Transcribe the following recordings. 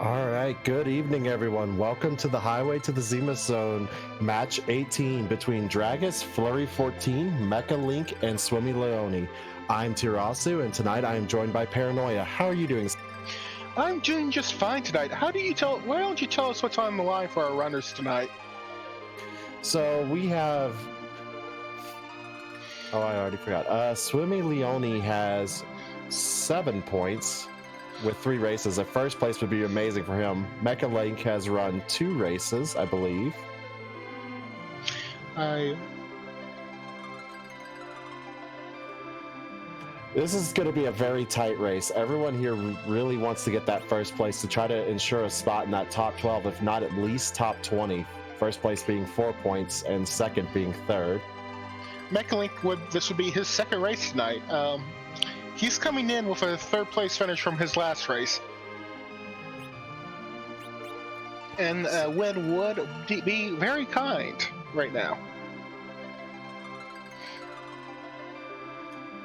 All right, good evening, everyone. Welcome to the Highway to the Zeromus Zone, match 18 between Dragus, Fleury14, Mechalink, and Swimmylionni. I'm Tirasu, and tonight I am joined by Paranoia. How are you doing? I'm doing just fine tonight. Why don't you tell us what's on the line for our runners tonight? So we have... Oh, I already forgot. Swimmylionni has 7 points with 3 races. A first place would be amazing for him. Mechalink has run 2 races, I believe. This is going to be a very tight race. Everyone here really wants to get that first place to try to ensure a spot in that top 12, if not at least top 20. First place being 4 points and second being third. Mechalink this would be his second race tonight. He's coming in with a third place finish from his last race. And win would be very kind right now.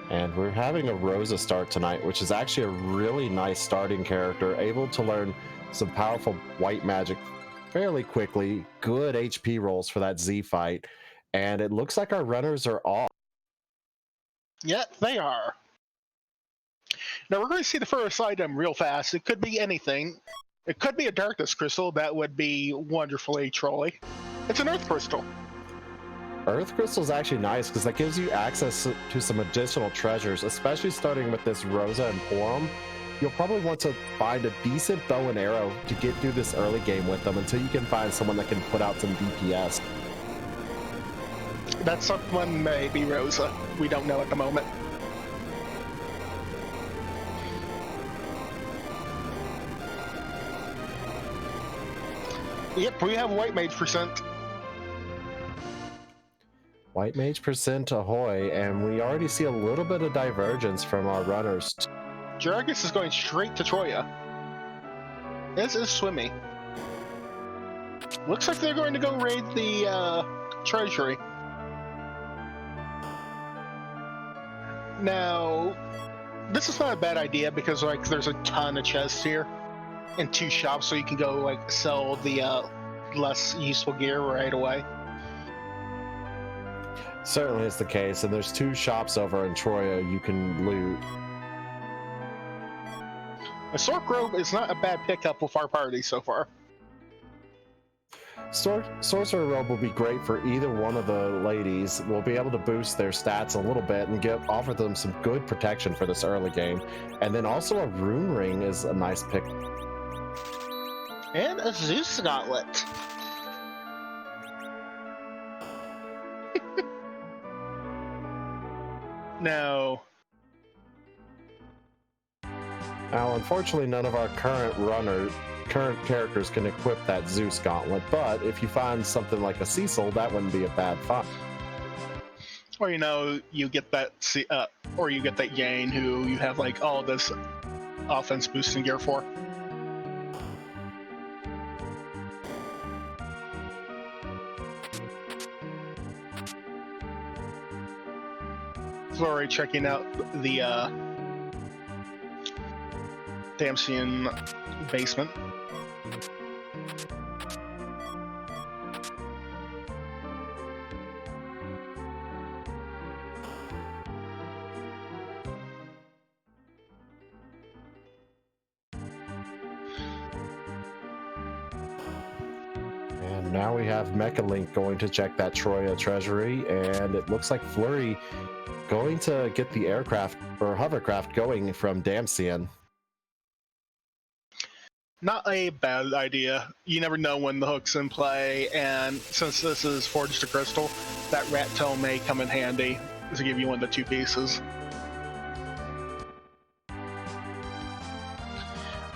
And we're having a Rosa start tonight, which is actually a really nice starting character, able to learn some powerful white magic fairly quickly. Good HP rolls for that Z fight. And it looks like our runners are off. Yeah, they are. Now we're going to see the first item real fast. It could be anything. It could be a Darkness Crystal. That would be wonderfully trolly. It's an Earth Crystal. Earth Crystal is actually nice because that gives you access to some additional treasures, especially starting with this Rosa and Porum. You'll probably want to find a decent bow and arrow to get through this early game with them until you can find someone that can put out some DPS. That someone may be Rosa. We don't know at the moment. Yep, we have White Mage percent. White Mage percent ahoy, and we already see a little bit of divergence from our runners. Dragus is going straight to Troya. This is Swimmy. Looks like they're going to go raid the treasury. Now, this is not a bad idea because there's a ton of chests here and 2 shops, so you can go sell the less useful gear right away. Certainly is the case, and there's 2 shops over in Troya you can loot. A Sork Robe is not a bad pickup with our party so far. Sorcerer Robe will be great for either one of the ladies. We'll be able to boost their stats a little bit and offer them some good protection for this early game. And then also a Rune Ring is a nice pick. And a Zeus Gauntlet. No. Now, unfortunately, none of our current characters can equip that Zeus Gauntlet, but if you find something like a Cecil, that wouldn't be a bad find. Or you get that or you get that Yane who you have all this offense boosting gear for. Fleury checking out the Damsian basement. And now we have Mechalink going to check that Troya treasury, and it looks like Fleury going to get the aircraft or hovercraft going from Damsian. Not a bad idea. You never know when the hook's in play, and since this is Forged to Crystal, that rat tail may come in handy to give you one of the 2 pieces.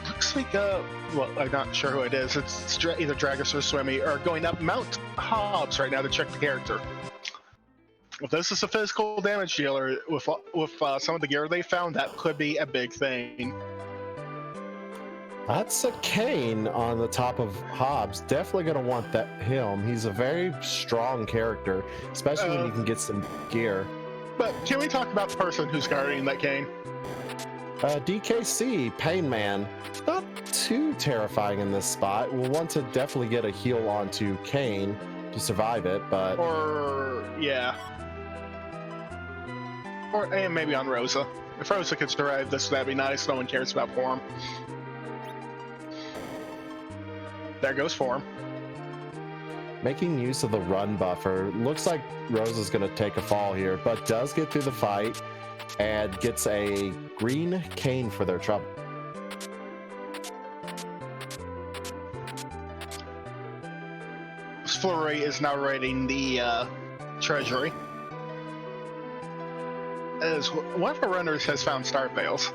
Looks like, well, I'm not sure who it is. It's either Dragus or Swimmy are going up Mount Hobbs right now to check the character. If this is a physical damage dealer with some of the gear they found, that could be a big thing. That's a Kane on the top of Hobbs. Definitely going to want him. He's a very strong character, especially when you can get some gear. But can we talk about the person who's guarding that Kane? DKC, Pain Man. Not too terrifying in this spot. We'll want to definitely get a heal onto Kane to survive it, but... Or, yeah. Or, and maybe on Rosa. If Rosa could survive this, that'd be nice. No one cares about form. There goes form. Making use of the run buffer. Looks like Rosa's going to take a fall here, but does get through the fight and gets a green cane for their trouble. Fleury is now raiding the treasury. As one of our runners has found Star Veils.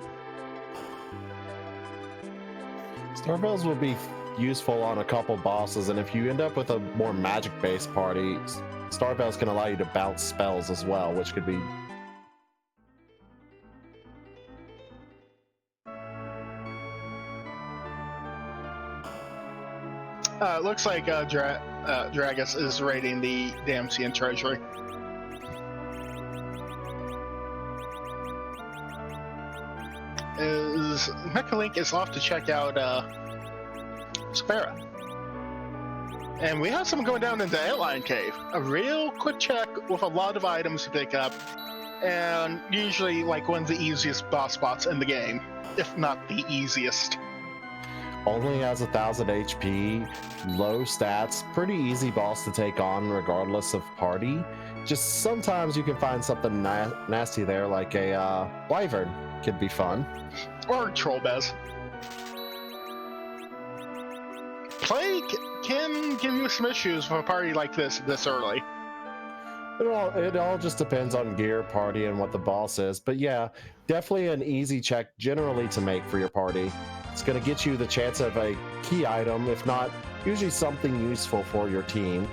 Star Veils will be useful on a couple bosses, and if you end up with a more magic-based party, Star Veils can allow you to bounce spells as well, which could be... Looks like Dragus is raiding the Damsian treasury. Mechalink is off to check out Spera. And we have someone going down into Antlion Cave. A real quick check with a lot of items to pick up, and usually like one of the easiest boss spots in the game, if not the easiest. Only has 1,000 HP, low stats, pretty easy boss to take on regardless of party. Just sometimes you can find something nasty there, like a wyvern. Could be fun. Or Trollbez. Play can give you some issues with a party like this early. It all just depends on gear, party, and what the boss is. But yeah, definitely an easy check generally to make for your party. It's going to get you the chance of a key item, if not usually something useful for your team.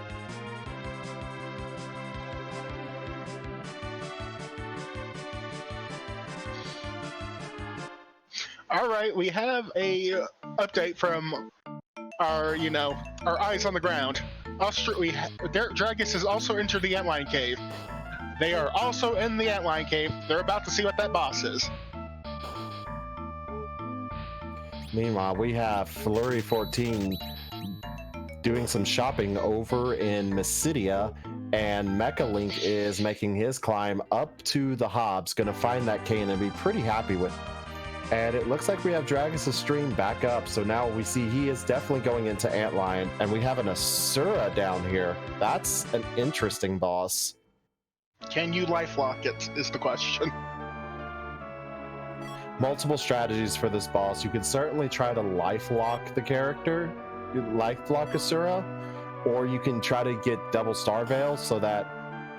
All right, we have a update from our eyes on the ground. Dragus has also entered the Antlion Cave. They are also in the Antlion Cave. They're about to see what that boss is. Meanwhile, we have Fleury14 doing some shopping over in Mysidia, and Mechalink is making his climb up to the Hobbs, going to find that cane and be pretty happy with it. And it looks like we have Dragus' stream back up, so now we see he is definitely going into Antlion, and we have an Asura down here. That's an interesting boss. Can you lifelock it, is the question. Multiple strategies for this boss. You can certainly try to lifelock the character, lifelock Asura, or you can try to get double Star Veil so that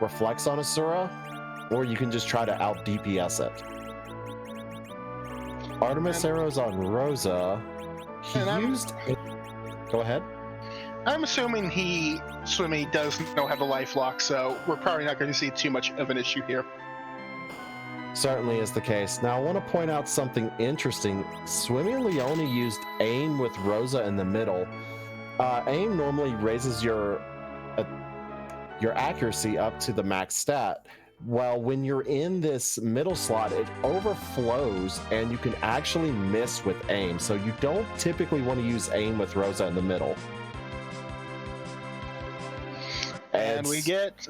reflects on Asura, or you can just try to out DPS it. Artemis arrows on Rosa. Go ahead. I'm assuming Swimmy does know how to lifelock, so we're probably not going to see too much of an issue here. Certainly is the case. Now I want to point out something interesting. Swimmylionni used aim with Rosa in the middle. Aim normally raises your accuracy up to the max stat. Well, when you're in this middle slot, it overflows and you can actually miss with aim. So you don't typically want to use aim with Rosa in the middle. And we get...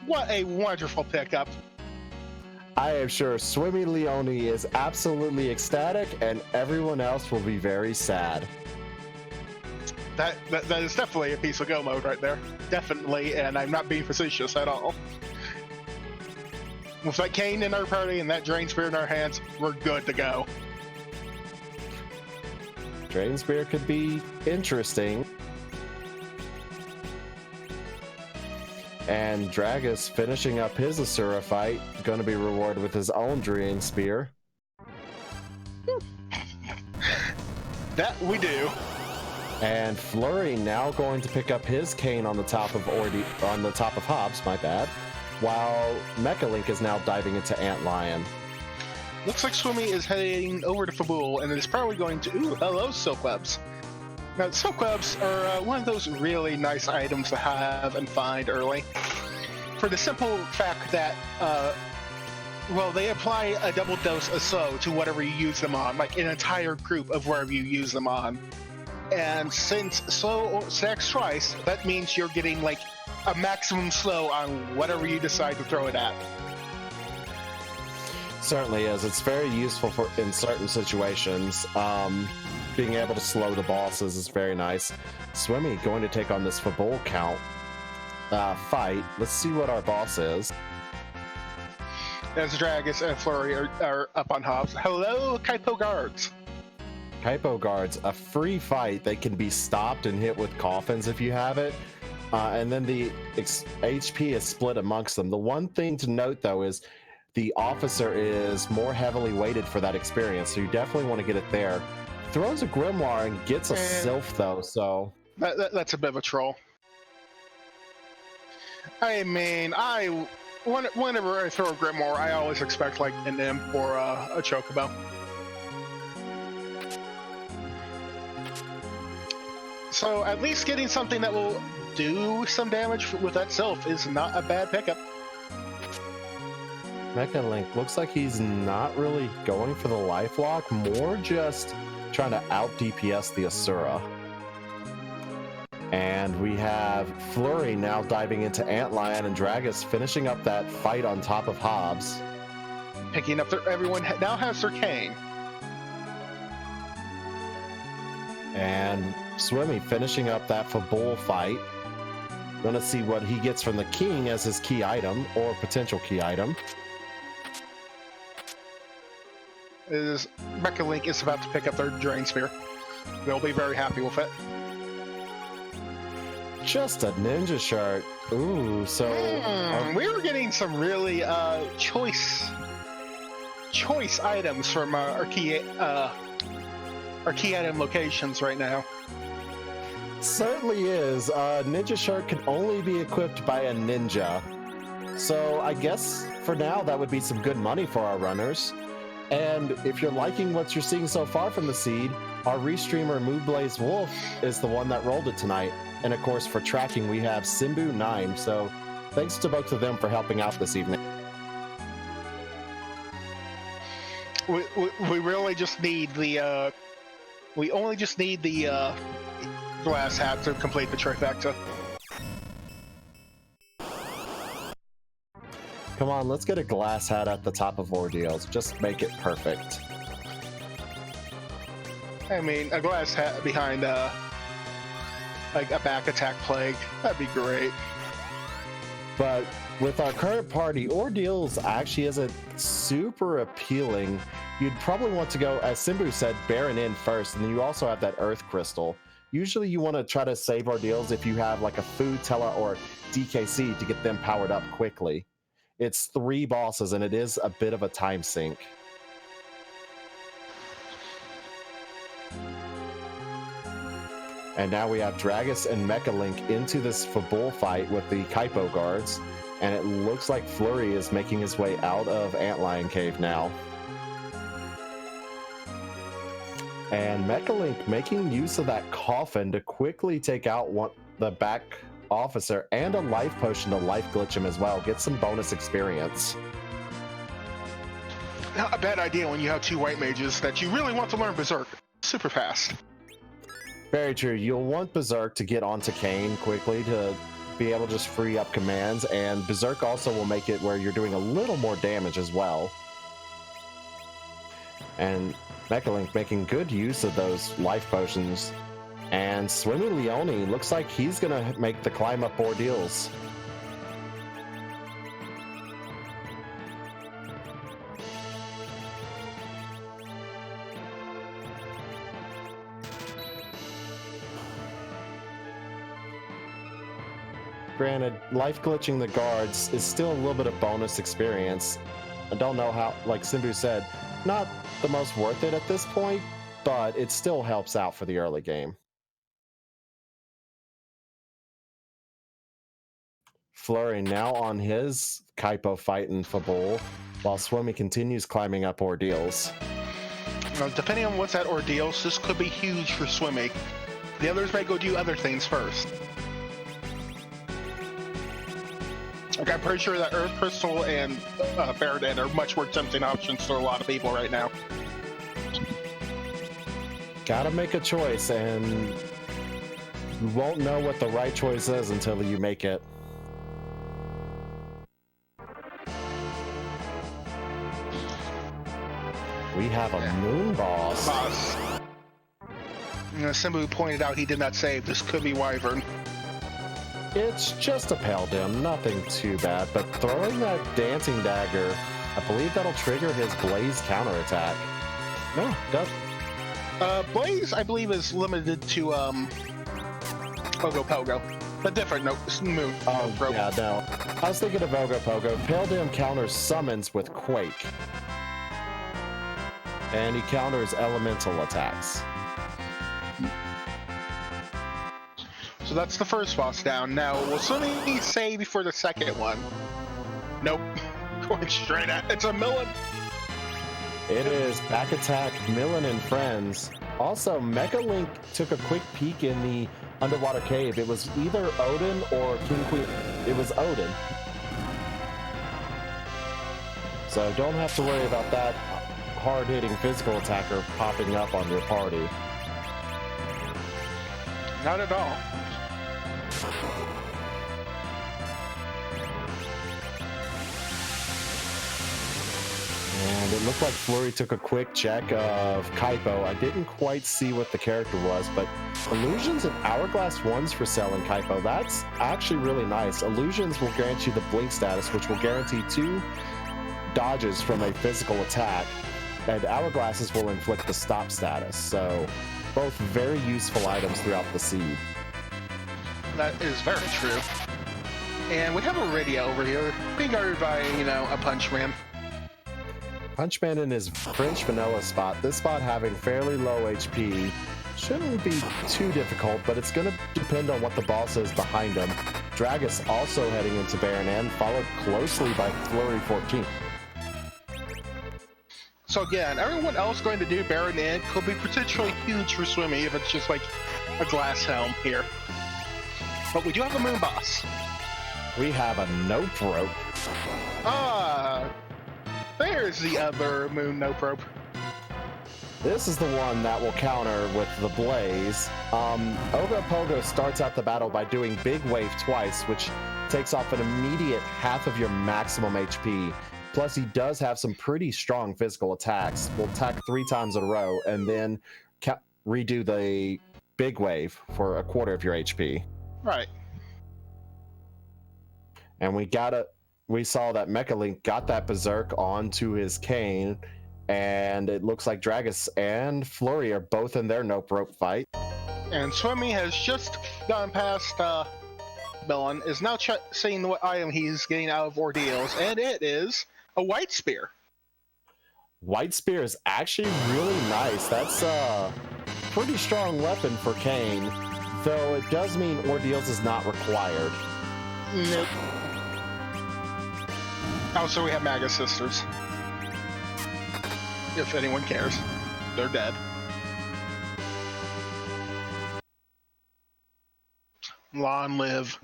What a wonderful pickup. I am sure Swimmylionni is absolutely ecstatic and everyone else will be very sad. That is definitely a piece of go mode right there. Definitely, and I'm not being facetious at all. With that cane in our party and that Drain Spear in our hands, we're good to go. Drain Spear could be interesting. And Dragus finishing up his Asura fight, going to be rewarded with his own Drain Spear. That we do. And Fleury now going to pick up his cane on the top of Hobbs, my bad, while Mechalink is now diving into Antlion. Looks like Swimmy is heading over to Fabul and is probably going to... Ooh, hello, Silkwebs. Now, Silkwebs are one of those really nice items to have and find early. For the simple fact that Well, they apply a double dose of slow to whatever you use them on, like an entire group of wherever you use them on. And since slow stacks twice, that means you're getting like a maximum slow on whatever you decide to throw it at. Certainly is. It's very useful for in certain situations. Being able to slow the bosses is very nice. Swimmy going to take on this Babel count fight. Let's see what our boss is. As Dragus and Fleury are up on Hobbs. Hello, Kaipo guards. Kaipo guards, a free fight. They can be stopped and hit with coffins if you have it. And then the HP is split amongst them. The one thing to note, though, is the officer is more heavily weighted for that experience, so you definitely want to get it there. Throws a grimoire and gets a sylph, though, so... That's a bit of a troll. I mean, whenever I throw a grimoire, I always expect, like, an imp or a chocobo. So at least getting something that will do some damage with that sylph is not a bad pickup. Mechalink looks like he's not really going for the life lock, more just trying to out DPS the Asura. And we have Fleury now diving into Antlion and Dragus finishing up that fight on top of Hobbs. Picking up everyone now has their cane. And Swimmy finishing up that Babel fight. Gonna see what he gets from the king as his key item, or potential key item. Mechalink is about to pick up their Drain Spear. They'll be very happy with it. Just a ninja shirt. Ooh, so... we were getting some really choice items from our key item locations right now. Certainly is. Ninja shirt can only be equipped by a ninja. So I guess for now that would be some good money for our runners. And if you're liking what you're seeing so far from the seed, our restreamer Moonblaze Wolf is the one that rolled it tonight. And of course for tracking we have Simbu9. So thanks to both of them for helping out this evening. We really just need the we only just need the glass hat to complete the trifecta. Come on, let's get a glass hat at the top of Ordeals. Just make it perfect. I mean, a glass hat behind like a back attack plague. That'd be great. But with our current party, Ordeals actually isn't super appealing. You'd probably want to go, as Simbu said, Baron in first, and then you also have that Earth Crystal. Usually you want to try to save Ordeals if you have like a Food Tella or DKC to get them powered up quickly. It's 3 bosses, and it is a bit of a time sink. And now we have Dragus and Mechalink into this Babel fight with the Kaipo guards, and it looks like Fleury is making his way out of Antlion Cave now. And Mechalink making use of that coffin to quickly take out the back officer and a life potion to life glitch him as well. Get some bonus experience. Not a bad idea when you have 2 white mages that you really want to learn Berserk super fast. Very true. You'll want Berserk to get onto Kane quickly to be able to just free up commands, and Berserk also will make it where you're doing a little more damage as well. And Mechalink making good use of those life potions. And Swimmylionni looks like he's gonna make the climb up Ordeals. Granted, life glitching the guards is still a little bit of bonus experience. I don't know how, like Simbu said, not the most worth it at this point, but it still helps out for the early game. Fleury now on his Kaipo fight in Babel, while Swimmy continues climbing up Ordeals. Now, depending on what's at Ordeals, this could be huge for Swimmy. The others may go do other things first. Like, I'm pretty sure that Earth Crystal and Baradin are much more tempting options to a lot of people right now. Gotta make a choice, and you won't know what the right choice is until you make it. We have a moon boss. Simbu pointed out he did not save. This could be Wyvern. It's just a pale dim, nothing too bad, but throwing that dancing dagger, I believe that'll trigger his blaze counterattack. No, it doesn't. Blaze, I believe, is limited to Pogo Pogo. A different move. Oh, yeah, no. I was thinking of Ogo Pogo. Pale dim counters summons with Quake. And he counters elemental attacks. So that's the first boss down. Now, will somebody say before the second one? Nope. Going straight at it's a Millen. It is back attack Millen and friends. Also, Mechalink took a quick peek in the underwater cave. It was either Odin or King Queen. It was Odin. So don't have to worry about that hard-hitting physical attacker popping up on your party. Not at all. And it looked like Fleury took a quick check of Kaipo. I didn't quite see what the character was, but Illusions and Hourglass 1s for selling Kaipo. That's actually really nice. Illusions will grant you the blink status, which will guarantee 2 dodges from a physical attack, and Hourglasses will inflict the stop status. So both very useful items throughout the seed. That is very true. And we have a radio over here, being guarded by, a Punchman. Punchman in his French vanilla spot. This spot having fairly low HP. Shouldn't be too difficult, but it's going to depend on what the boss is behind him. Dragus also heading into Baron N, followed closely by Fleury14. So again, everyone else going to do Baron N could be potentially huge for Swimmy if it's just like a glass helm here. But we do have a moon boss. We have a nope rope. There's the other moon nope rope. This is the one that will counter with the blaze. Ogo Pogo starts out the battle by doing Big Wave twice, which takes off an immediate half of your maximum HP. Plus, he does have some pretty strong physical attacks. Will attack 3 times in a row, and then redo the Big Wave for a quarter of your HP. Right. And we saw that Mechalink got that Berserk onto his cane, and it looks like Dragus and Fleury are both in their nope rope fight. And Swimmy has just gone past Bellin, is now seeing what item he's getting out of Ordeals, and it is a White Spear. White Spear is actually really nice. That's a pretty strong weapon for Kane, though it does mean Ordeals is not required. Nope. Also, we have Maga Sisters. If anyone cares. They're dead. Long live.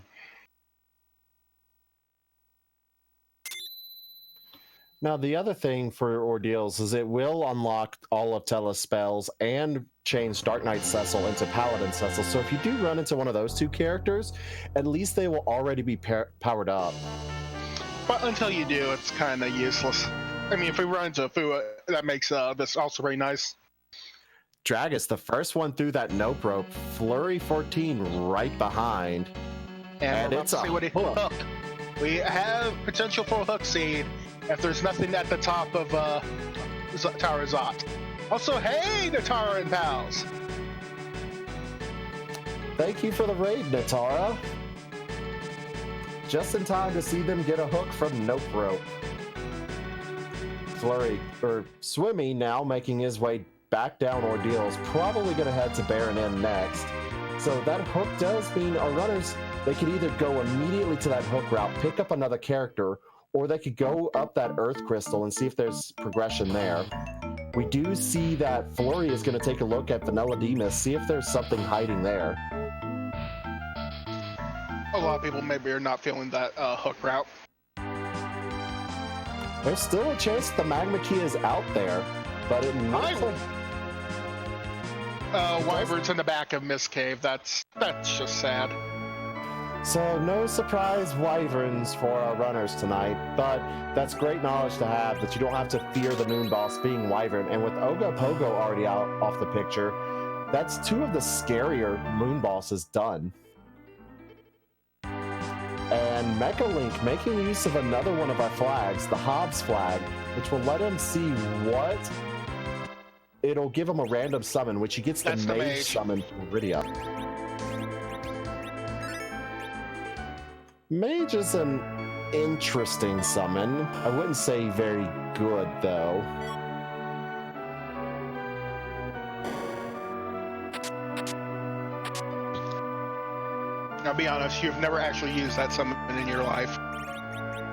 Now, the other thing for Ordeals is it will unlock all of Tella's spells and change Dark Knight Cecil into Paladin Cecil. So if you do run into one of those 2 characters, at least they will already be powered up. But until you do, it's kind of useless. I mean, if we run into a Fua, that makes this also very nice. Dragus, the first one through that nope rope, Fleury14 right behind. And it's a hook. We have potential for a hook seed if there's nothing at the top of Tower Zot. Also, hey, Natara and pals! Thank you for the raid, Natara. Just in time to see them get a hook from nope rope. Swimmy now making his way back down Ordeals, probably going to head to Baron N next. So that hook does mean our runners, they could either go immediately to that hook route, pick up another character, or they could go up that Earth Crystal and see if there's progression there. We do see that Fleury is going to take a look at Vanilla Demas, see if there's something hiding there. lot of people maybe are not feeling that hook route. There's still a chance the Magma Key is out there, but it looks like... Wyvern's in the back of Mist Cave. That's just sad. So no surprise Wyverns for our runners tonight, but that's great knowledge to have that you don't have to fear the Moon Boss being Wyvern. And with Ogopogo already out off the picture, that's two of the scarier Moon Bosses done. And Mechalink making use of another one of our flags, the Hobbs flag, which will let him see what... It'll give him a random summon, which he gets the mage summon from Rydia. Mage is an interesting summon. I wouldn't say very good, though. I'll be honest, you've never actually used that summon in your life.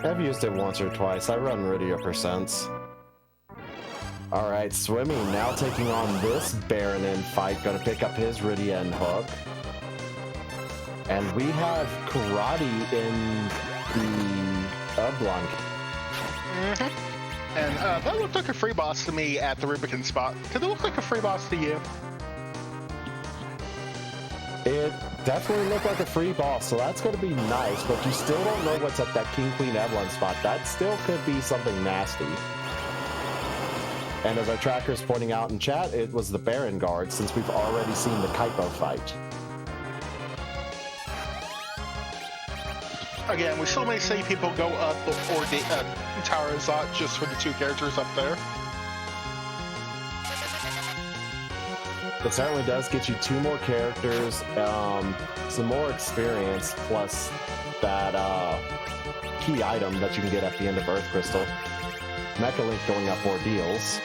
I've used it once or twice. I run Rydia percents. Alright, Swimmy now taking on this Baron in fight. Gonna pick up his Rydia and hook. And we have Karate in the Oblong. Mm-hmm. And that looked like a free boss to me at the Rubicon spot. Could it look like a free boss to you? It definitely looked like a free boss, so that's going to be nice, but you still don't know what's at that King Queen Evelyn spot. That still could be something nasty. And as our tracker's pointing out in chat, it was the Baron Guard, since we've already seen the Kaipo fight. Again, we still may see people go up or the Tower of Zot just for the two characters up there. It certainly does get you two more characters, some more experience, plus that key item that you can get at the end of Earth Crystal. Mechalink going up Ordeals.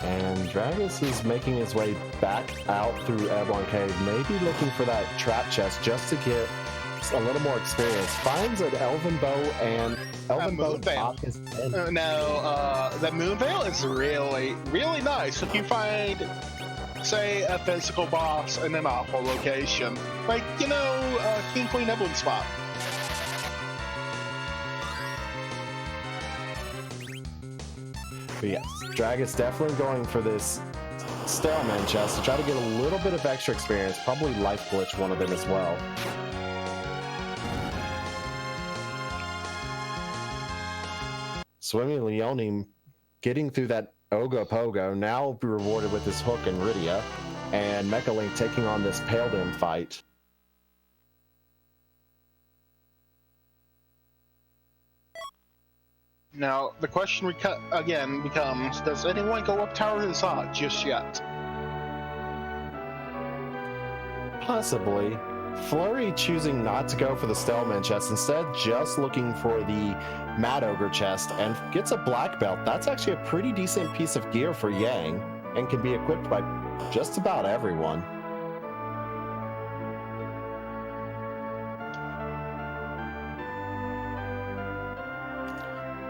And Dragus is making his way back out through Eblon Cave, maybe looking for that trap chest just to get a little more experience. Finds an Elven Bow and Elven Bow top his head. The Moon Veil is really, really nice. If you find, say, a physical boss in an awful location, like, King Queen Evelyn spot. But yes, Dragus definitely going for this Stairman chest to try to get a little bit of extra experience, probably life glitch one of them as well. Swimmylionni getting through that Ogopogo, now be rewarded with his hook and Rydia, and Mechalink taking on this Paladin fight. Now, the question again becomes, does anyone go up Tower of Zot just yet? Possibly. Fleury choosing not to go for the Stellman chest, instead just looking for the Mad Ogre chest, and gets a black belt. That's actually a pretty decent piece of gear for Yang, and can be equipped by just about everyone.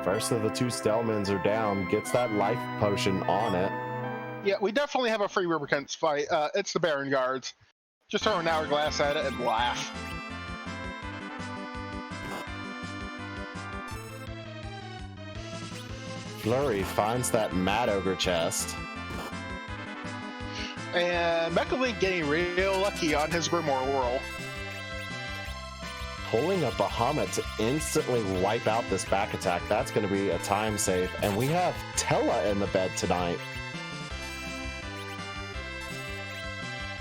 First of the two Stellmans are down, gets that life potion on it. Yeah, we definitely have a free Rubicon fight. It's the Baron Guards. Just throw an hourglass at it and laugh. Fleury finds that Mad Ogre chest. And Mechalink getting real lucky on his Grimoire Whirl. Pulling a Bahamut to instantly wipe out this back attack. That's going to be a time save. And we have Tella in the bed tonight.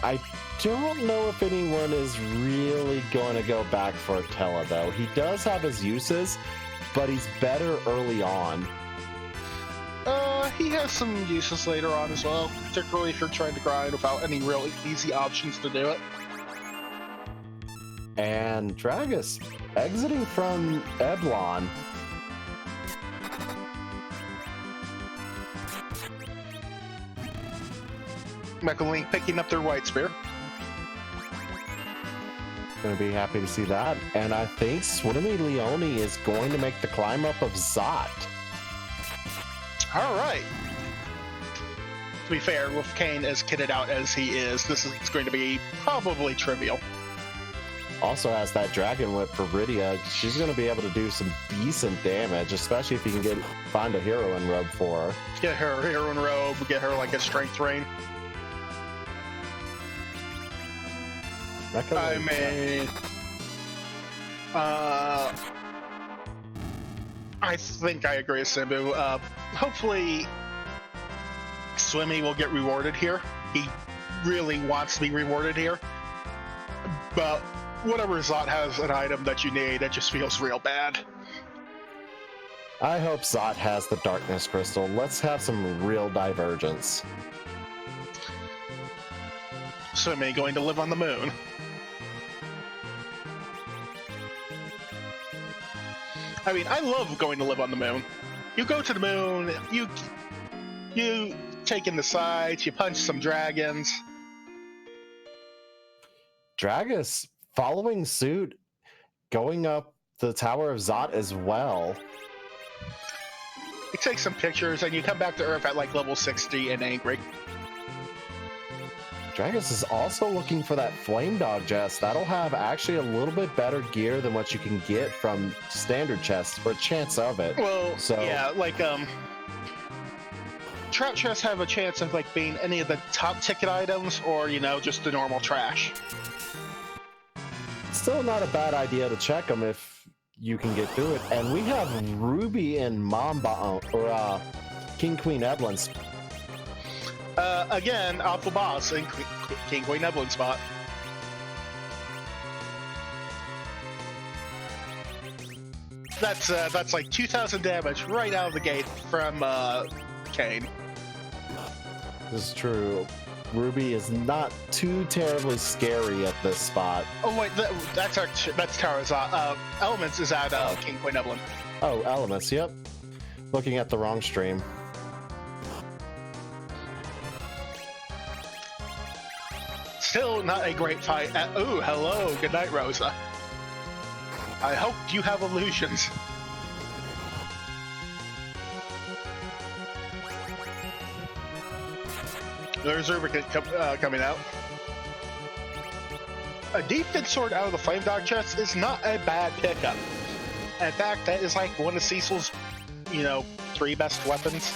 I don't know if anyone is really going to go back for Tella, though. He does have his uses, but he's better early on. He has some uses later on as well, particularly if you're trying to grind without any really easy options to do it. And Dragus exiting from Eblon. Mechalink picking up their White Spear. Gonna be happy to see that. And I think Swimmylionni is going to make the climb up of Zot. All right. to be fair, with Kane as kitted out as he is, this is going to be probably trivial. Also has that Dragon Whip for Rydia. She's going to be able to do some decent damage, especially if you can find a Heroine Robe for her. Get her Heroine Robe, get her like a Strength Rain. I mean, I think I agree with Simbu. Hopefully, Swimmy will get rewarded here. He really wants to be rewarded here. But whatever Zot has an item that you need, it just feels real bad. I hope Zot has the Darkness Crystal. Let's have some real divergence. Swimmy going to live on the moon. I mean, I love going to live on the moon. You go to the moon, you take in the sights, you punch some dragons. Dragus following suit, going up the Tower of Zot as well. You take some pictures and you come back to Earth at like level 60 and angry. Dragus is also looking for that Flame Dog chest. That'll have actually a little bit better gear than what you can get from standard chests, or a chance of it. Well, so yeah, like trap chests have a chance of like being any of the top ticket items, or you know, just the normal trash. Still not a bad idea to check them if you can get through it. And we have Ruby and Mamba, or King Queen Evelyn's. Again, Alpha Boss in King Queen Evelyn spot. That's like 2,000 damage right out of the gate from Kane. This is true. Ruby is not too terribly scary at this spot. Oh wait, that's Tara's. Elements is at King Queen Evelyn. Oh, Elements. Yep. Looking at the wrong stream. Still not a great fight. Ooh, hello. Good night, Rosa. I hope you have illusions. There's Rubicon coming out. A Deep-Fit Sword out of the Flame Dog chest is not a bad pickup. In fact, that is like one of Cecil's, 3 best weapons.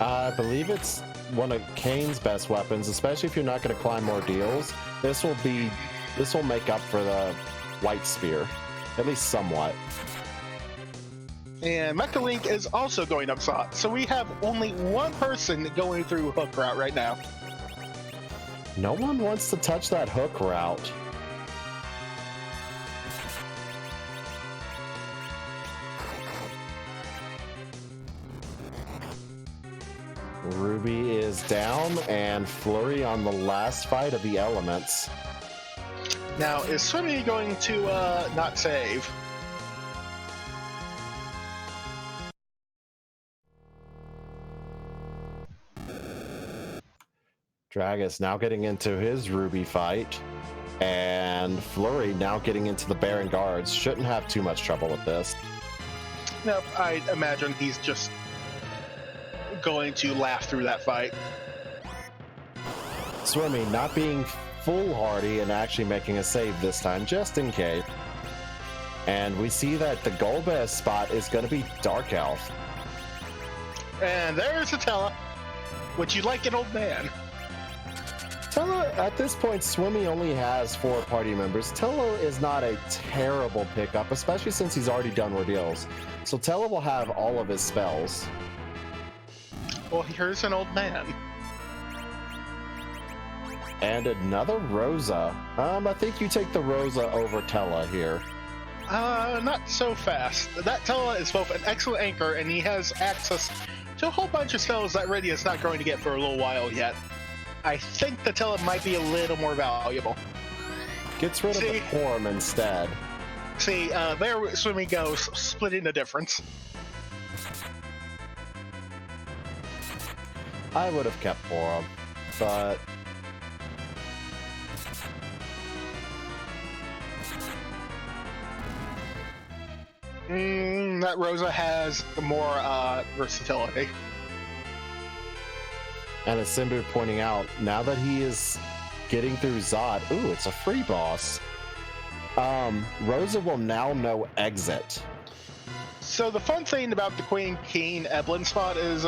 I believe it's one of Kane's best weapons, especially if you're not going to climb Ordeals. This will make up for the White Spear, at least somewhat. And Mechalink is also going up Zot, so we have only one person going through hook route right now. No one wants to touch that hook route. Ruby is down, and Fleury on the last fight of the elements. Now, is Swimmy going to not save? Dragus now getting into his Ruby fight, and Fleury now getting into the Baron Guards. Shouldn't have too much trouble with this. Nope, I imagine he's just going to laugh through that fight. Swimmy not being foolhardy and actually making a save this time, just in case. And we see that the Golbez spot is going to be Dark Elf. And there's Atella. Would you like an old man? Tella, at this point, Swimmy only has 4 party members. Tella is not a terrible pickup, especially since he's already done Ordeals. So Tella will have all of his spells. Well, here's an old man. And another Rosa. I think you take the Rosa over Tella here. Not so fast. That Tella is both an excellent anchor, and he has access to a whole bunch of spells that Radiant's not going to get for a little while yet. I think the Tella might be a little more valuable. Gets rid of the form instead. See, there Swimmy goes, splitting the difference. I would have kept Forum, but that Rosa has more versatility. And as Simbu pointing out, now that he is getting through Zod, ooh, it's a free boss. Rosa will now know exit. So the fun thing about the Queen King Eblin spot is,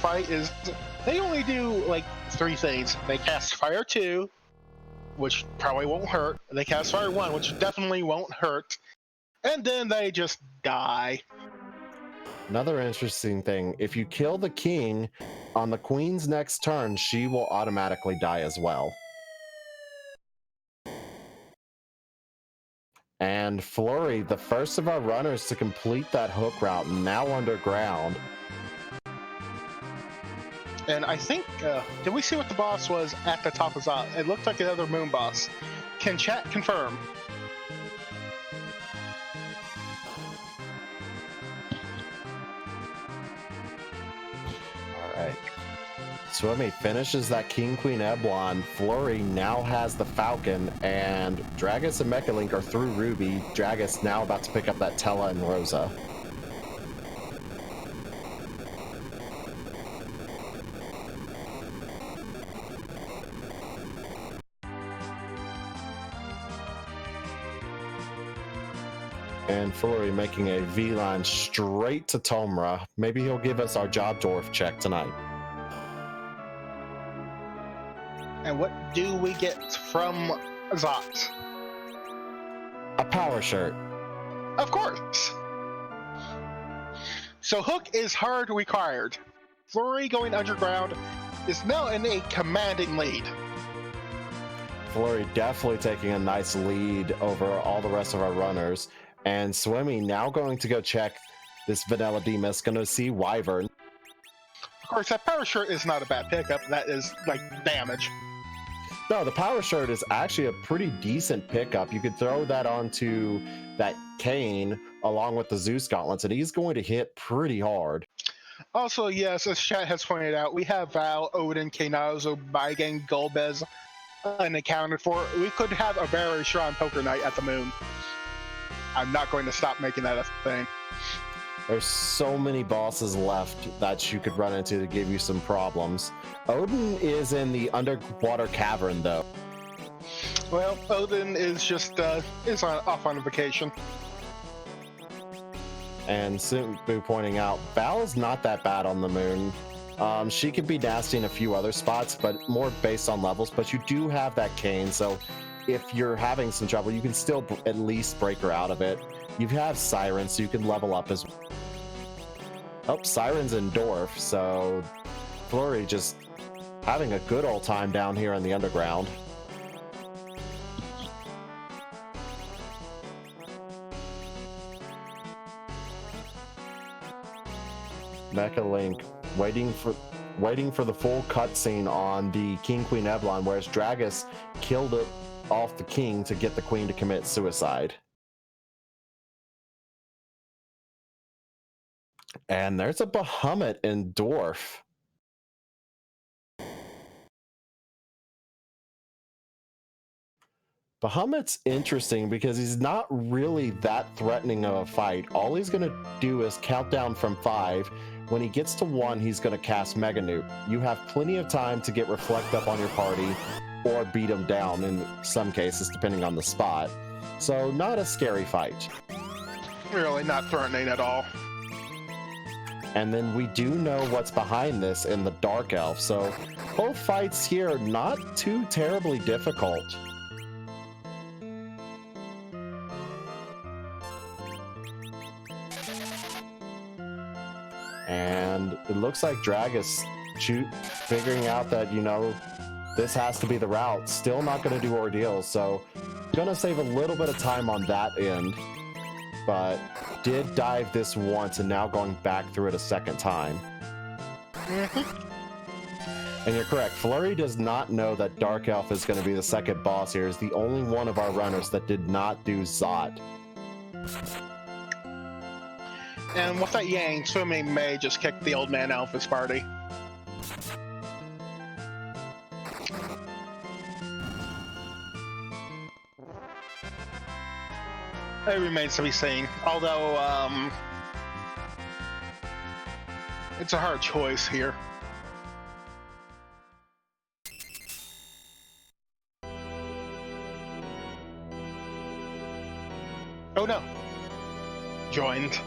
fight is they only do like 3 things. They cast Fire 2, which probably won't hurt. They cast Fire 1, which definitely won't hurt. And then they just die. Another interesting thing, if you kill the king on the queen's next turn, she will automatically die as well. And Fleury, the first of our runners to complete that hook route, now underground. And I think, did we see what the boss was at the top of Zod? It looked like another moon boss. Can chat confirm? Alright. Swimmy finishes that King Queen Eblon. Fleury now has the Falcon, and Dragus and Mechalink are through Ruby. Dragus now about to pick up that Tella and Rosa. And Fleury making a V-line straight to Tomra. Maybe he'll give us our Job Dwarf check tonight. And what do we get from Zot? A power shirt. Of course! So Hook is hard required. Fleury going underground is now in a commanding lead. Fleury definitely taking a nice lead over all the rest of our runners. And Swimmy now going to go check this Vanilla Demus, going to see Wyvern. Of course, that power shirt is not a bad pickup. That is, like, damage. No, the power shirt is actually a pretty decent pickup. You could throw that onto that Kane along with the Zeus gauntlets, and he's going to hit pretty hard. Also, yes, as chat has pointed out, we have Val, Odin, Kenazo, Baigang, Golbez unaccounted for. We could have a very strong poker night at the moon. I'm not going to stop making that a thing. There's so many bosses left that you could run into to give you some problems. Odin is in the underwater cavern, though. Well, Odin is just off on a vacation. And Simbu pointing out, Val is not that bad on the moon. She could be nasty in a few other spots, but more based on levels. But you do have that Kane, so if you're having some trouble, you can still at least break her out of it. You have Siren, so you can level up as well. Oh, Siren's in Dwarf, so Fleury just having a good old time down here in the underground. Mechalink waiting for the full cutscene on the King Queen Eblon, whereas Dragus killed it off the king to get the queen to commit suicide. And there's a Bahamut in Dwarf. Bahamut's interesting because he's not really that threatening of a fight. All he's going to do is count down from 5. When he gets to 1, he's going to cast Mega Nuke. You have plenty of time to get Reflect up on your party or beat him down in some cases, depending on the spot. So not a scary fight. Really not threatening at all. And then we do know what's behind this in the Dark Elf, so both fights here are not too terribly difficult. And it looks like Dragus figuring out that, you know, this has to be the route. Still not going to do Ordeals, so going to save a little bit of time on that end. But did dive this once and now going back through it a second time. And you're correct, Fleury does not know that Dark Elf is going to be the second boss here. Is the only one of our runners that did not do Zot. And with that Yang, Swimmy may just kick the old man out of his party. It remains to be seen. Although, it's a hard choice here. Oh no. Joined.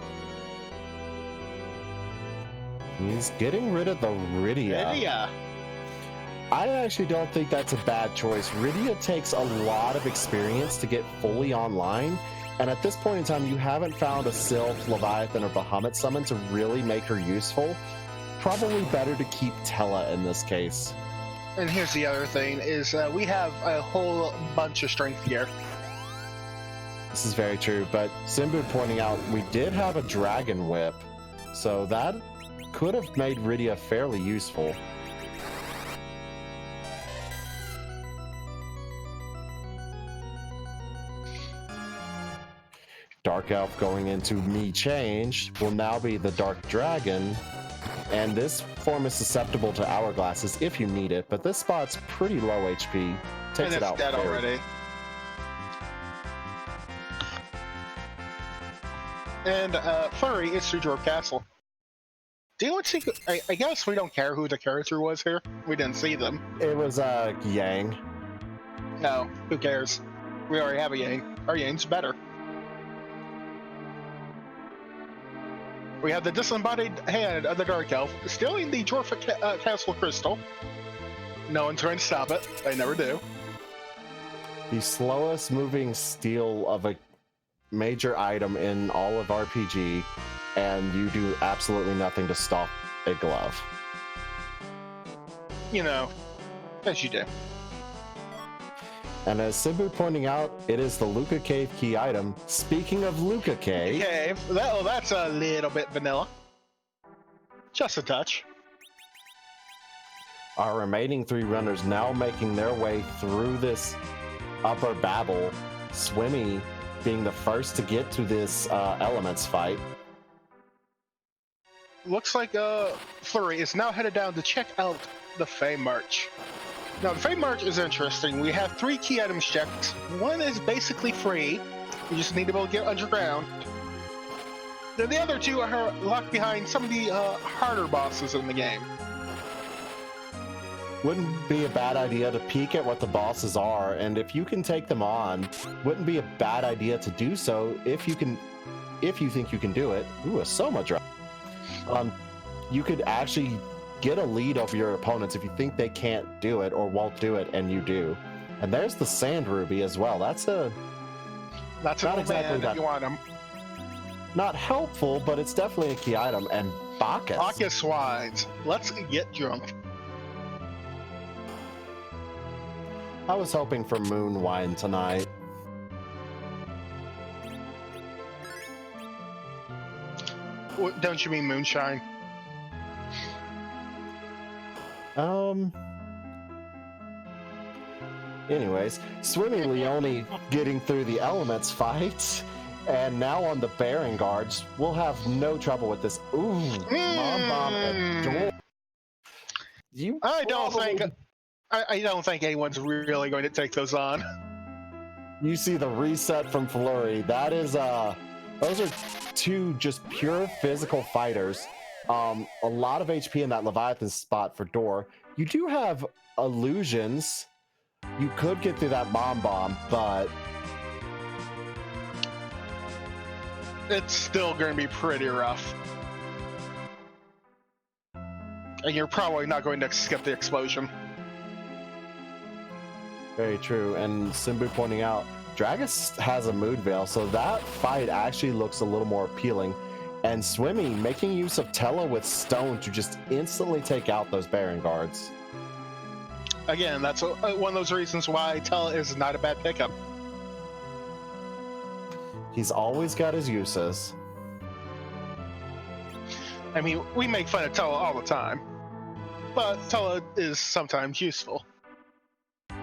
He's getting rid of the Rydia. Rydia. I actually don't think that's a bad choice. Rydia takes a lot of experience to get fully online, and at this point in time, you haven't found a Sylph, Leviathan, or Bahamut summon to really make her useful. Probably better to keep Tella in this case. And here's the other thing, is we have a whole bunch of strength gear. This is very true, but Simbu pointing out we did have a Dragon Whip, so that could have made Rydia fairly useful. Dark Elf going into Me Change will now be the Dark Dragon, and this form is susceptible to Hourglasses if you need it, but this spot's pretty low HP. Takes it out dead very already. And Fleury is through Dwarf Castle. Do you want to see? I guess we don't care who the character was here. We didn't see them. It was Yang. No, who cares? We already have a Yang. Our Yang's better. We have the disembodied hand of the Dark Elf, stealing the Dwarf Castle Crystal. No one's going to stop it. They never do. The slowest moving steal of a major item in all of RPG, and you do absolutely nothing to stop a glove. You know, as you do. And as Simbu pointing out, it is the Luca Cave key item. Speaking of Luca Cave... Cave, that's a little bit vanilla. Just a touch. Our remaining three runners now making their way through this upper Babel. Swimmy being the first to get to this elements fight. Looks like Fleury is now headed down to check out the Fame March. Now, the Fame March is interesting. We have 3 key items checked. One is basically free. You just need to be able to get underground. Then the other 2 are locked behind some of the harder bosses in the game. Wouldn't be a bad idea to peek at what the bosses are, and if you can take them on, wouldn't be a bad idea to do so if you think you can do it. Ooh, a Soma drop. You could actually get a lead over your opponents if you think they can't do it or won't do it, and you do. And there's the Sand Ruby as well. That's not exactly that you want them. Not helpful, but it's definitely a key item. And Bacchus. Bacchus wines. Let's get drunk. I was hoping for moon wine tonight. Don't you mean moonshine? Anyways, Swimmylionni getting through the elements fight, and now on the Baron guards, we'll have no trouble with this. Ooh, Mom Bomb adore. I don't think anyone's really going to take those on. You see the reset from Fleury. That is those are 2 just pure physical fighters. A lot of HP in that Leviathan spot for Door. You do have illusions. You could get through that bomb, but it's still going to be pretty rough. And you're probably not going to skip the explosion. Very true. And Simbu pointing out, Dragus has a mood veil, so that fight actually looks a little more appealing. And Swimmy making use of Tella with Stone to just instantly take out those Baron guards. Again, that's one of those reasons why Tella is not a bad pickup. He's always got his uses. I mean, we make fun of Tella all the time, but Tella is sometimes useful.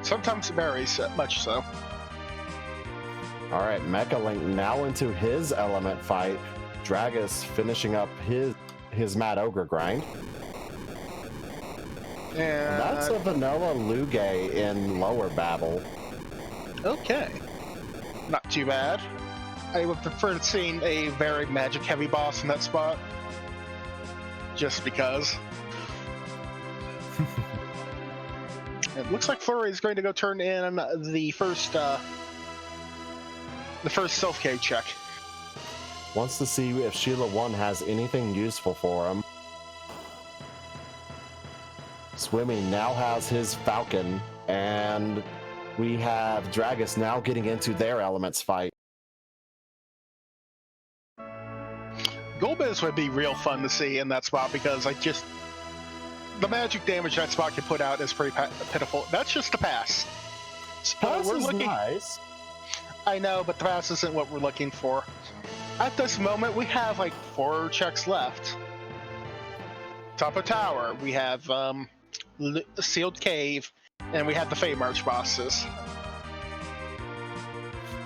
Sometimes very much so. All right, Mechalink now into his element fight. Dragus finishing up his Mad Ogre grind. And that's a vanilla Luge in lower Babel. Okay. Not too bad. I would prefer seeing a very magic heavy boss in that spot. Just because. It looks like Fleury is going to go turn in the first The first self-K check. Wants to see if Sheila 1 has anything useful for him. Swimmy now has his Falcon, and we have Dragus now getting into their elements fight. Golbez would be real fun to see in that spot because the magic damage that spot can put out is pretty pitiful. That's just a pass. So Pass is nice. I know, but the pass isn't what we're looking for. At this moment, we have like 4 checks left. Top of tower, we have sealed cave, and we have the Fey March bosses.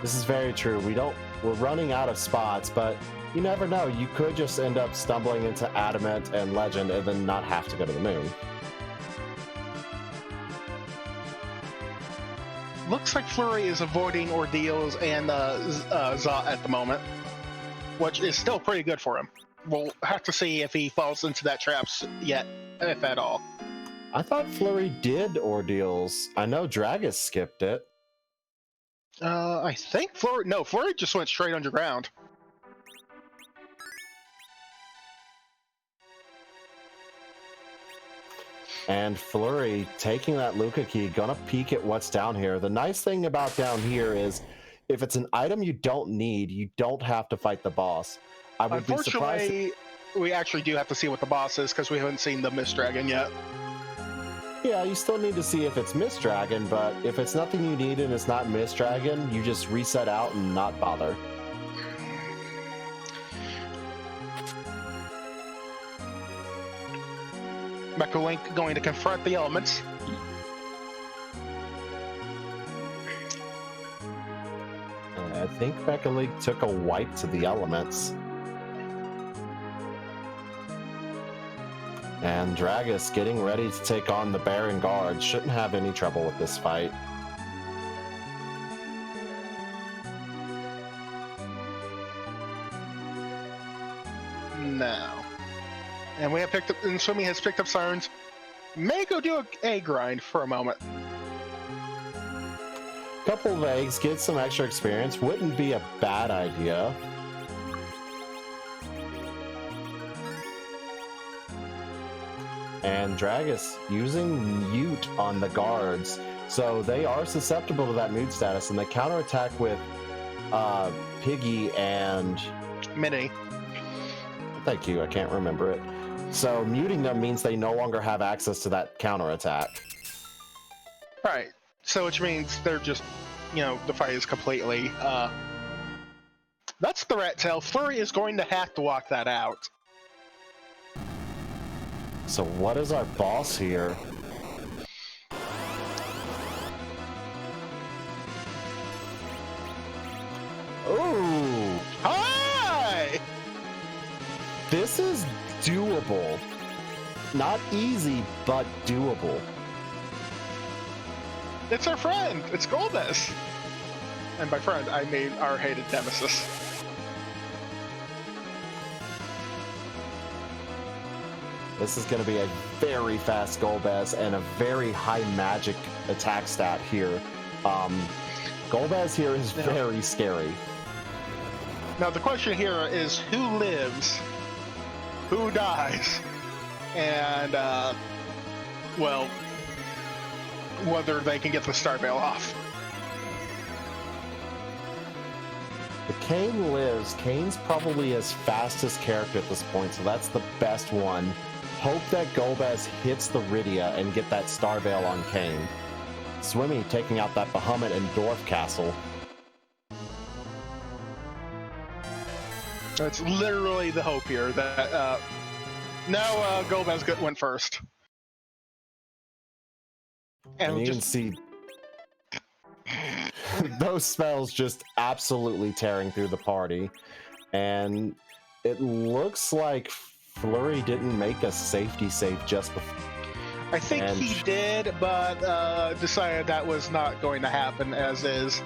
This is very true. We're running out of spots, but you never know. You could just end up stumbling into Adamant and Legend and then not have to go to the moon. Looks like Fleury is avoiding Ordeals and Za at the moment, which is still pretty good for him. We'll have to see if he falls into that trap yet, if at all. I thought Fleury did Ordeals. I know Dragus skipped it. I think Fleury just went straight underground. And Fleury taking that Luca key, gonna peek at what's down here. The nice thing about down here is if it's an item you don't need, you don't have to fight the boss. I would be surprised. Unfortunately, we actually do have to see what the boss is because we haven't seen the Mist Dragon yet. Yeah, you still need to see if it's Mist Dragon, but if it's nothing you need and it's not Mist Dragon, you just reset out and not bother. Mechalink going to confront the elements. I think Mechalink took a wipe to the elements. And Dragus getting ready to take on the Baron Guard. Shouldn't have any trouble with this fight. No. And we have picked up, and Swimmy has picked up Sirens. May go do a grind for a moment. Couple of eggs, get some extra experience. Wouldn't be a bad idea. And Dragus using mute on the guards, so they are susceptible to that mute status, and they counterattack with Piggy and Minnie. Thank you, I can't remember it. So muting them means they no longer have access to that counterattack. Right. So which means they're just, the fight is completely. That's the rat tail. Fleury is going to have to walk that out. So what is our boss here? Ooh! Hi! This is doable. Not easy, but doable. It's our friend. It's Golbez. And by friend, I mean our hated nemesis. This is going to be a very fast Golbez and a very high magic attack stat here. Golbez here is very scary. Now the question here is who lives, who dies, and whether they can get the Star Veil off. If Kane lives, Kane's probably his fastest character at this point, so that's the best one. Hope that Golbez hits the Rydia and get that Star Veil on Kane. Swimmy taking out that Bahamut and Dwarf Castle. That's literally the hope here. That now Golbez went first. And you can see those spells just absolutely tearing through the party. And it looks like Fleury didn't make a safety save just before. I think he did, but decided that was not going to happen as is.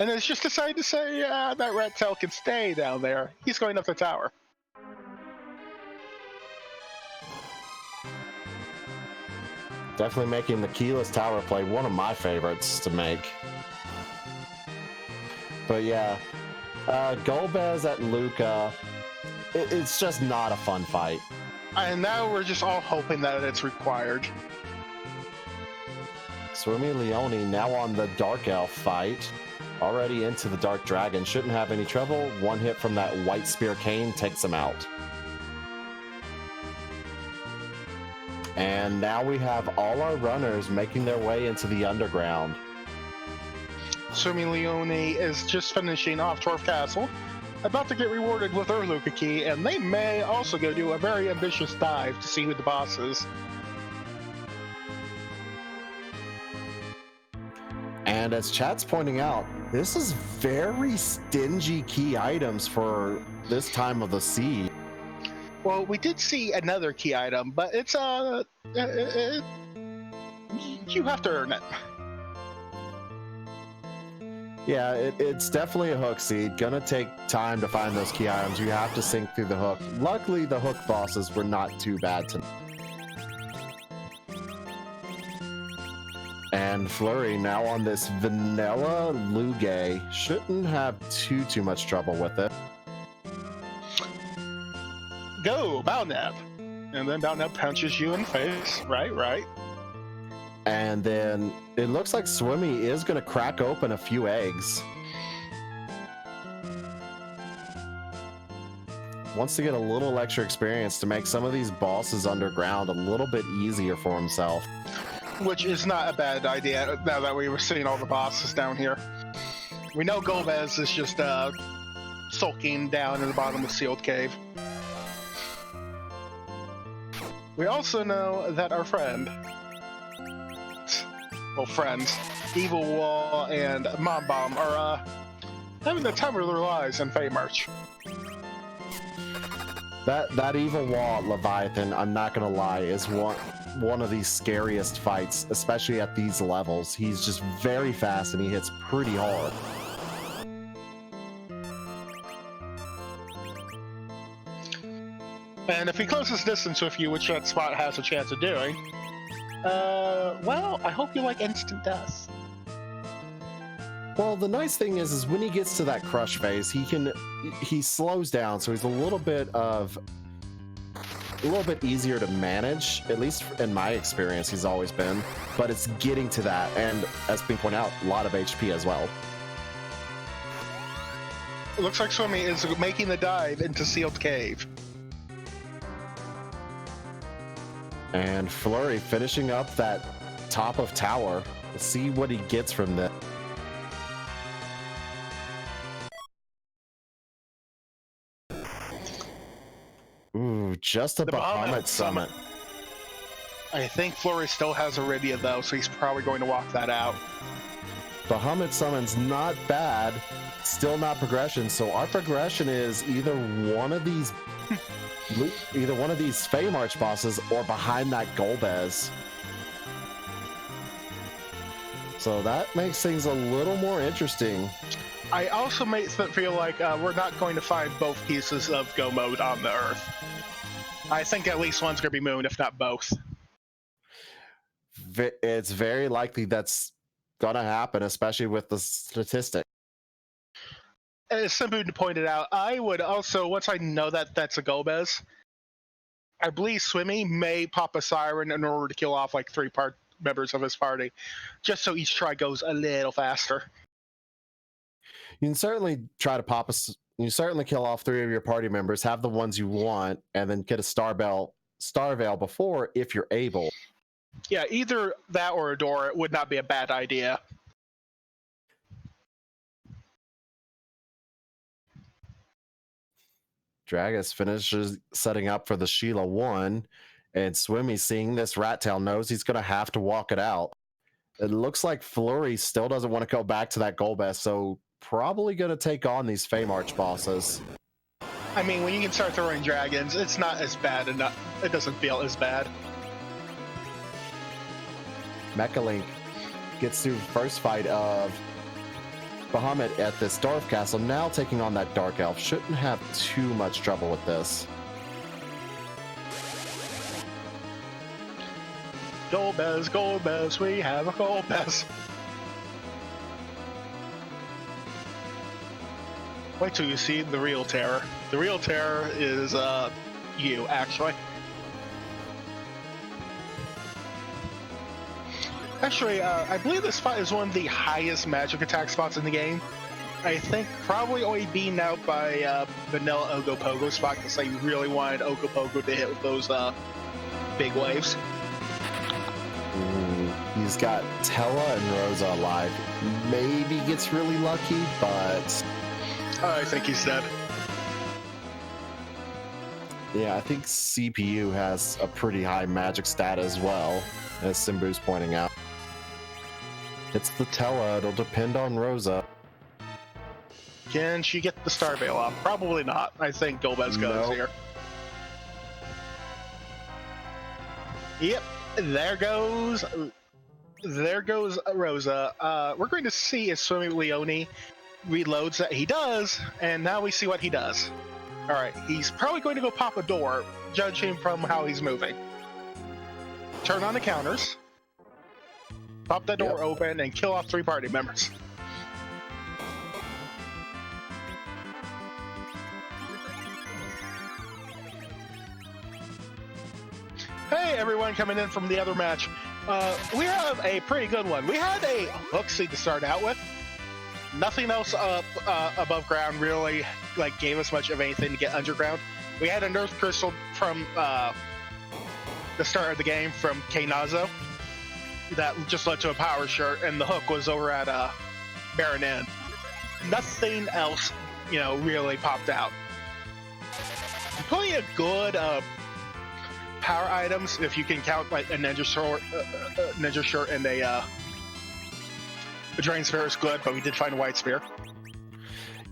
And it's just decided to say, that rat tail can stay down there. He's going up the tower. Definitely making the keyless tower play one of my favorites to make. But yeah, Golbez at Luca, it's just not a fun fight. And now we're just all hoping that it's required. Swimmylionni now on the Dark Elf fight. Already into the Dark Dragon. Shouldn't have any trouble. One hit from that White Spear Cane takes him out. And now we have all our runners making their way into the underground. Swimmylionni is just finishing off Dwarf Castle, about to get rewarded with their Luca key, and they may also go do a very ambitious dive to see who the boss is. And as chat's pointing out, this is very stingy key items for this time of the seed. Well, we did see another key item, but it's you have to earn it. Yeah, it's definitely a hook seed. Gonna take time to find those key items. You have to sink through the hook. Luckily, the hook bosses were not too bad to. And Fleury now on this vanilla Luge shouldn't have too much trouble with it. Go, Boundnap. And then Boundnap punches you in the face. Right. And then it looks like Swimmy is going to crack open a few eggs. Wants to get a little extra experience to make some of these bosses underground a little bit easier for himself. Which is not a bad idea now that we were seeing all the bosses down here. We know Golbez is just sulking down in the bottom of the sealed cave. We also know that our friends, Evil Wall and Mom Bomb are having the time of their lives in Fey March. That Evil Wall Leviathan, I'm not gonna lie, is one of the scariest fights, especially at these levels. He's just very fast and he hits pretty hard. And if he closes distance with you, which that spot has a chance of doing, well, I hope you like instant death. Well, the nice thing is when he gets to that crush phase, he slows down, so he's a little bit easier to manage. At least in my experience, he's always been. But it's getting to that, and as being pointed out, a lot of HP as well. It looks like Swimmy is making the dive into Sealed Cave. And Fleury finishing up that top of tower. Let's see what he gets from this. Ooh, just a Bahamut Summit. I think Fleury still has Iridia though, so he's probably going to walk that out. Bahamut Summon's not bad, still not progression, so our progression is either one of these Fey March bosses or behind that Golbez. So that makes things a little more interesting. I also feel like we're not going to find both pieces of Go Mode on the Earth. I think at least one's going to be Moon, if not both. It's very likely that's going to happen, especially with the statistic. As Simbu pointed out, I would also, once I know that that's a Golbez, I believe Swimmy may pop a Siren in order to kill off like 3 members of his party, just so each try goes a little faster. You can certainly try to you certainly kill off 3 of your party members, have the ones you want, and then get a Star Veil before if you're able. Yeah, either that or a door would not be a bad idea. Dragus finishes setting up for the Sheila 1, and Swimmy, seeing this rat tail, knows he's going to have to walk it out. It looks like Fleury still doesn't want to go back to that Golbez, so probably going to take on these Fey March bosses. I mean, when you can start throwing dragons, it's not as bad, and it doesn't feel as bad. Mechalink gets through the first fight of Bahamut at this Dwarf Castle, now taking on that Dark Elf. Shouldn't have too much trouble with this. Golbez, Golbez, we have a Golbez. Wait till you see the real terror. The real terror is you, actually. Actually, I believe this spot is one of the highest magic attack spots in the game. I think probably only beaten out by vanilla Ogopogo spot because I really wanted Ogopogo to hit with those big waves. He's got Tella and Rosa alive. Maybe gets really lucky, but I think he's dead. yeah, I think CPU has a pretty high magic stat as well, as Simbu's pointing out. It's the Tella, it'll depend on Rosa. Can she get the Star Veil off? Probably not. I think Golbez goes here. Yep, there goes Rosa. We're going to see if Swimmylionni reloads that. He does, and now we see what he does. All right, he's probably going to go pop a door, judging from how he's moving. Turn on the counters, pop that door open, and kill off 3 party members. Hey everyone coming in from the other match. We have a pretty good one. We had a hook seed to start out with. Nothing else up above ground really gave us much of anything to get underground. We had an Earth Crystal from the start of the game from Knazo that just led to a power shirt, and the hook was over at Baron Inn. Nothing else, really popped out. Plenty of good power items, if you can count like a ninja shirt and a drain sphere is good, but we did find a white spear.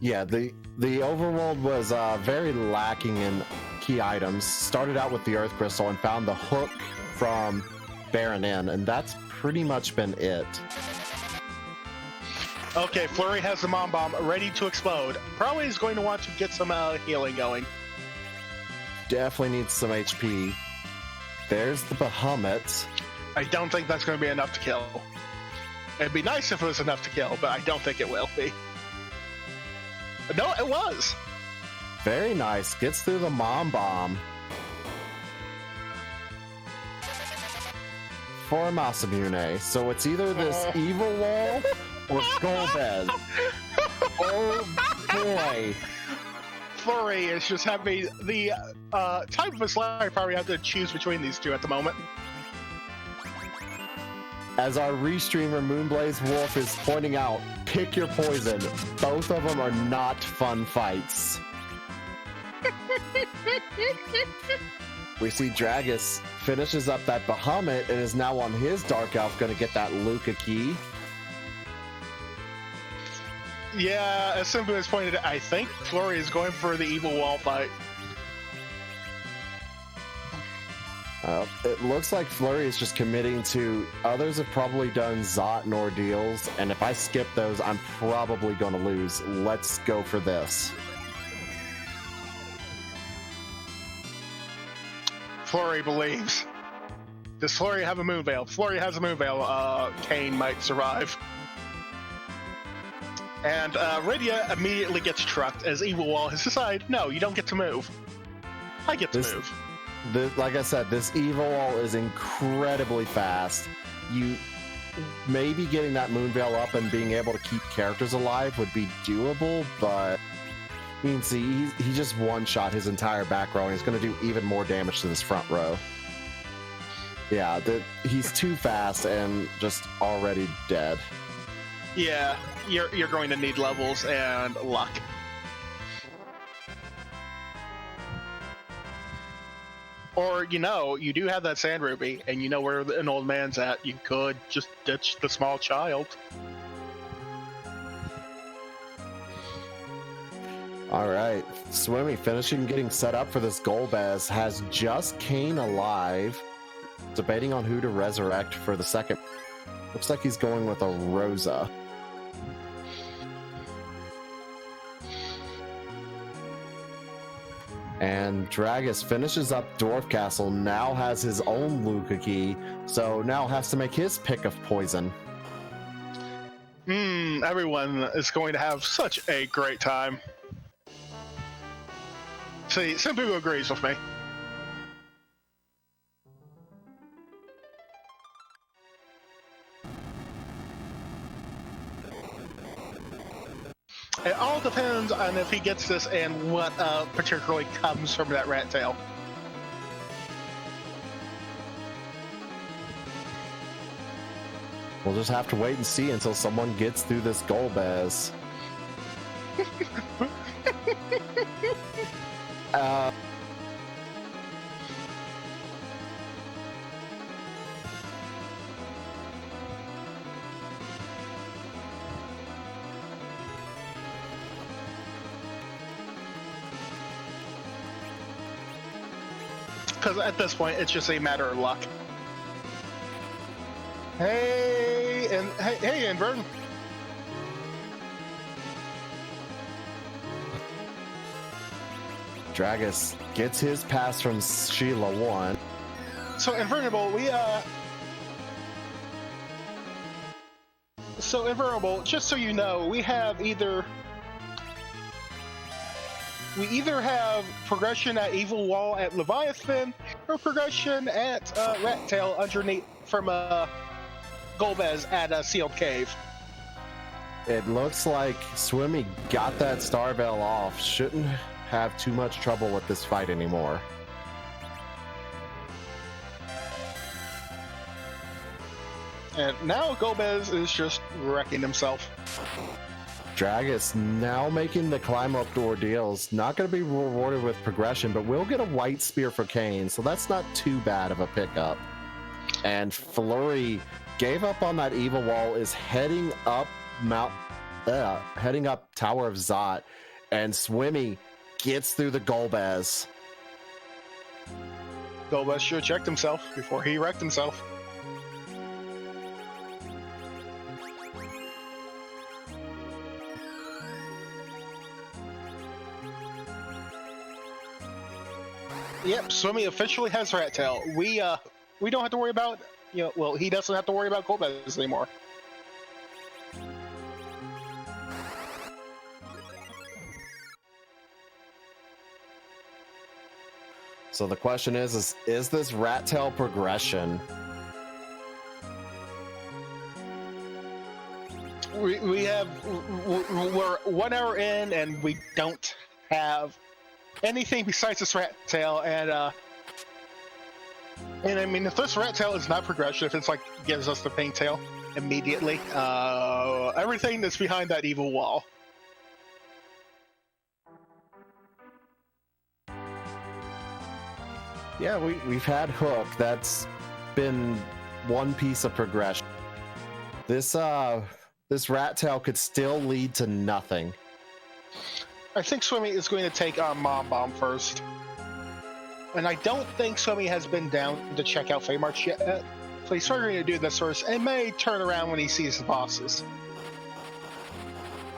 Yeah, the overworld was very lacking in key items. Started out with the Earth Crystal and found the hook from Baron Inn, and that's pretty much been it. Okay, Fleury has the Mom Bomb ready to explode. Probably is going to want to get some healing going. Definitely needs some HP. There's the Bahamut. I don't think that's going to be enough to kill. It'd be nice if it was enough to kill, but I don't think it will be. No, it was. Very nice. Gets through the Mom Bomb. For Masamune. So it's either this evil wall or Golbez. Oh boy. Fleury is just having the time of his life. Probably have to choose between these two at the moment. As our restreamer Moonblaze Wolf is pointing out, pick your poison. Both of them are not fun fights. We see Dragus finishes up that Bahamut and is now on his Dark Elf, going to get that Luca key. Yeah, as Simbu has pointed out, I think Fleury is going for the evil wall fight. It looks like Fleury is just committing to, others have probably done Zot and Ordeals, and if I skip those, I'm probably going to lose. Let's go for this. Fleury believes. Does Fleury have a Moon Veil? If Fleury has a Moon Veil, Kane might survive. And Rydia immediately gets trucked as Evil Wall has decided, no, you don't get to move. I get to move. Like I said, this Evil Wall is incredibly fast. You maybe getting that Moon Veil up and being able to keep characters alive would be doable, but you can see he just one-shot his entire back row, and he's going to do even more damage to this front row. Yeah, he's too fast and just already dead. Yeah, you're going to need levels and luck. Or, you do have that Sand Ruby, and you know where an old man's at. You could just ditch the small child. All right, Swimmy finishing getting set up for this Golbez, has just Kane alive, debating on who to resurrect for the second. Looks like he's going with a Rosa. And Dragus finishes up Dwarf Castle, now has his own Luca key, so now has to make his pick of poison. Everyone is going to have such a great time. See, some people agrees with me. It all depends on if he gets this and what particularly comes from that rat tail. We'll just have to wait and see until someone gets through this goal bez. Because at this point, it's just a matter of luck. Hey, Invern. Dragus gets his pass from Sheila 1. So Invernable, just so you know, we either have progression at Evil Wall at Leviathan, or progression at Rat Tail underneath from Golbez at Sealed Cave. It looks like Swimmy got that Star Veil off. Shouldn't have too much trouble with this fight anymore. And now Golbez is just wrecking himself. Dragus now making the climb up to Ordeals. Not going to be rewarded with progression, but will get a white spear for Kane, so that's not too bad of a pickup. And Fleury gave up on that evil wall, is heading up Tower of Zot, and Swimmy gets through the Golbez. Golbez should have checked himself before he wrecked himself. Yep, Swimmy officially has Rat Tail. We don't have to worry about, he doesn't have to worry about Golbez anymore. So the question is this Rat Tail progression? We're 1 hour in and we don't have anything besides this Rat Tail, and I mean, if this Rat Tail is not progression, if it's like gives us the Pink Tail immediately, everything that's behind that evil wall. Yeah, we've had Hook. That's been one piece of progression. This Rat Tail could still lead to nothing. I think Swimmy is going to take Mom Bomb first. And I don't think Swimmy has been down to check out Feymarch yet. So he's probably going to do this first and may turn around when he sees the bosses.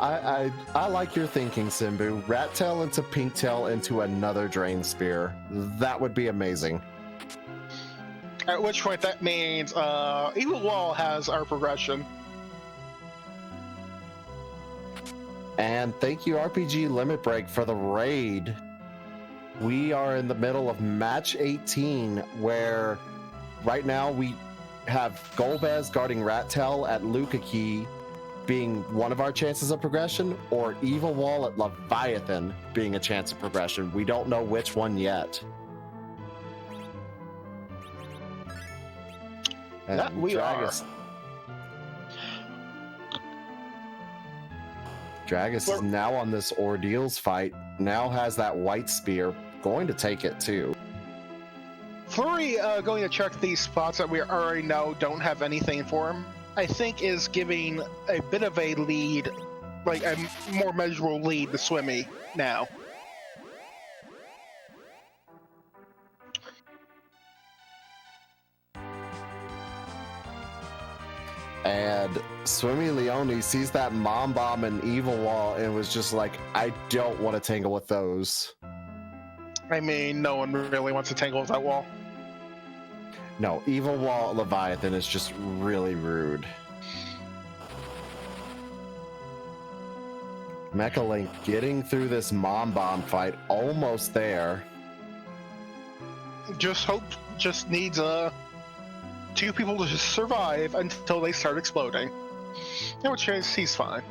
I like your thinking, Simbu. Rat Tail into Pink Tail into another Drain Spear. That would be amazing. At which point that means Evil Wall has our progression. And thank you, RPG Limit Break, for the raid. We are in the middle of match 18, where right now we have Golbez guarding Rat Tail at Lukaki being one of our chances of progression, or Evil Wall at Leviathan being a chance of progression. We don't know which one yet. And that we Dragus, Dragus is now on this Ordeals fight, now has that white spear, going to take it too. Fleury going to check these spots that we already know don't have anything for him, I think is giving a bit of a lead, like a more measurable lead to Swimmy now. And Swimmylionni sees that Mom Bomb and Evil Wall and was just like, I don't want to tangle with those. I mean, no one really wants to tangle with that wall. No, Evil Wall Leviathan is just really rude. Mechalink getting through this mom bomb fight, almost there. Just needs 2 people to just survive until they start exploding. In which case, he's fine.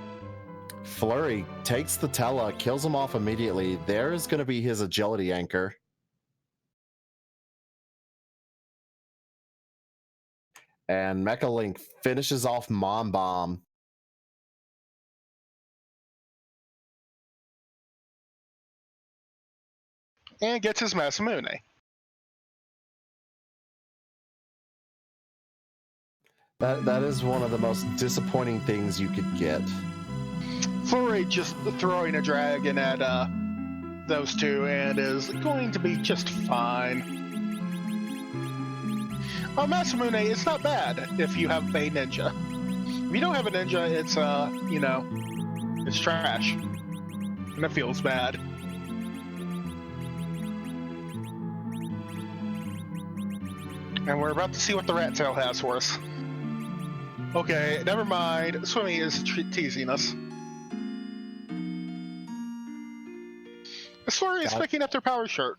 Fleury takes the Tela, kills him off immediately. There is going to be his agility anchor. And Mechalink finishes off Mom Bomb. And gets his Masamune. That is one of the most disappointing things you could get. Fleury just throwing a dragon at those 2 and is going to be just fine. Masamune is not bad if you have a ninja. If you don't have a ninja, it's it's trash. And it feels bad. And we're about to see what the rat tail has for us. Okay, never mind. Swimmy is teasing us. Fleury is picking up their power shirt.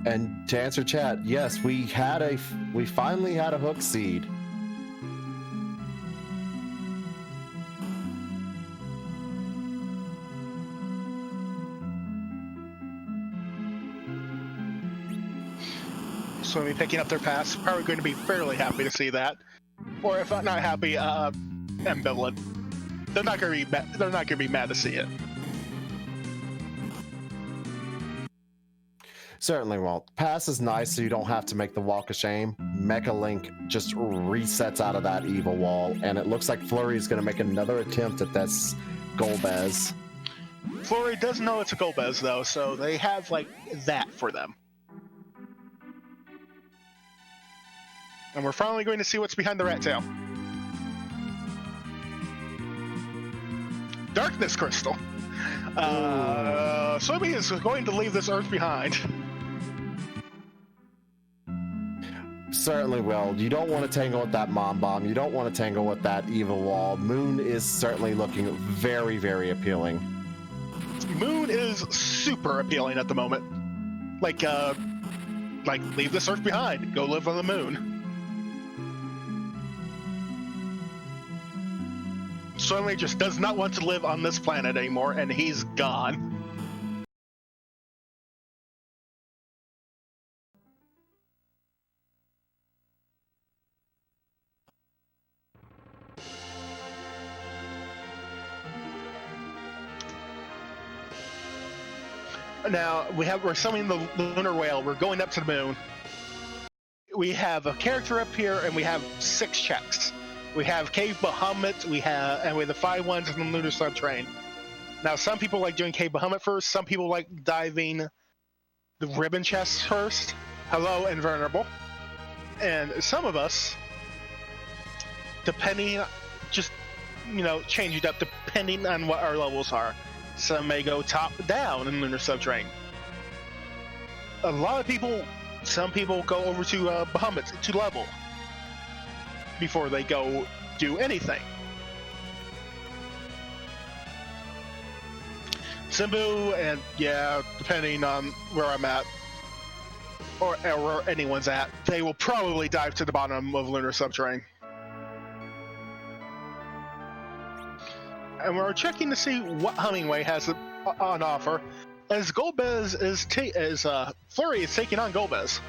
And to answer chat, yes, we finally had a hook seed. Swimmy picking up their pass. Probably going to be fairly happy to see that, or if not happy, ambivalent. They're not going to be mad to see it. Certainly won't. Pass is nice, so you don't have to make the walk of shame. Mechalink just resets out of that evil wall, and it looks like Fleury is going to make another attempt at this Golbez. Fleury does know it's a Golbez, though, so they have that for them. And we're finally going to see what's behind the rat tail. Darkness Crystal. Swimmy is going to leave this Earth behind. Certainly will. You don't want to tangle with that Mom Bomb. You don't want to tangle with that evil wall. Moon is certainly looking very, very appealing. Moon is super appealing at the moment. Like leave this Earth behind. Go live on the moon. Swimmy just does not want to live on this planet anymore, and he's gone. Now we're summoning the lunar whale. We're going up to the moon. We have a character up here, and we have 6 checks. We have Cave Bahamut, we have the 5 ones in the lunar subtrain. Now, some people like doing Cave Bahamut first. Some people like diving the ribbon chests first. Hello, Invulnerable. And some of us, depending, just change it up depending on what our levels are. Some may go top down in lunar subtrain. Some people go over to Bahamut to level before they go do anything. Simbu, and depending on where I'm at, or where anyone's at, they will probably dive to the bottom of lunar subterranean. And we're checking to see what Hummingway has on offer, as Golbez Fleury is taking on Golbez.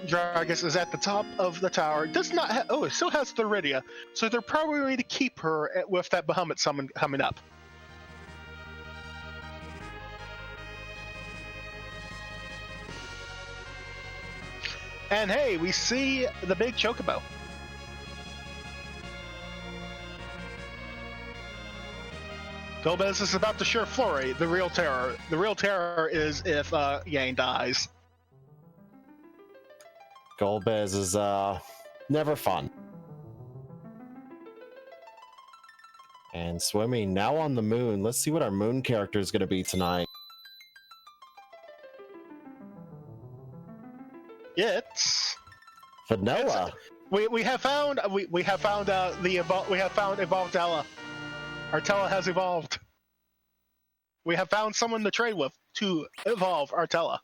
Dragus is at the top of the tower. Does not it still has Theridia, so they're probably going to keep her with that Bahamut summon coming up. And hey, we see the big Chocobo. Golbez is about to share Fleury, the real terror. The real terror is if Yang dies. Golbez is never fun. And Swimmy now on the moon. Let's see what our moon character is going to be tonight. It's Vanilla. We have found evolved Ella. Our Tella has evolved. We have found someone to trade with to evolve our Tella.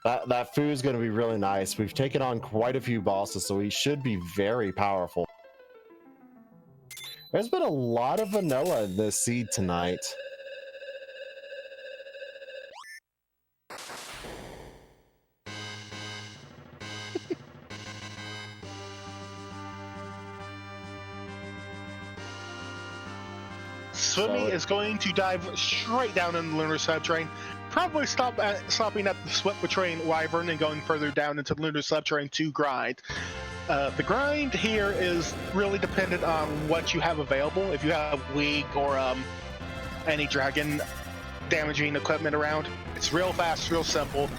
That food is going to be really nice. We've taken on quite a few bosses, so he should be very powerful. There's been a lot of vanilla in this seed tonight. Swimmy is going to dive straight down in the lunar subterranean, probably stopping at the sweat betraying wyvern and going further down into the lunar subterranean to grind. The grind here is really dependent on what you have available. If you have weak or any dragon damaging equipment around, it's real fast, real simple.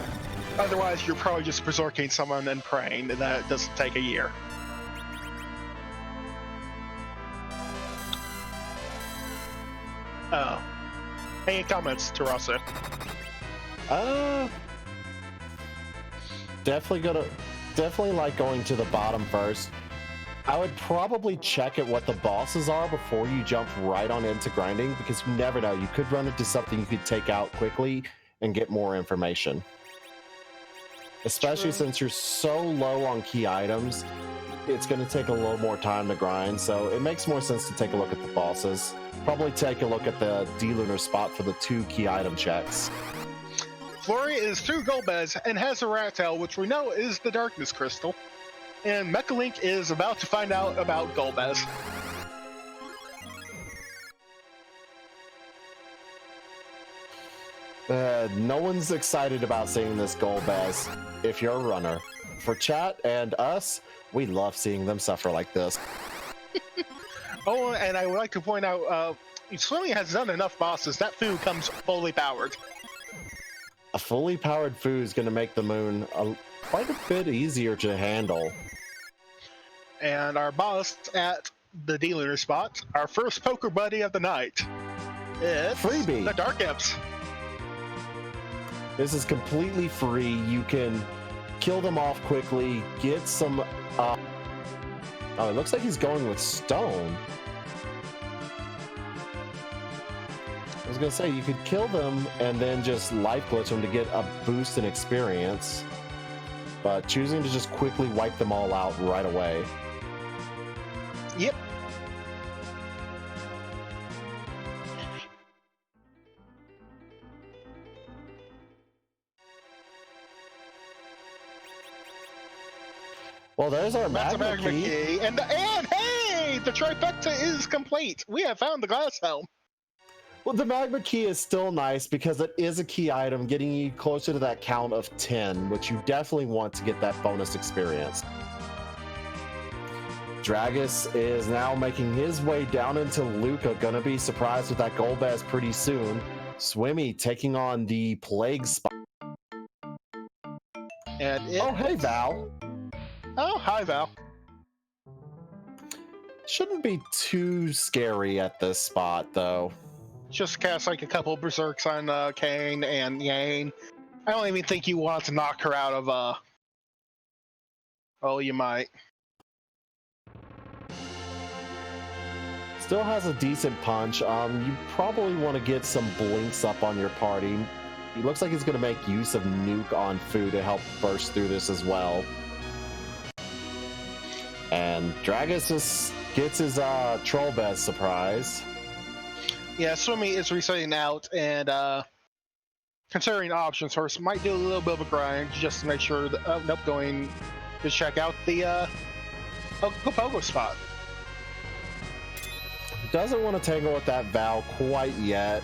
Otherwise, you're probably just berserking someone and praying, and that doesn't take a year. Any comments, Terasa? Definitely like going to the bottom first. I would probably check at what the bosses are before you jump right on into grinding, because you never know. You could run into something you could take out quickly and get more information. Especially since you're so low on key items, it's going to take a little more time to grind, so it makes more sense to take a look at the bosses. Probably take a look at the D-Lunar spot for the 2 key item checks. Fleury is through Golbez and has a rat tail, which we know is the darkness crystal. And Mechalink is about to find out about Golbez. No one's excited about seeing this Golbez if you're a runner. For chat and us, we love seeing them suffer like this. Oh, and I would like to point out, Swimmy has done enough bosses. That food comes fully powered. A fully powered food is going to make the moon quite a bit easier to handle. And our boss at the D-Lunar spot, our first poker buddy of the night, it's Freebie. The Dark Imps. This is completely free. You can kill them off quickly, get some... oh, it looks like he's going with stone. I was going to say, you could kill them and then just life glitch them to get a boost in experience. But choosing to just quickly wipe them all out right away. Yep. Well, there's our magma key. And hey, the trifecta is complete. We have found the glass helm. Well, the magma key is still nice because it is a key item, getting you closer to that count of 10, which you definitely want to get that bonus experience. Dragus is now making his way down into Luca, gonna be surprised with that Golbez pretty soon. Swimmy taking on the Plague Spot. And oh, hey, Val. Oh, hi, Val. Shouldn't be too scary at this spot, though. Just cast like a couple berserks on Kane and Yane. I don't even think you want to knock her out of oh, you might. Still has a decent punch. You probably want to get some blinks up on your party. He looks like he's going to make use of Nuke on Fu to help burst through this as well. And Dragus just gets his Trollbez surprise. Yeah, Swimmy is resetting out and considering options first. Might do a little bit of a grind just to make sure that nope, going to check out the Pogo spot. Doesn't want to tangle with that Val quite yet.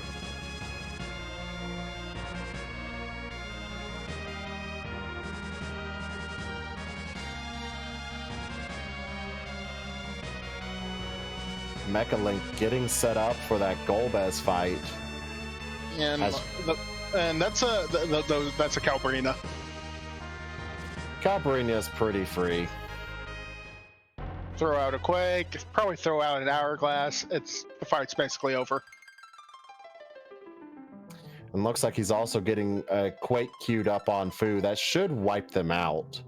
Mechalink getting set up for that Golbez fight. And that's a Calparina. Calparina is pretty free. Throw out a Quake, probably throw out an Hourglass. The fight's basically over. And looks like he's also getting a Quake queued up on Fu. That should wipe them out.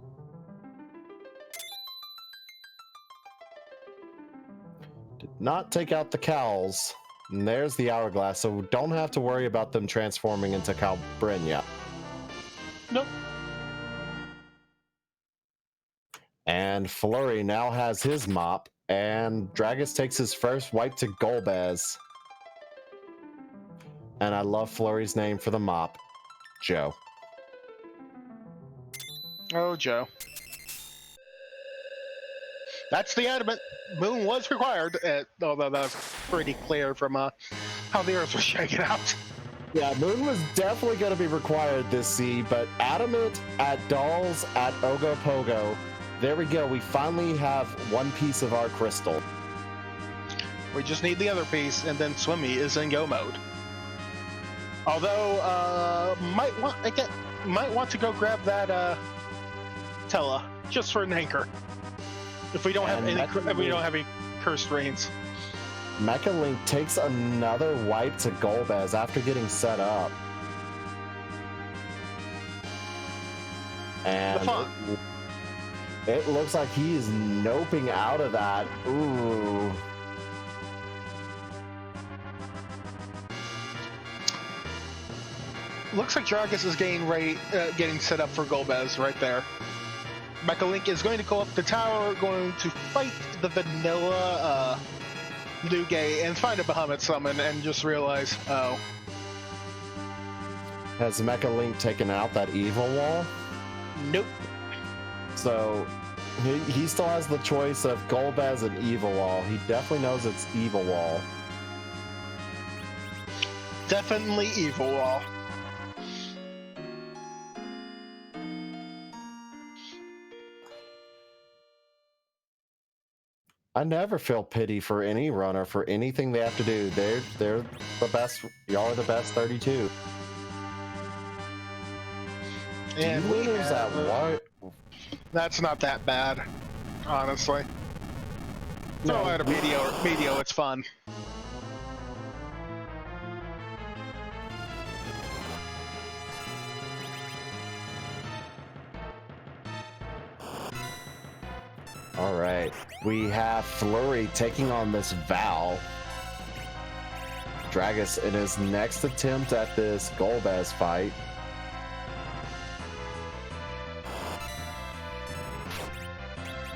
not take out the cows. And there's the hourglass, so don't have to worry about them transforming into Calbrinia. Nope. And Fleury now has his mop, and Dragus takes his first wipe to Golbez. And I love Fleury's name for the mop, Joe. Oh, Joe. That's the adamant. Moon was required, although that was pretty clear from how the Earth was shaking out. Yeah, Moon was definitely going to be required this seed, but Adamant at Dolls at Ogopogo. There we go. We finally have one piece of our crystal. We just need the other piece, and then Swimmy is in go mode. Although, might want to go grab that Tella just for an anchor. If we don't have any cursed rains. Mechalink takes another wipe to Golbez after getting set up. And it looks like he is noping out of that. Ooh. Looks like Dragus is getting set up for Golbez right there. Mechalink is going to go up the tower, going to fight the vanilla Luge and find a Bahamut summon and just realize, oh. Has Mechalink taken out that evil wall? Nope. So he still has the choice of Golbez and evil wall. He definitely knows it's evil wall. Definitely evil wall. I never feel pity for any runner for anything they have to do. They're the best. Y'all are the best 32. And winners at what? That's not that bad, honestly. No. Throw out a medio, it's fun. All right, we have Fleury taking on this Val. Dragus in his next attempt at this Golbez fight.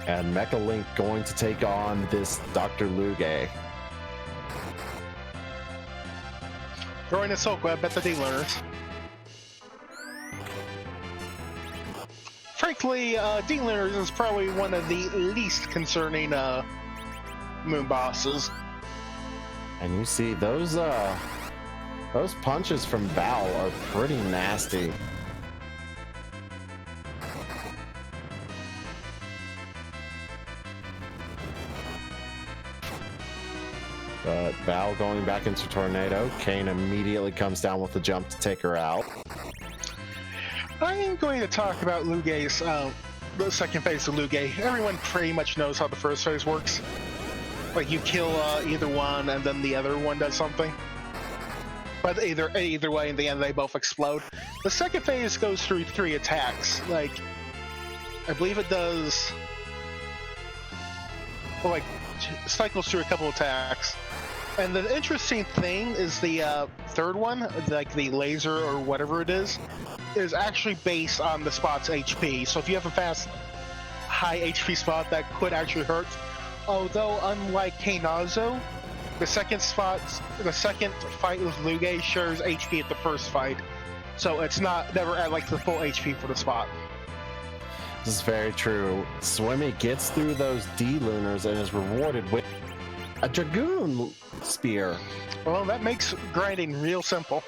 And Mechalink going to take on this Dr. Luge. Throwing a Silk Web at the D-Learners. Frankly, D-Learners is probably one of the least concerning moon bosses. And you see those punches from Val are pretty nasty. But Val going back into Tornado. Kane immediately comes down with the jump to take her out. I am going to talk about Luge's, the second phase of Luge. Everyone pretty much knows how the first phase works. Like, you kill either one, and then the other one does something. But either way, in the end, they both explode. The second phase goes through 3 attacks. Like, I believe it does... Well, like, cycles through a couple attacks. And the interesting thing is the third one, like the laser or whatever it is actually based on the spot's HP. So if you have a fast, high HP spot, that could actually hurt. Although, unlike Kainazo, the second fight with Luge shares HP at the first fight. So it's never at like the full HP for the spot. This is very true. Swimmy gets through those D-Lunars and is rewarded with a Dragoon Spear. Well, that makes grinding real simple.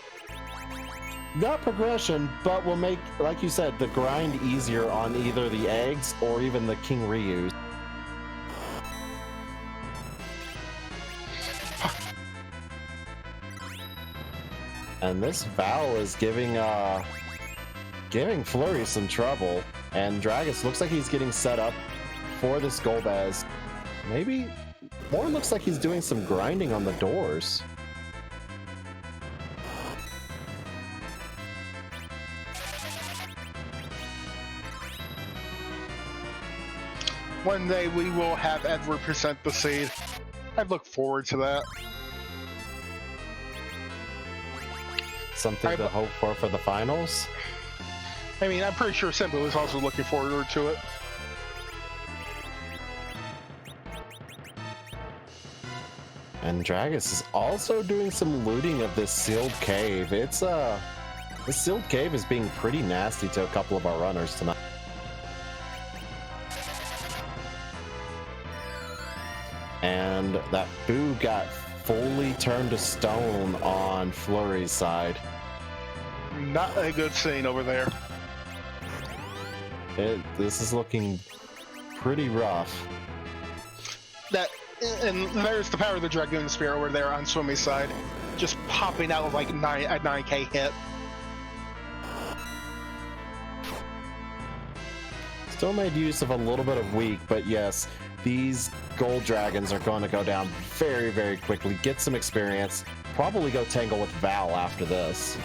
Not progression, but will make, like you said, the grind easier on either the eggs or even the King Ryus. And this Val is giving Fleury some trouble, and Dragus looks like he's getting set up for this Golbez. Maybe more looks like he's doing some grinding on the doors. One day we will have Edward present the seed. I'd look forward to that. Something to hope for the finals. I mean, I'm pretty sure Simba was also looking forward to it. And Dragus is also doing some looting of this sealed cave. This sealed cave is being pretty nasty to a couple of our runners tonight. And that boo got fully turned to stone on Fleury's side. Not a good scene over there. This is looking pretty rough. And there's the power of the Dragoon Spear over there on Swimmy's side. Just popping out with like a 9k hit. Still made use of a little bit of weak, but yes, these gold dragons are going to go down very, very quickly. Get some experience. Probably go tangle with Val after this.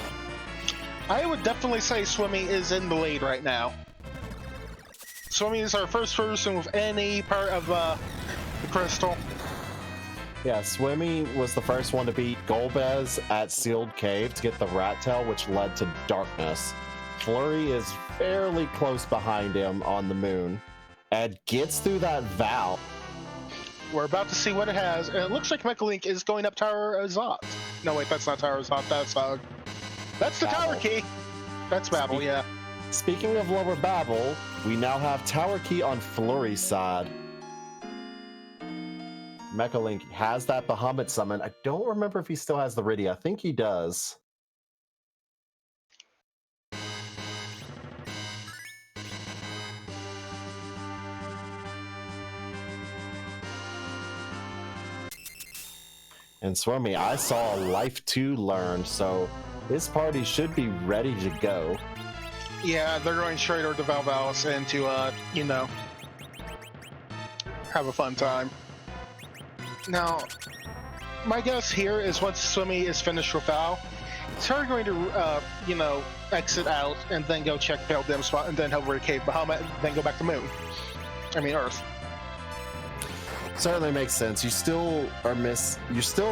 I would definitely say Swimmy is in the lead right now. Swimmy is our first person with any part of the crystal. Yeah, Swimmy was the first one to beat Golbez at Sealed Cave to get the rat tail, which led to darkness. Fleury is fairly close behind him on the moon and gets through that Val. We're about to see what it has, and it looks like Mechalink is going up Tower Zot. No, wait, that's not Tower Zot, that's the Babel. Tower Key. That's Babel, yeah. Speaking of lower Babel, we now have Tower Key on Fleury's side. Mechalink has that Bahamut summon. I don't remember if he still has the Riddy. I think he does. And Swimmy, I saw a Life 2 learned, so this party should be ready to go. Yeah, they're going straight over to Valvalis and to, you know, have a fun time. Now, my guess here is once Swimmy is finished with Val, it's probably going to, you know, exit out and then go check Pale Dim Spot and then head over to Cave Bahamut and then go back to Moon. I mean, Earth. Certainly makes sense. You're still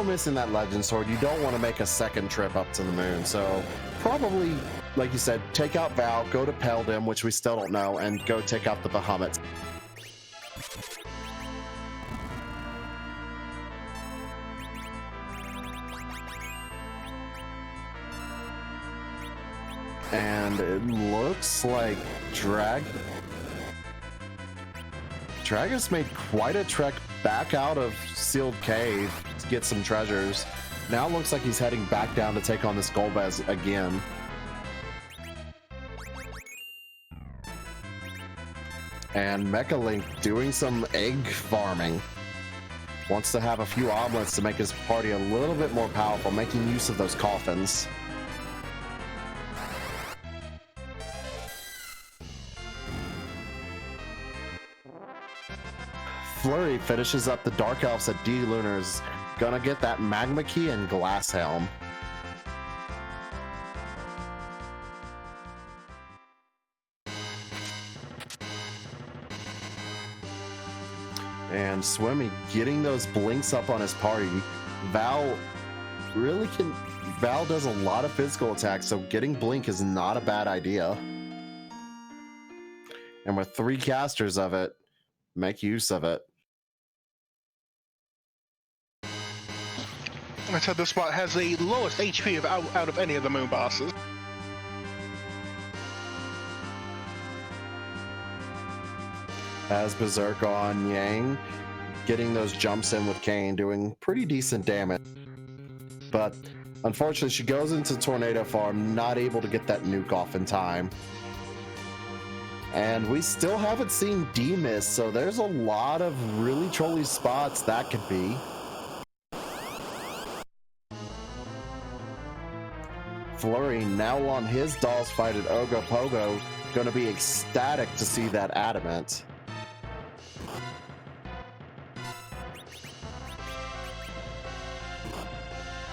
missing that Legend Sword. You don't want to make a second trip up to the moon. So probably, like you said, take out Val, go to Peldim, which we still don't know, and go take out the Bahamut. And it looks like Dragus made quite a trek back out of Sealed Cave to get some treasures. Now it looks like he's heading back down to take on this Golbez again. And Mechalink doing some egg farming. Wants to have a few omelets to make his party a little bit more powerful, making use of those coffins. Fleury finishes up the Dark Elves at D Lunar's. Gonna get that Magma Key and Glass Helm. And Swimmy getting those blinks up on his party. Val does a lot of physical attacks, so getting blink is not a bad idea. And with 3 casters of it, make use of it. I said this spot has the lowest HP out of any of the moon bosses. As Berserk on Yang, getting those jumps in with Kane, doing pretty decent damage. But unfortunately, she goes into Tornado Farm, not able to get that nuke off in time. And we still haven't seen D-Miss, so there's a lot of really trolly spots that could be. Fleury now on his dolls fight at Ogopogo, going to be ecstatic to see that adamant.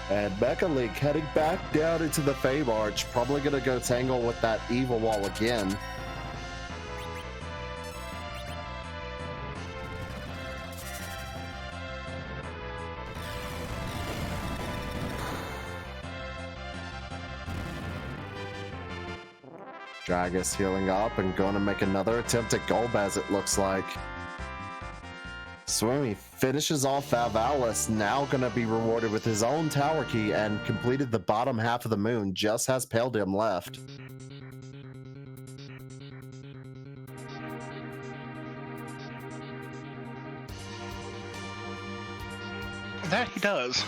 And Mechalink heading back down into the Fame Arch, probably going to go tangle with that evil wall again. Dragus healing up and going to make another attempt at Golbez, it looks like. Swimmy finishes off Vavalis, now going to be rewarded with his own tower key and completed the bottom half of the moon, just has Pale Dim left. That he does.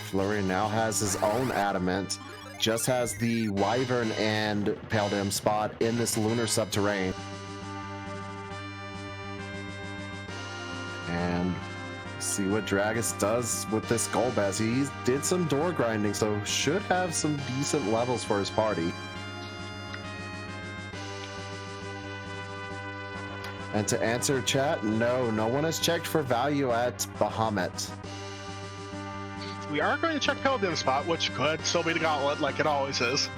Fleury now has his own adamant, just has the Wyvern and Pale Dim spot in this lunar subterrane. And see what Dragus does with this Golbez. He did some door grinding, so should have some decent levels for his party. And to answer chat, no one has checked for value at Bahamut. We are going to check Pale Dim's spot, which could still be the gauntlet like it always is.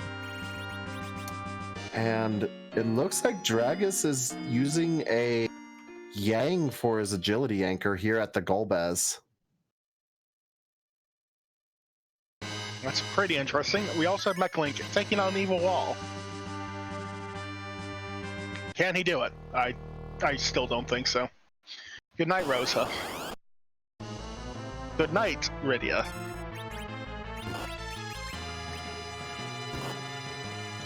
And it looks like Dragus is using a Yang for his agility anchor here at the Golbez. That's pretty interesting. We also have Mechalink taking on Evil Wall. Can he do it? I still don't think so. Good night, Rosa. Good night, Rydia.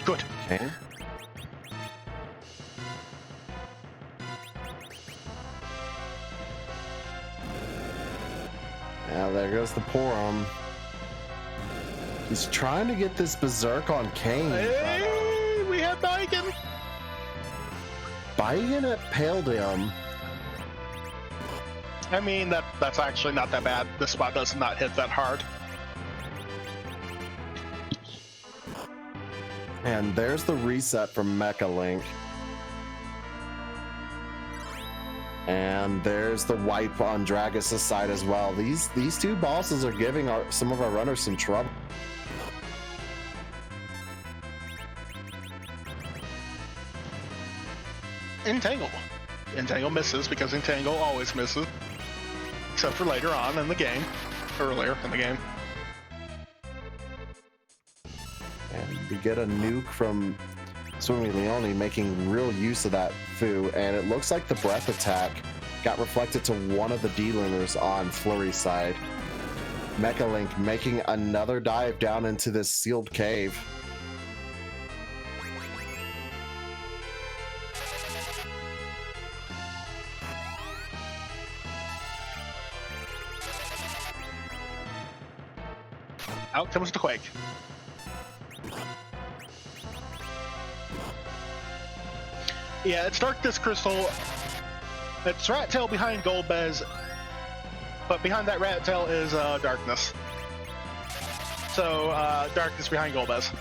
Good. Okay. Now there goes the Porum. He's trying to get this Berserk on Kane. Hey, we have Baigen. Baigen at Pale Dim. I mean, that's actually not that bad. This spot does not hit that hard. And there's the reset from Mechalink. And there's the wipe on Dragus' side as well. These two bosses are giving some of our runners some trouble. Entangle. Entangle misses because Entangle always misses. Except for later on in the game. Earlier in the game. And we get a nuke from Swimmylionni making real use of that Fu, and it looks like the breath attack got reflected to one of the D-luners on Fleury's side. Mechalink making another dive down into this sealed cave. Out comes the Quake. Yeah, it's Darkness Crystal. It's Rat Tail behind Golbez, but behind that Rat Tail is Darkness. So, Darkness behind Golbez.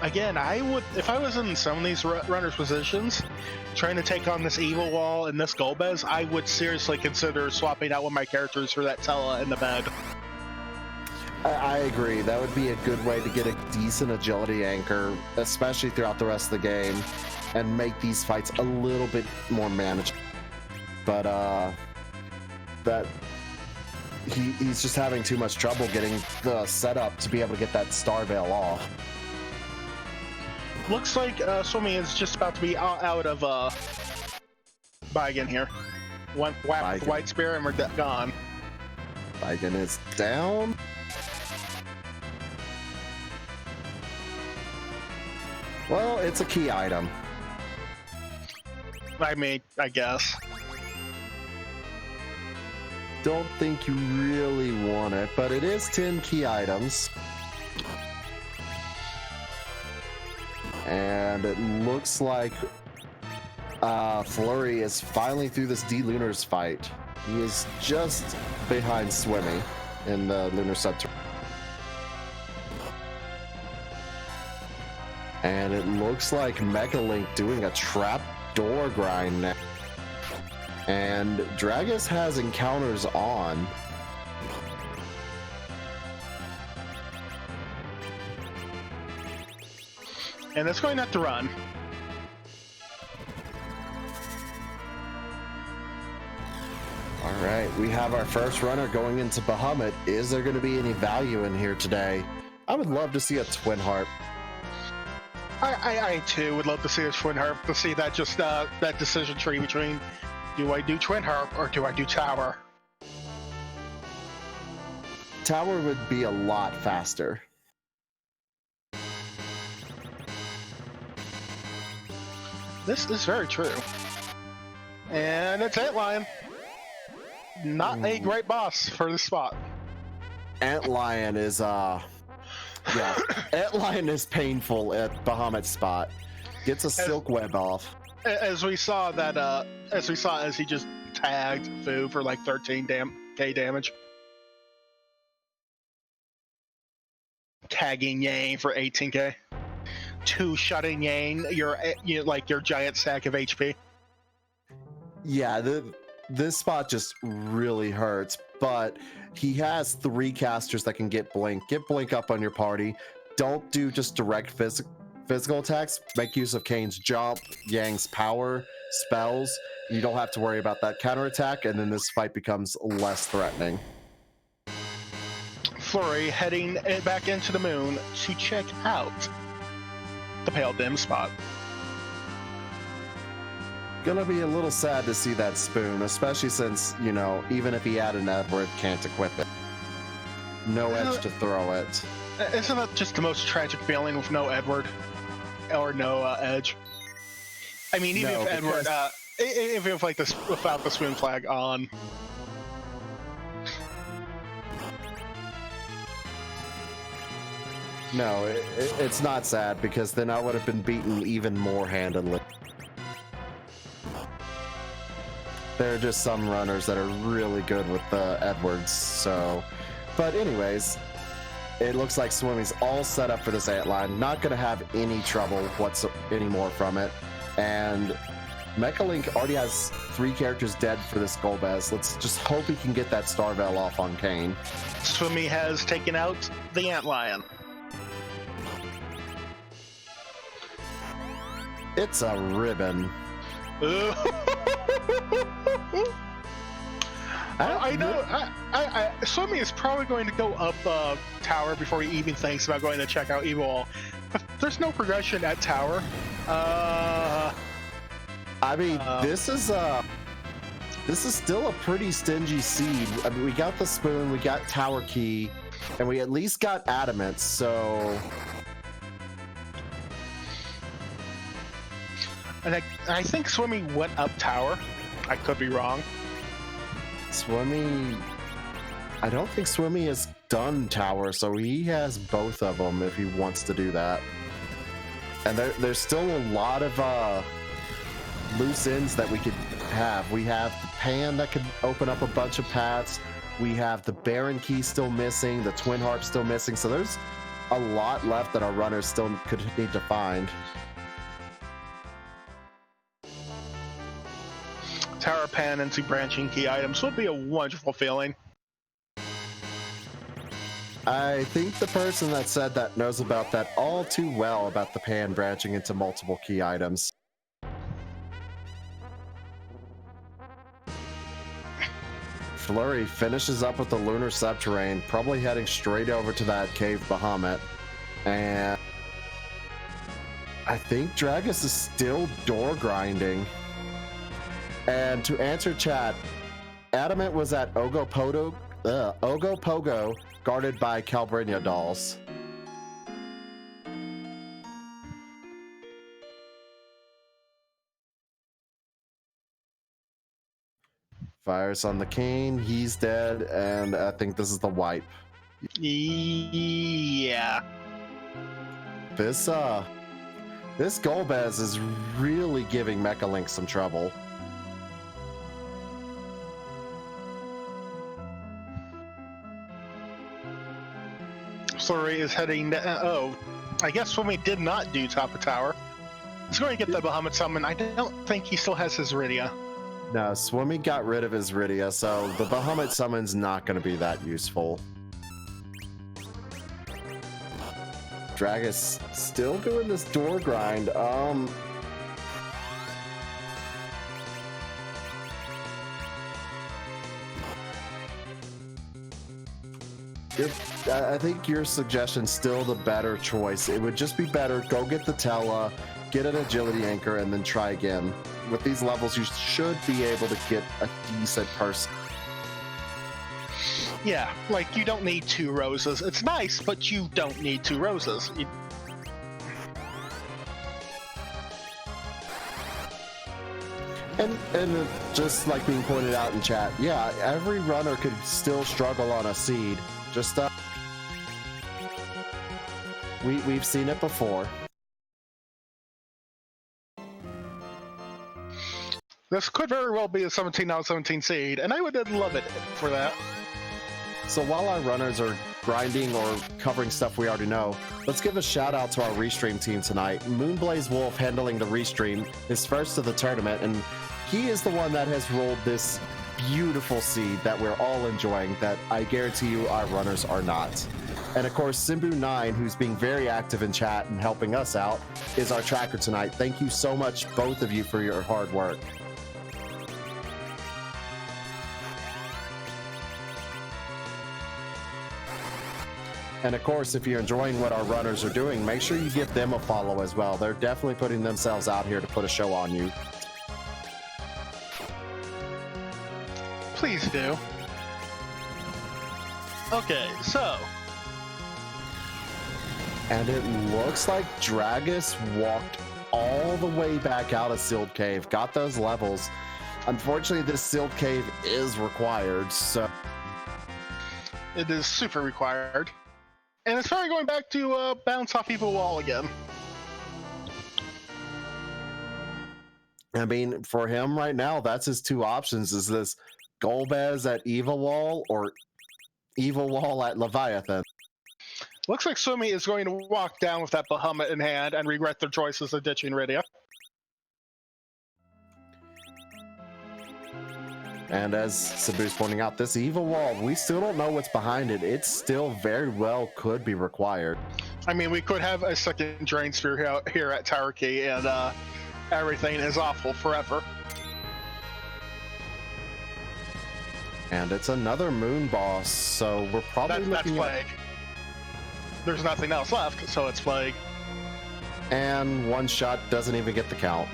Again, I would, if I was in some of these runners' positions, trying to take on this Evil Wall and this Golbez, I would seriously consider swapping out one of my characters for that Tella in the bed. I agree. That would be a good way to get a decent agility anchor, especially throughout the rest of the game, and make these fights a little bit more manageable. But he's just having too much trouble getting the setup to be able to get that Star Veil off. Looks like Swimmy is just about to be out of Baigen here. One whack with the White Spear and we're gone. Baigen is down. Well, it's a key item. I mean, I guess. Don't think you really want it, but it is 10 key items. And it looks like Fleury is finally through this D-Lunars fight. He is just behind Swimmy in the Lunar Subterranean. And it looks like Mechalink doing a trap door grind now. And Dragus has encounters on. And it's going to have to run. All right, we have our first runner going into Bahamut. Is there going to be any value in here today? I would love to see a Twin Harp. I too would love to see a Twin Harp, to see that just that decision tree between, do I do Twin Harp or do I do Tower? Tower would be a lot faster. This is very true. And it's Antlion. Not a great boss for this spot. Antlion is yeah, Antlion is painful at Bahamut's spot. Gets a silk web off. As we saw as he just tagged Fu for like 13k damage. Tagging Yang for 18k. Two-shotting Yang, your giant stack of HP. Yeah, this spot just really hurts, but he has 3 casters that can get Blink. Get Blink up on your party. Don't do just direct physical attacks. Make use of Kane's jump, Yang's power, spells. You don't have to worry about that counterattack, and then this fight becomes less threatening. Fleury heading back into the moon to check out the Pale Dim spot. Gonna be a little sad to see that spoon, especially since, you know, even if he had an Edward, can't equip it. No edge to throw it. Isn't that just the most tragic feeling with no Edward or no edge? I mean, even if Edward, even if like this without the spoon flag on. No, it's not sad, because then I would have been beaten even more handily. There are just some runners that are really good with the Edwards, so... But anyways, it looks like Swimmy's all set up for this Antlion. Not going to have any trouble anymore from it. And Mechalink already has 3 characters dead for this Golbez. Let's just hope he can get that Star Veil off on Kane. Swimmy has taken out the Antlion. It's a ribbon. I know. Swimmy is probably going to go up Tower before he even thinks about going to check out Evil. But there's no progression at Tower. I mean, this is still a pretty stingy seed. I mean, we got the spoon, we got Tower Key, and we at least got Adamant. So. And I think Swimmy went up Tower. I could be wrong. Swimmy... I don't think Swimmy has done Tower, so he has both of them if he wants to do that. And there's still a lot of loose ends that we could have. We have the Pan that could open up a bunch of paths. We have the Baron Key still missing, the Twin Harp still missing, so there's a lot left that our runners still could need to find. Tower Pan into branching key items would be a wonderful feeling. I think the person that said that knows about that all too well, about the Pan branching into multiple key items. Fleury finishes up with the Lunar Subterrane, probably heading straight over to that Cave Bahamut. And I think Dragus is still door grinding. And to answer chat, Adamant was at Ogopogo, guarded by Calbrinia dolls. Fires on the Kane, he's dead, and I think this is the wipe. Yeah. This Golbez is really giving Mechalink some trouble. Fleury is heading to, I guess Swimmy did not do top of tower. He's going to get the Bahamut summon. I don't think he still has his Rydia. No, Swimmy got rid of his Rydia, so the Bahamut summon's not going to be that useful. Dragus still doing this door grind. I think your suggestion's still the better choice. It would just be better, go get the Tela, get an agility anchor, and then try again. With these levels, you should be able to get a decent person. Yeah, like, you don't need 2 roses. It's nice, but you don't need 2 roses. And just like being pointed out in chat, yeah, every runner could still struggle on a seed. Just we've seen it before. This could very well be a 17 out of 17 seed, and I would love it for that. So while our runners are grinding or covering stuff we already know, let's give a shout out to our restream team tonight. Moonblaze Wolf handling the restream, his first of the tournament, and he is the one that has rolled this beautiful seed that we're all enjoying that I guarantee you our runners are not. And of course, Simbu9, who's being very active in chat and helping us out, is our tracker tonight. Thank you so much, both of you, for your hard work. And of course, if you're enjoying what our runners are doing, make sure you give them a follow as well. They're definitely putting themselves out here to put a show on you. Please do. Okay, so. And it looks like Dragus walked all the way back out of Sealed Cave, got those levels. Unfortunately, this Sealed Cave is required, so. It is super required. And it's probably going back to bounce off Evil Wall again. I mean, for him right now, that's his 2 options, is this Golbez at Evil Wall or Evil Wall at Leviathan. Looks like Swimmy is going to walk down with that Bahamut in hand and regret their choices of ditching Rydia. And as Sabu's pointing out, this Evil Wall, we still don't know what's behind it. It still very well could be required. I mean, we could have a second Drain Sphere here at Tower Key, and everything is awful forever. And it's another Moon Boss, so we're probably that's looking Plague. There's nothing else left, so it's Plague. And one shot doesn't even get the count.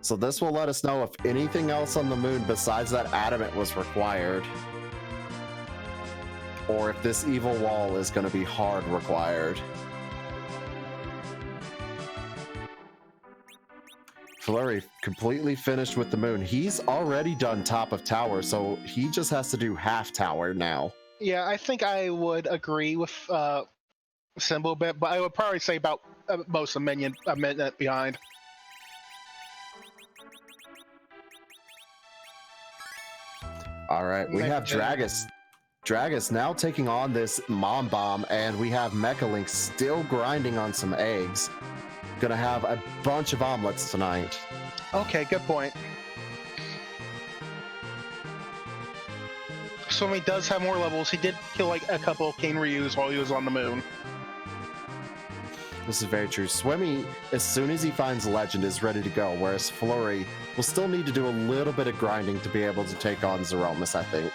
So this will let us know if anything else on the moon besides that adamant was required. Or if this Evil Wall is going to be hard required. Fleury completely finished with the moon. He's already done top of tower, so he just has to do half tower now. Yeah, I think I would agree with Symbol a bit, but I would probably say about most a minute behind. All right, we have Dragus. Dragus now taking on this Mom Bomb, and we have Mechalink still grinding on some eggs. Gonna have a bunch of omelets tonight. Okay, good point. Swimmy does have more levels. He did kill like a couple of King Ryus while he was on the moon. This is very true. Swimmy, as soon as he finds Legend, is ready to go, whereas Fleury will still need to do a little bit of grinding to be able to take on Zeromus, I think.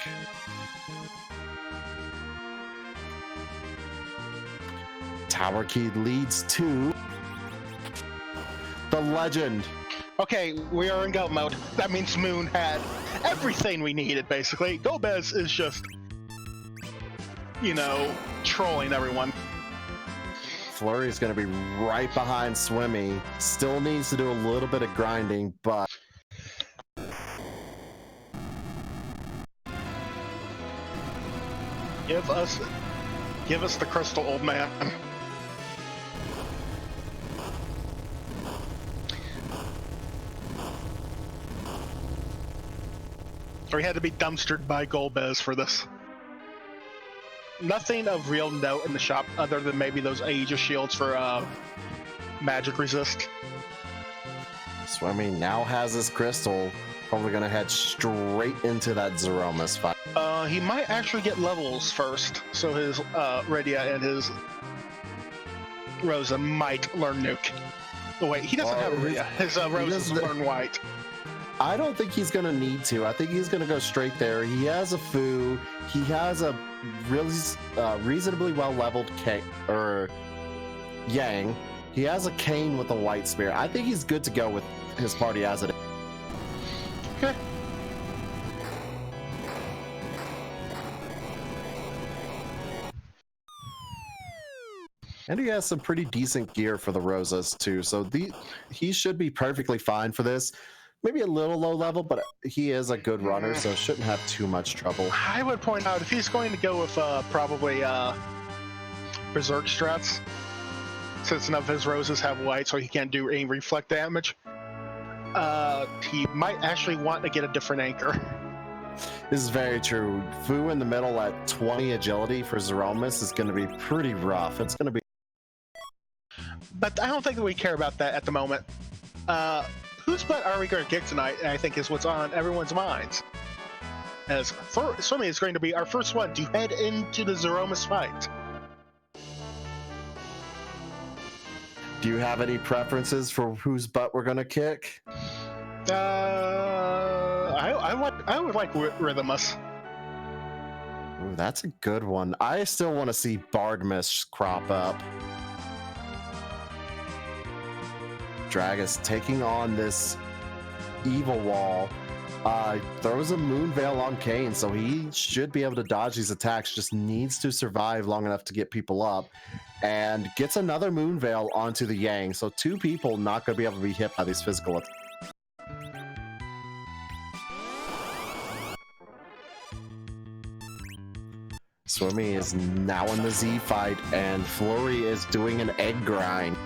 Tower Key leads to the Legend. Okay, we are in go mode. That means Moon had everything we needed, basically. Golbez is just, you know, trolling everyone. Fleury is going to be right behind Swimmy. Still needs to do a little bit of grinding, but... Give us the crystal, old man. We had to be dumpstered by Golbez for this. Nothing of real note in the shop other than maybe those Aegis shields for magic resist. Swimmy now has his crystal. Probably gonna head straight into that Zeromus fight. He might actually get levels first, so his Rydia and his Rosa might learn Nuke. Oh wait, he doesn't have his roses burn white. I don't think he's gonna need to. I think he's gonna go straight there. He has a Fu. He has a really reasonably well leveled Yang. He has a Cane with a white spear. I think he's good to go with his party as it is. Okay. And he has some pretty decent gear for the Rosas too, so he should be perfectly fine for this. Maybe a little low level, but he is a good runner, so shouldn't have too much trouble. I would point out if he's going to go with probably Berserk strats, since none of his Roses have white, so he can't do any reflect damage, he might actually want to get a different anchor. This is very true. Fu in the middle at 20 agility for Zeromus is going to be pretty rough. It's going to be. But I don't think that we care about that at the moment. Whose butt are we going to kick tonight? I think is what's on everyone's minds. As Swimmy is going to be our first one to head into the Zeromus fight. Do you have any preferences for whose butt we're going to kick? I would like Rhythmus. Ooh, that's a good one. I still want to see Bardmish crop up. Dragus taking on this evil wall. Throws a moon veil on Kane, so he should be able to dodge these attacks. Just needs to survive long enough to get people up, and gets another moon veil onto the Yang. So 2 people not going to be able to be hit by these physical attacks. Swimmy is now in the Z fight, and Fleury is doing an egg grind.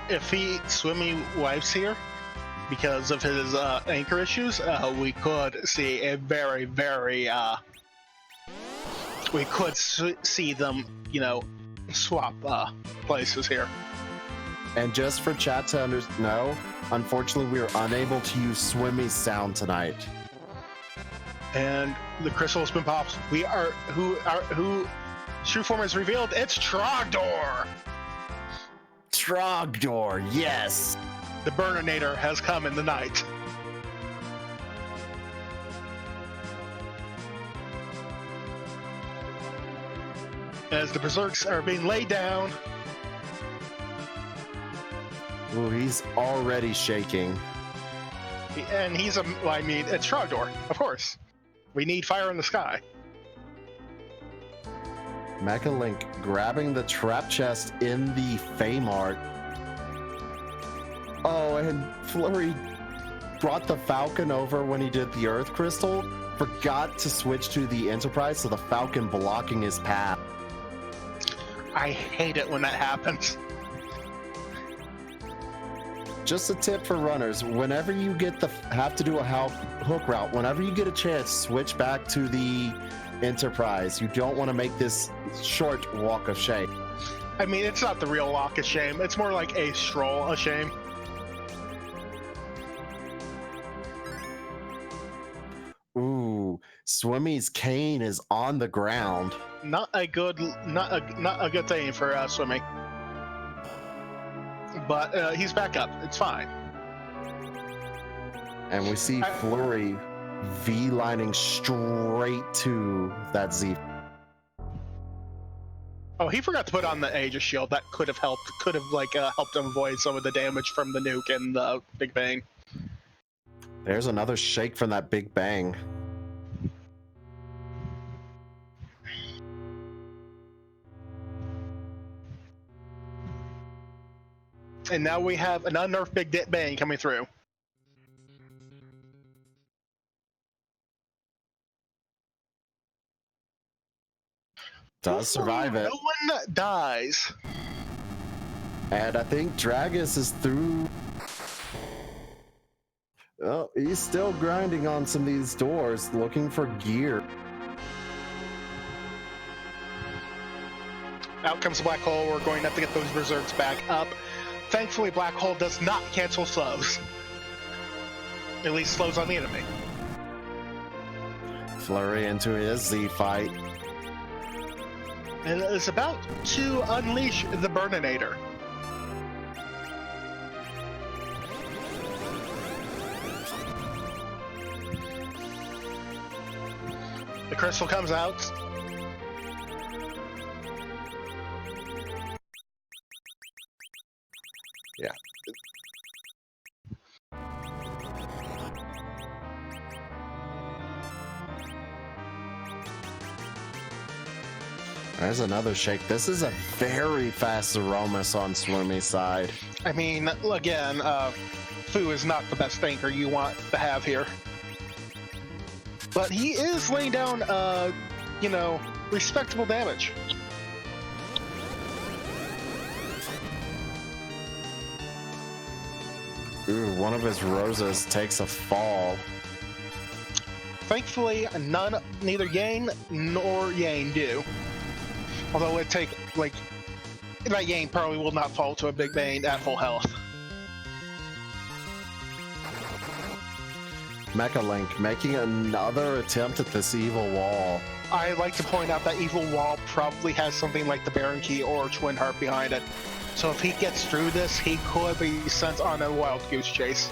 If Swimmy wipes here because of his anchor issues, we could see a very, very we could see them, swap places here. And just for chat to know, unfortunately, we are unable to use Swimmy's sound tonight. And the crystal has been popped. Who true form is revealed. It's Trogdor. Trogdor, yes. The Burninator has come in the night. As the Berserks are being laid down. Ooh, he's already shaking. And it's Trogdor, of course. We need fire in the sky. Mechalink grabbing the trap chest in the Famart. Oh, and Fleury brought the Falcon over when he did the Earth Crystal. Forgot to switch to the Enterprise, so the Falcon blocking his path. I hate it when that happens. Just a tip for runners: whenever you have to do a hook route, whenever you get a chance, switch back to the Enterprise. You don't want to make this short walk of shame. I mean, it's not the real walk of shame. It's more like a stroll of shame. Ooh, Swimmy's cane is on the ground. Not a good thing for Swimmy. But he's back up. It's fine. And we see Fleury V-lining straight to that Z. Oh, he forgot to put on the Aegis shield. That could have helped. Could have helped him avoid some of the damage from the nuke and the Big Bang. There's another shake from that Big Bang. And now we have an unnerved Big Bang coming through. Does survive it. No one dies. And I think Dragus is through. Oh, he's still grinding on some of these doors, looking for gear. Out comes the Black Hole. We're going to have to get those Berserks back up. Thankfully, Black Hole does not cancel slows. At least slows on the enemy. Fleury into his Z fight. And is about to unleash the Burninator. The crystal comes out. Yeah. There's another shake. This is a very fast Zeromus on Swimmy side. I mean, again, Fu is not the best tanker you want to have here. But he is laying down, you know, respectable damage. Ooh, one of his roses takes a fall. Thankfully, neither Yang nor Yang do. Although it take, like, that Yang probably will not fall to a big bane at full health. Mechalink making another attempt at this evil wall. I like to point out that evil wall probably has something like the Baron Key or Twin Heart behind it. So if he gets through this, he could be sent on a wild goose chase.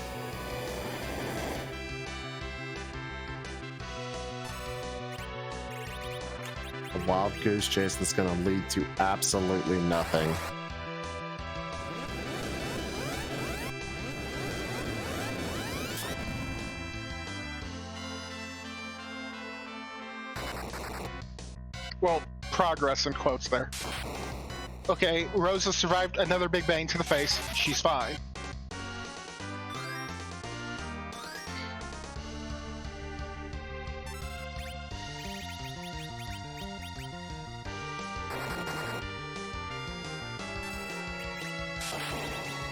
A wild goose chase that's going to lead to absolutely nothing. Well, progress in quotes there. Okay, Rosa survived another big bang to the face. She's fine.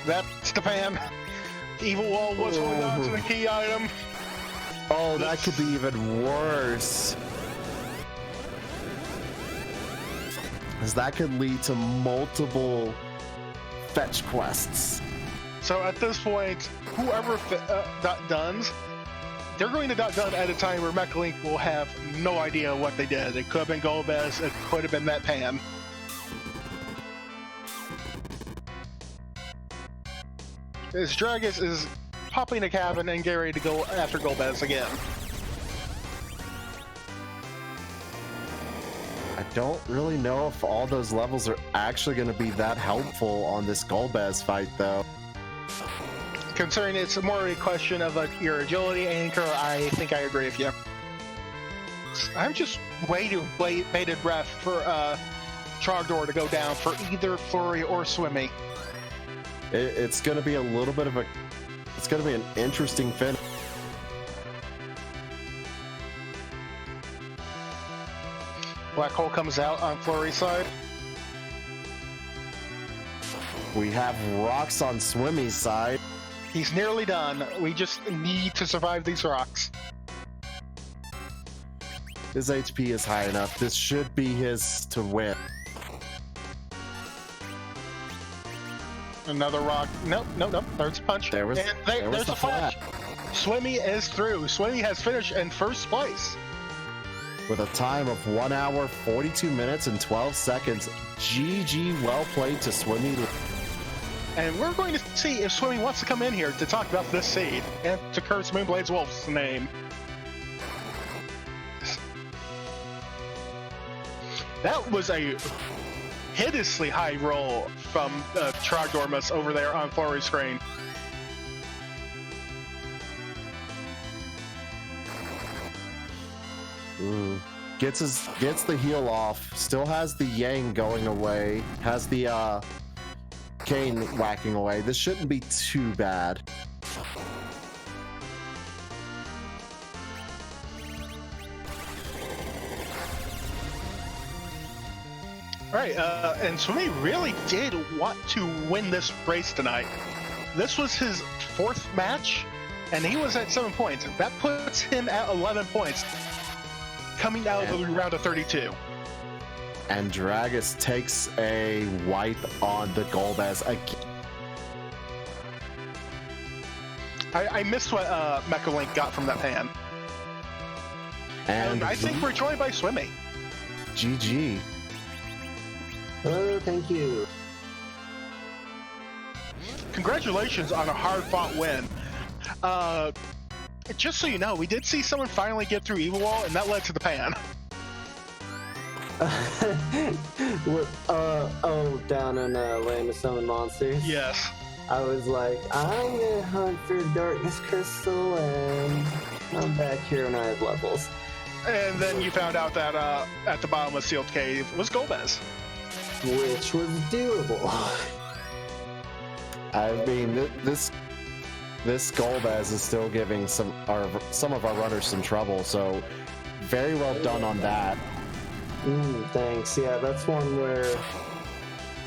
That's the pan. The evil wall was holding on to the key item. Oh, that could be even worse. Because that could lead to multiple fetch quests. So at this point, whoever duns, they're going to done at a time where Mechalink will have no idea what they did. It could have been Golbez, it could have been that pan. As Dragus is popping a cabin and getting ready to go after Golbez again. I don't really know if all those levels are actually going to be that helpful on this Golbez fight, though. Considering it's more a question of your agility, anchor, I think I agree with you. I'm just waiting bated breath for Trogdor to go down for either Fleury or Swimmy. It's going to be a little bit of a... It's going to be an interesting finish. Black Hole comes out on Fleury's side. We have rocks on Swimmy's side. He's nearly done. We just need to survive these rocks. His HP is high enough. This should be his to win. Another rock. Nope. There's a punch. There's the flash. Swimmy is through. Swimmy has finished in first place. With a time of 1 hour, 42 minutes, and 12 seconds. GG, well played to Swimmy. And we're going to see if Swimmy wants to come in here to talk about this seed and to curse Moonblade's Wolf's name. That was a hideously high roll from Trogdormus over there on Fleury's screen. Ooh. Gets the heal off. Still has the Yang going away. Has the Kane whacking away. This shouldn't be too bad. Alright, and Swimmy really did want to win this race tonight. This was his 4th match, and he was at 7 points. That puts him at 11 points, coming out of the round of 32. And Dragus takes a wipe on the Golbez again. I missed what Mechalink got from that pan. And I think we're joined by Swimmy. GG. Oh, thank you. Congratulations on a hard-fought win. Just so you know, we did see someone finally get through Evil Wall, and that led to the pan. Down in Land of Summon Monsters. Yes. I was like, I'm gonna hunt for Darkness Crystal, and I'm back here when I have levels. And then you found out that at the bottom of Sealed Cave was Golbez. Which was doable. I mean, this Golbez is still giving some of our runners some trouble, so very well done on that. Thanks. Yeah, that's one where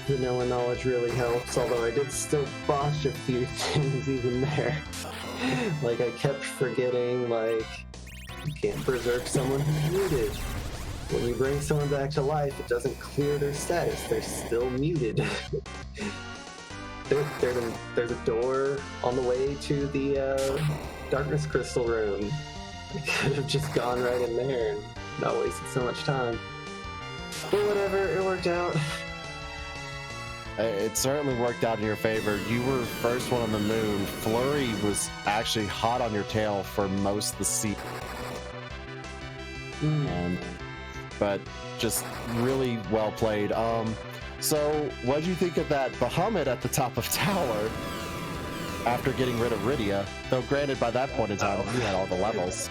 vanilla knowledge really helps, although I did still botch a few things even there. Like, I kept forgetting, like, you can't berserk someone who's muted. When you bring someone back to life, it doesn't clear their status. They're still muted. There's a door on the way to the Darkness Crystal room. I could have just gone right in there and not wasted so much time. But whatever, it worked out. It certainly worked out in your favor. You were first one on the moon. Fleury was actually hot on your tail for most of the season. But just really well played. So what did you think of that Bahamut at the top of tower after getting rid of Rydia? Though granted, by that point in time, you had all the levels.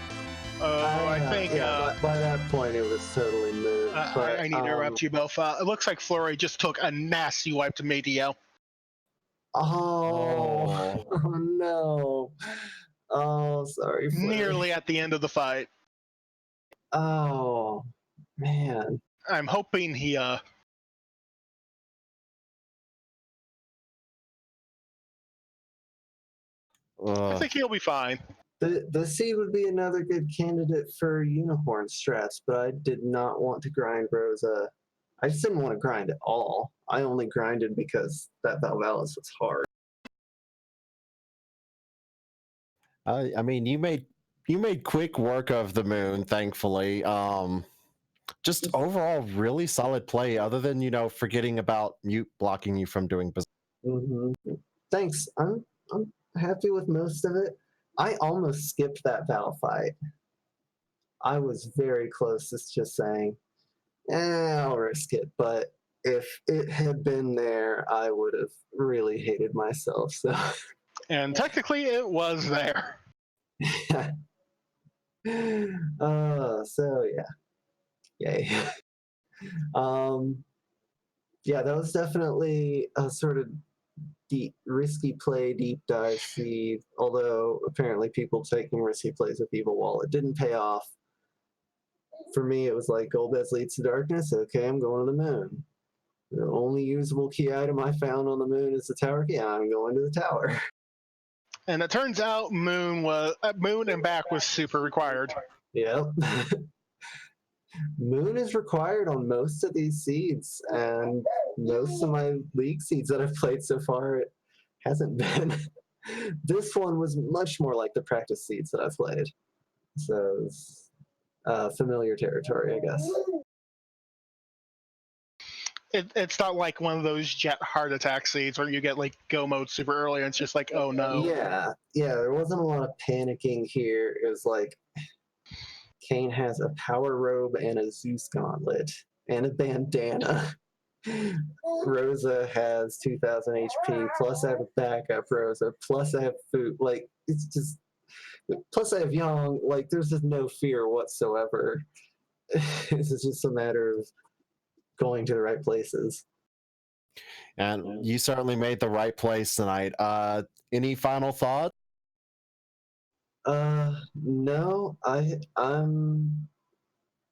I think... by that point, it was totally moved. I need to interrupt you both. It looks like Fleury just took a nasty wipe to Medio. Oh no. Oh, sorry. Fleury. Nearly at the end of the fight. Oh, man. I'm hoping he... I think he'll be fine. The seed would be another good candidate for unicorn strats, but I did not want to grind Rosa. I just didn't want to grind at all. I only grinded because that Valvalis was hard. I mean, you made quick work of the moon, thankfully. Just overall, really solid play. Other than forgetting about mute blocking you from doing business. Thanks. I'm happy with most of it. I almost skipped that Val fight. I was very close to just saying, I'll risk it. But if it had been there, I would have really hated myself. So. And technically, it was there. So yeah. Yay. Yeah, that was definitely a sort of risky play, deep dive seed, although apparently people taking risky plays with Evil Wall, it didn't pay off. For me, it was like, Golbez leads to darkness, okay, I'm going to the moon. The only usable key item I found on the moon is the tower key, I'm going to the tower. And it turns out moon and back was super required. Yep. Moon is required on most of these seeds, and most of my league seeds that I've played so far, it hasn't been. This one was much more like the practice seeds that I've played. So it's familiar territory, I guess. It's not like one of those jet heart attack seeds where you get like go mode super early and it's just like, oh no. Yeah, there wasn't a lot of panicking here. It was like, Kane has a power robe and a Zeus gauntlet and a bandana. Rosa has 2000 HP, plus I have a backup Rosa, plus I have food. Like, it's just, plus I have Yang. Like, there's just no fear whatsoever. This is just a matter of going to the right places. And you certainly made the right place tonight. Any final thoughts? No, I'm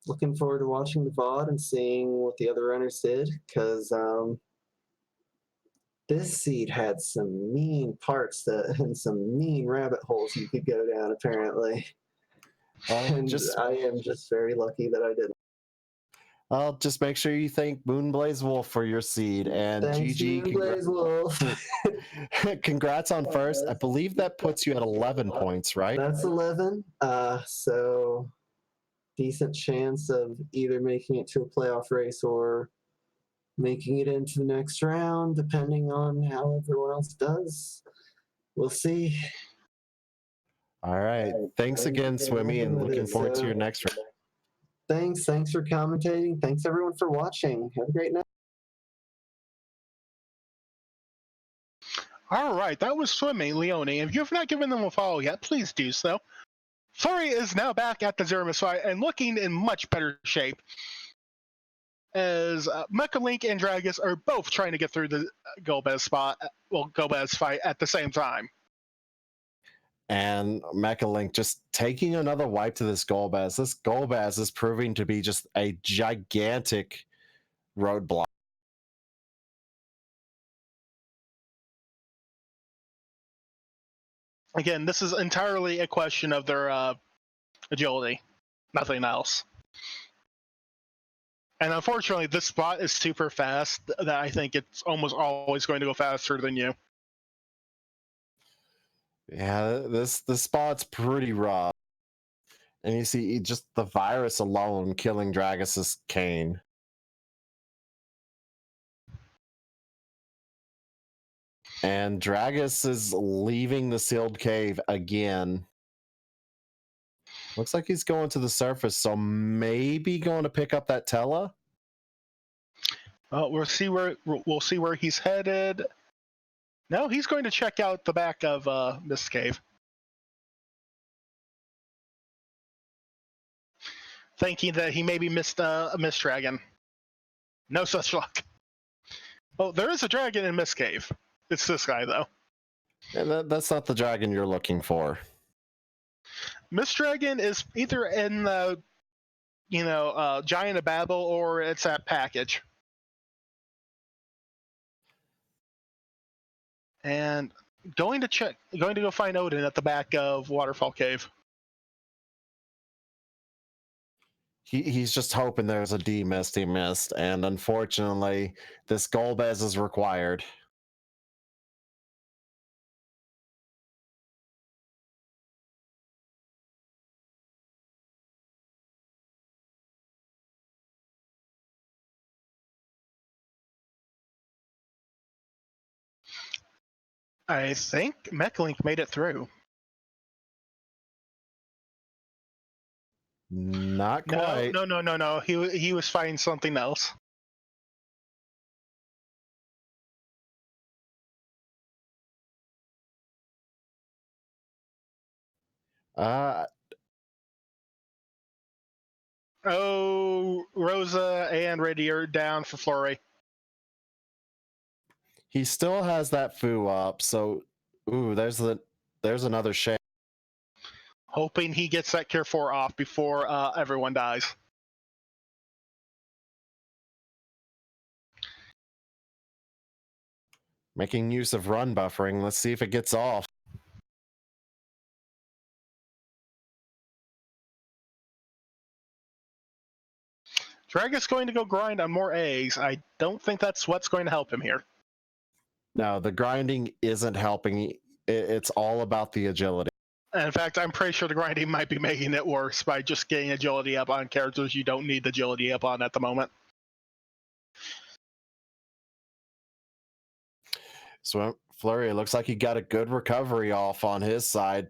looking forward to watching the VOD and seeing what the other runners did, because this seed had some mean parts and some mean rabbit holes you could go down, apparently. And I am just very lucky that I didn't. Well, just make sure you thank Moonblaze Wolf for your seed. And thanks, GG, Moonblaze Wolf. Congrats on first. I believe that puts you at 11 points, right? That's 11. So decent chance of either making it to a playoff race or making it into the next round, depending on how everyone else does. We'll see. All right. Thanks again, Swimmy, and looking forward to your next round. Thanks for commentating. Thanks everyone for watching. Have a great night. All right, that was Swimmylionni. If you have not given them a follow yet, please do so. Fleury is now back at the Zeromus fight and looking in much better shape, as Mechalink and Dragus are both trying to get through the Golbez fight at the same time. And Mechalink just taking another wipe to this Golbez. This Golbez is proving to be just a gigantic roadblock. Again, this is entirely a question of their agility, nothing else. And unfortunately, this spot is super fast that I think it's almost always going to go faster than you. Yeah, this spot's pretty rough. And you see just the virus alone killing Dragus's cane. And Dragus is leaving the sealed cave again. Looks like he's going to the surface, so maybe going to pick up that Tella. We'll see where he's headed. No, he's going to check out the back of this cave, thinking that he maybe missed a mist dragon. No such luck. Oh, there is a dragon in Mist Cave. It's this guy though. And that's not the dragon you're looking for. Mist dragon is either in the Giant of Babel or it's that package. And going to go find Odin at the back of Waterfall Cave. He's just hoping there's a D-mist he missed, and unfortunately, this Golbez is required. I think Mechalink made it through. Not quite. No. He was fighting something else. Oh, Rosa and Reddy are down for Fleury. He still has that foo up, so there's another shade. Hoping he gets that Cure 4 off before everyone dies. Making use of run buffering. Let's see if it gets off. Dragus going to go grind on more eggs. I don't think that's what's going to help him here. No, the grinding isn't helping. It's all about the agility. In fact, I'm pretty sure the grinding might be making it worse by just getting agility up on characters you don't need agility up on at the moment. So Fleury, it looks like he got a good recovery off on his side.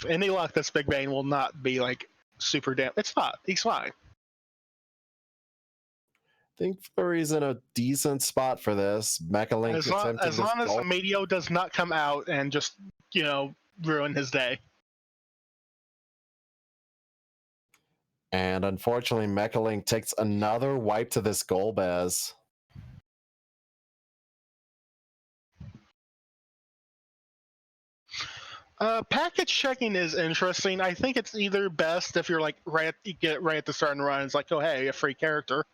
Any luck, this Big Bang will not be like super damn. It's not. He's fine. I think Fleury's in a decent spot for this. Mechalink As long as the Meteor does not come out and just ruin his day. And unfortunately, Mechalink takes another wipe to this Golbez. Package checking is interesting. I think it's either best if you're like you get right at the start and run. It's like, oh hey, a free character.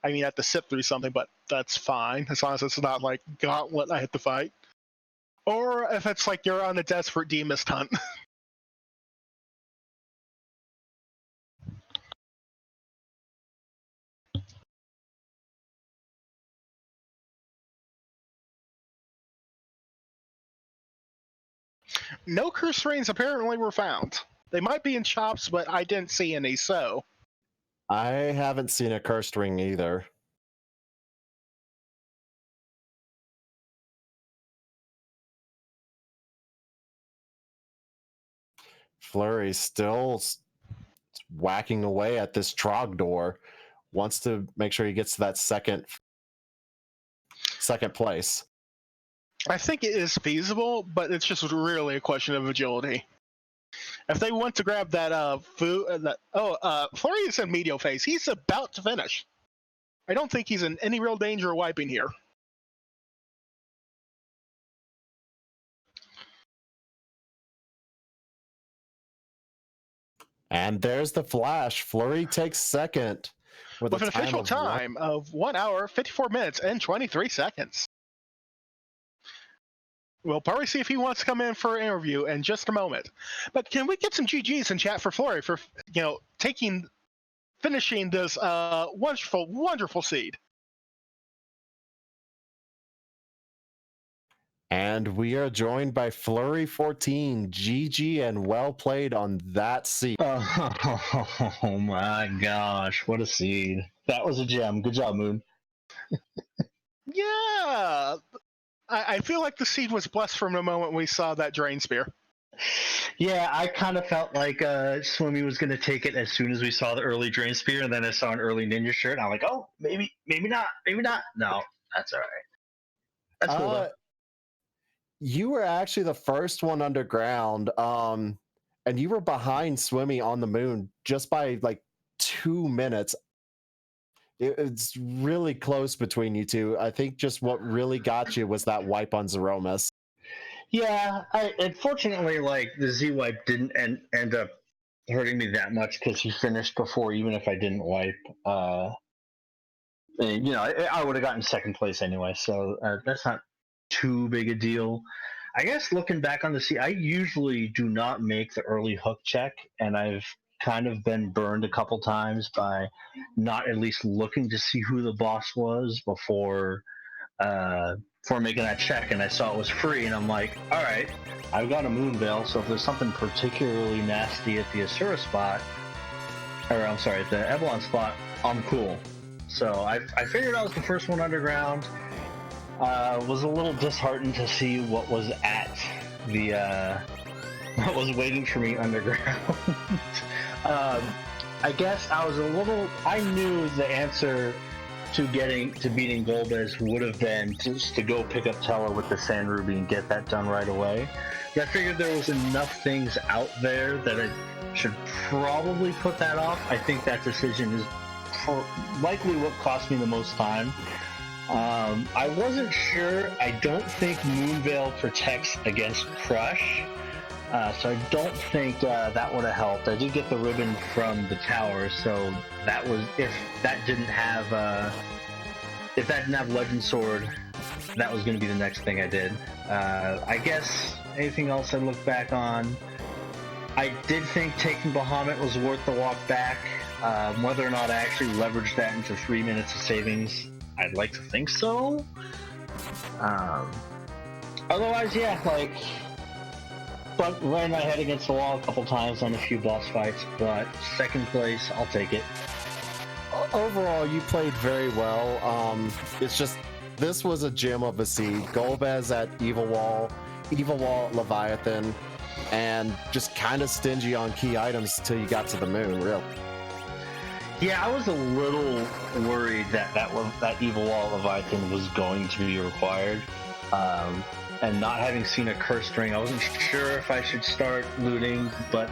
I mean, I have to sit through something, but that's fine as long as it's not like Gauntlet I have to fight. Or if it's like you're on a desperate D-mist hunt. No curse rings apparently were found. They might be in shops, but I didn't see any, so. I haven't seen a cursed ring either. Fleury still whacking away at this Trogdor. Wants to make sure he gets to that second place. I think it is feasible, but it's just really a question of agility. If they want to grab that food, Fleury is in medial phase. He's about to finish. I don't think he's in any real danger of wiping here. And there's the flash. Fleury takes second with an official time of 1 hour, 54 minutes, and 23 seconds. We'll probably see if he wants to come in for an interview in just a moment. But can we get some GGs in chat for Fleury for finishing this wonderful, wonderful seed? And we are joined by Fleury14. GG and well played on that seed. Oh my gosh, what a seed. That was a gem. Good job, Moon. Yeah. I feel like the seed was blessed from the moment we saw that Drain Spear. Yeah, I kind of felt like Swimmy was going to take it as soon as we saw the early Drain Spear, and then I saw an early Ninja Shirt, and I'm like, oh, maybe not. No, that's all right. That's cool, though. You were actually the first one underground, and you were behind Swimmy on the moon just by like 2 minutes. It's really close between you two. I think just what really got you was that wipe on Zeromus. Yeah, unfortunately, like, the Z-wipe didn't end up hurting me that much because he finished before, even if I didn't wipe. And, I would have gotten second place anyway, so that's not too big a deal. I guess looking back on the sea, I usually do not make the early hook check, and I've kind of been burned a couple times by not at least looking to see who the boss was before making that check, and I saw it was free, and I'm like, all right, I've got a Moon Veil, so if there's something particularly nasty at the Asura spot, at the Evelyn spot, I'm cool. So I figured I was the first one underground. Was a little disheartened to see what was at what was waiting for me underground. I guess I knew the answer to beating Golbez would have been just to go pick up Tella with the Sand Ruby and get that done right away. But I figured there was enough things out there that I should probably put that off. I think that decision is likely what cost me the most time. I wasn't sure. I don't think Moonveil protects against Crush, so I don't think that would have helped. I did get the ribbon from the tower, so that was if that didn't have Legend Sword, that was going to be the next thing I did. I guess anything else I look back on, I did think taking Bahamut was worth the walk back. Whether or not I actually leveraged that into 3 minutes of savings, I'd like to think so. Otherwise, yeah, but ran my head against the wall a couple times on a few boss fights, but second place, I'll take it. Overall, you played very well. It's just, this was a gem of a seed. Golbez at Evil Wall Leviathan, and just kind of stingy on key items till you got to the moon, really. Yeah, I was a little worried that Evil Wall Leviathan was going to be required. And not having seen a cursed ring, I wasn't sure if I should start looting, but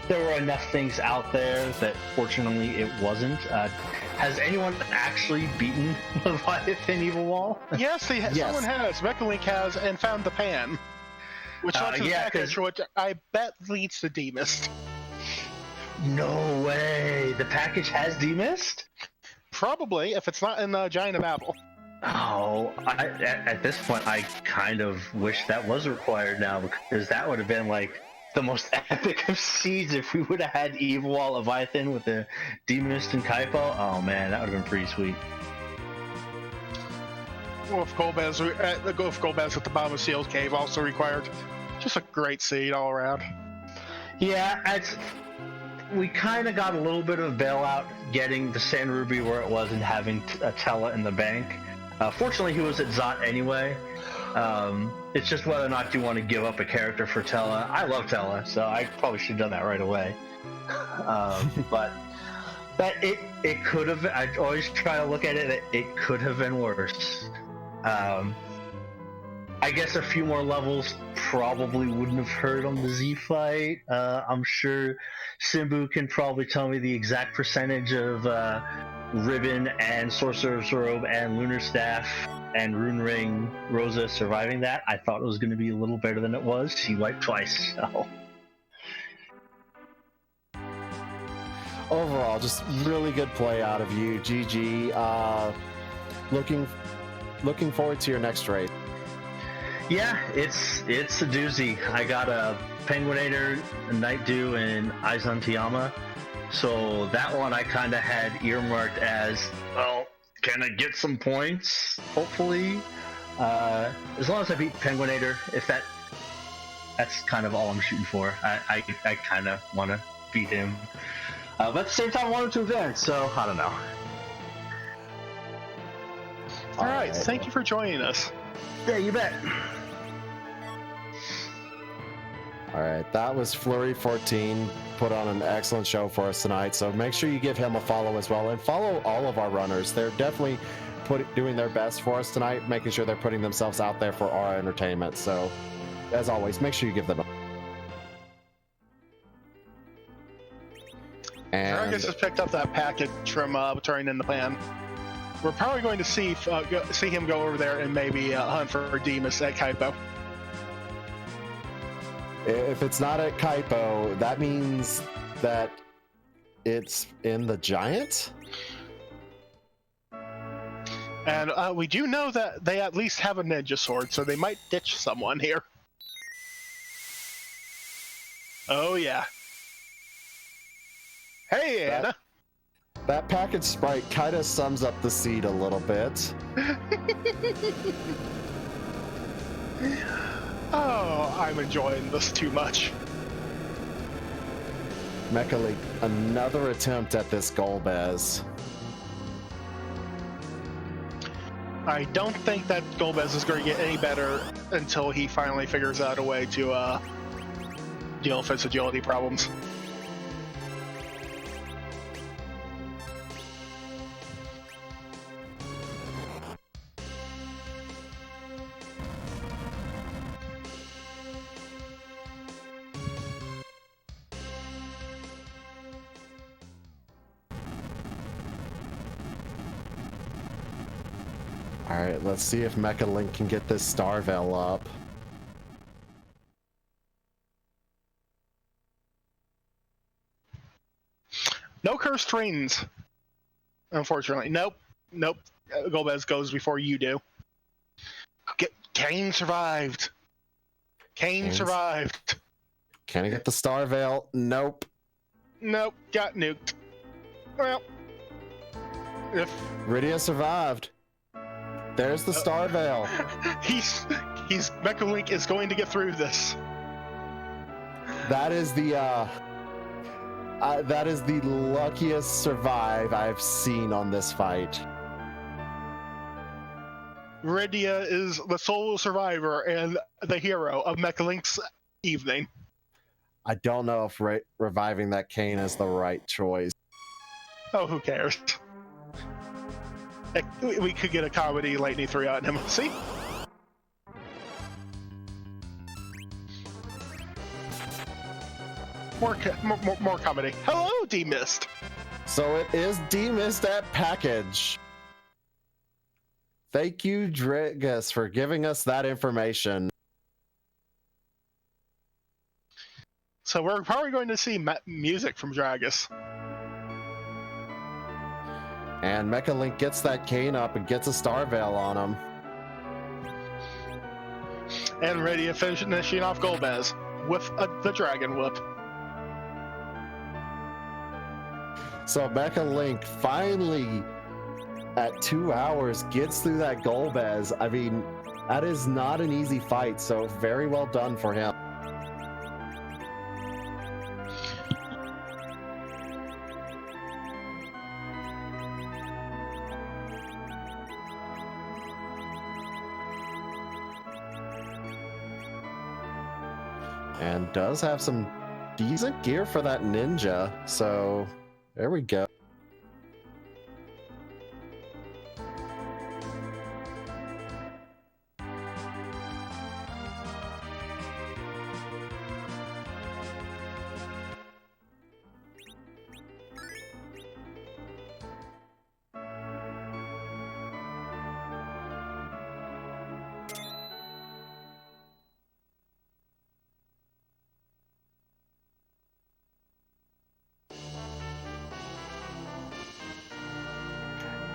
there were enough things out there that fortunately it wasn't. Has anyone actually beaten Leviathan Evil Wall? Yes, someone has. Mechalink has, and found the pan. Which package, which I bet leads to Demist. No way! The package has demist? Probably, if it's not in the Giant of Babel. Oh, at this point, I kind of wish that was required now, because that would have been like the most epic of seeds if we would have had Evil Wall Leviathan with the demist and Kaipo. Oh man, that would have been pretty sweet. Golf Golbez at the bottom of Seal's Cave also required. Just a great seed all around. Yeah, we kind of got a little bit of bailout getting the Sand Ruby where it was and having Tella in the bank. Fortunately, he was at Zot anyway. It's just whether or not you want to give up a character for Tella. I love Tella, so I probably should have done that right away. But it could have. I always try to look at it. It could have been worse. I guess a few more levels probably wouldn't have hurt on the Z fight. I'm sure Simbu can probably tell me the exact percentage of Ribbon and Sorcerer's Robe and Lunar Staff and Rune Ring Rosa surviving that. I thought it was going to be a little better than it was. She wiped twice, so. Overall, just really good play out of you, GG. Looking forward to your next race. Yeah, it's a doozy. I got a Penguinator, a Night Dew, and Izantiama. So that one I kind of had earmarked as, well, can I get some points? Hopefully. As long as I beat Penguinator, that's kind of all I'm shooting for. I kind of want to beat him. But at the same time, I want him to advance, so I don't know. All right, thank you for joining us. Yeah, you bet. All right, that was Fleury14, put on an excellent show for us tonight. So make sure you give him a follow as well, and follow all of our runners. They're definitely doing their best for us tonight, making sure they're putting themselves out there for our entertainment. So, as always, make sure you give them a... And Dragus has picked up that package from Turning in the Pan. We're probably going to see him go over there and maybe hunt for Demas at Kaipo. if it's not at Kaipo, that means that it's in the Giant? And we do know that they at least have a ninja sword, so they might ditch someone here. Oh, yeah. Hey, Anna. That package sprite kind of sums up the seed a little bit. Oh, I'm enjoying this too much. Mechalink, another attempt at this Golbez. I don't think that Golbez is going to get any better until he finally figures out a way to deal with his agility problems. Alright, let's see if Mechalink can get this Starveil up. No cursed rings, unfortunately. Nope. Golbez goes before you do. Kane survived. Kane survived. Can he get the Starveil? Nope. Nope, got nuked. Well, if Rydia survived. There's the Starveil. he's Mechalink is going to get through this. That is the luckiest survive I've seen on this fight. Rydia is the sole survivor and the hero of Mechalink's evening. I don't know if reviving that Kane is the right choice. Oh, who cares? We could get a comedy Lightning 3 on him. See? More comedy. Hello, D-Mist. So it is demissed at package. Thank you, Dragus, for giving us that information. So we're probably going to see music from Dragus. And Mechalink gets that Kane up and gets a Starveil on him. And Rydia finishing off Golbez with the Dragon Whip. So Mechalink finally, at 2 hours, gets through that Golbez. I mean, that is not an easy fight, so very well done for him. And does have some decent gear for that ninja. So there we go.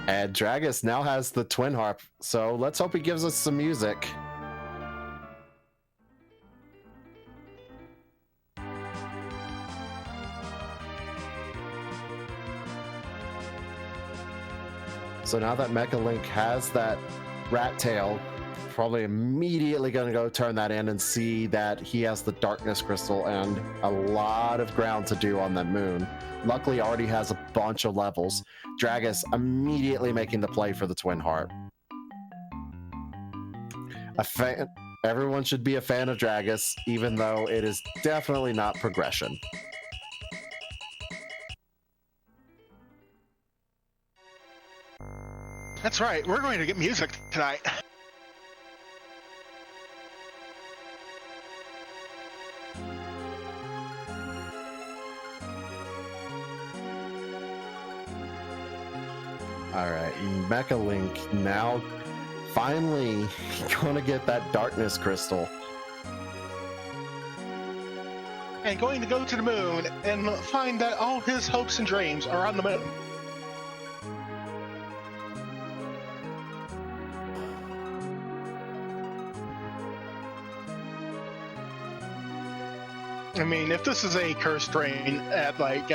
And Dragus now has the twin harp, so let's hope he gives us some music. So now that Mechalink has that rat tail, probably immediately going to go turn that in and see that he has the darkness crystal and a lot of ground to do on that moon. Luckily, already has a bunch of levels. Dragus immediately making the play for the twin harp. Everyone should be a fan of Dragus, even though it is definitely not progression. That's right, we're going to get music tonight. All right, Mechalink now finally gonna get that darkness crystal. And going to go to the moon and find that all his hopes and dreams are on the moon. I mean, if this is a cursed rain at like,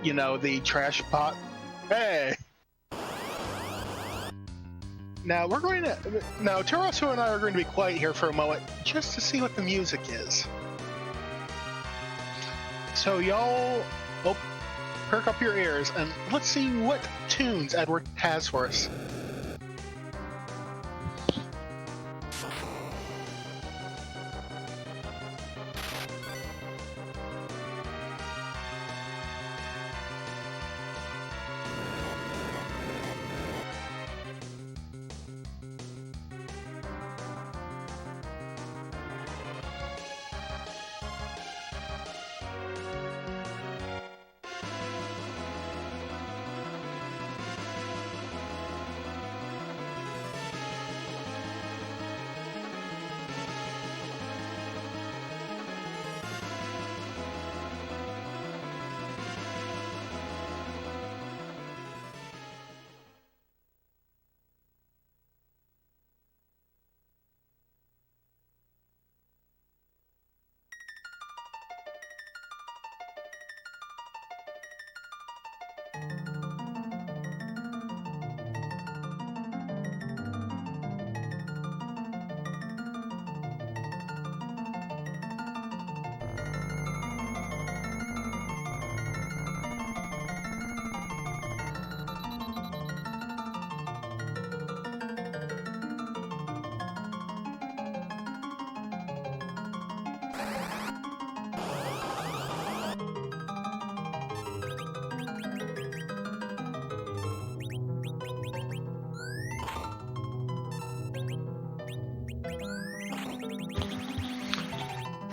you know, the trash pot, hey. Now we're going to, now Tarasu and I are going to be quiet here for a moment just to see what the music is. So y'all, perk up your ears and let's see what tunes Edward has for us.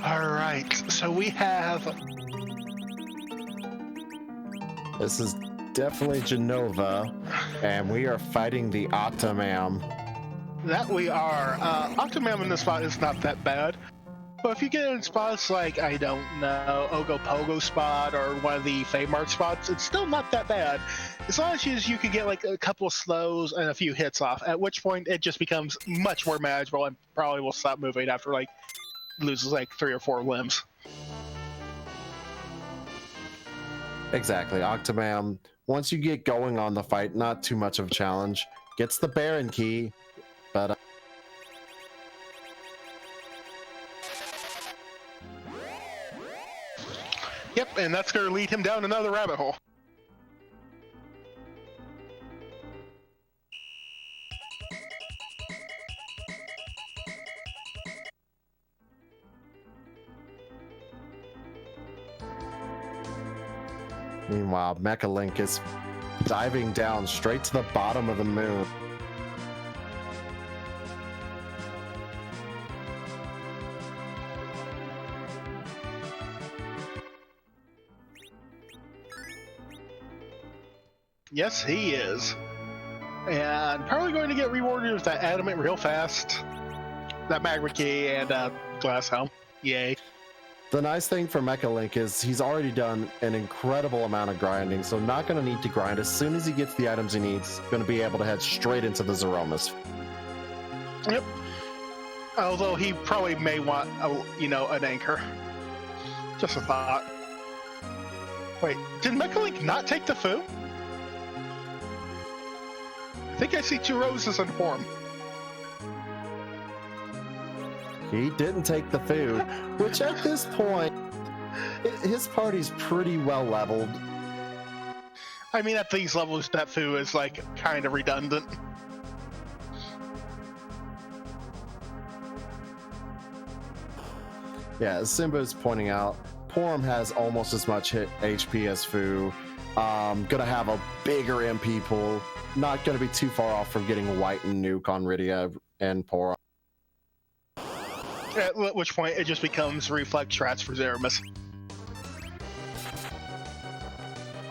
Alright, so we have... This is definitely Genova, and we are fighting the Octomam. That we are. Octomam in this spot is not that bad. But if you get in spots like, I don't know, Ogopogo spot or one of the Famart spots, it's still not that bad. As long as you can get like a couple of slows and a few hits off, at which point it just becomes much more manageable and probably will stop moving after like loses like 3 or 4 limbs. Exactly. Octomam, once you get going on the fight, not too much of a challenge. Gets the Baron key, but... Yep, and that's going to lead him down another rabbit hole. Meanwhile, Mechalink is diving down straight to the bottom of the moon. Yes, he is. And probably going to get rewarded with that adamant real fast. That magma key and glass helm. Yay. The nice thing for Mechalink is he's already done an incredible amount of grinding, so not going to need to grind. As soon as he gets the items he needs, going to be able to head straight into the Zeromus. Yep. Although he probably may want, an anchor. Just a thought. Wait, did Mechalink not take the foo? I think I see 2 roses in form. He didn't take the food, which at this point, his party's pretty well leveled. I mean, at these levels, that foo is like kind of redundant. Yeah, as Simba's pointing out, Porum has almost as much hit HP as Fu. Gonna have a bigger MP pool. Not gonna be too far off from getting White and Nuke on Rydia and Porum. At which point it just becomes reflex strats for Zeromus.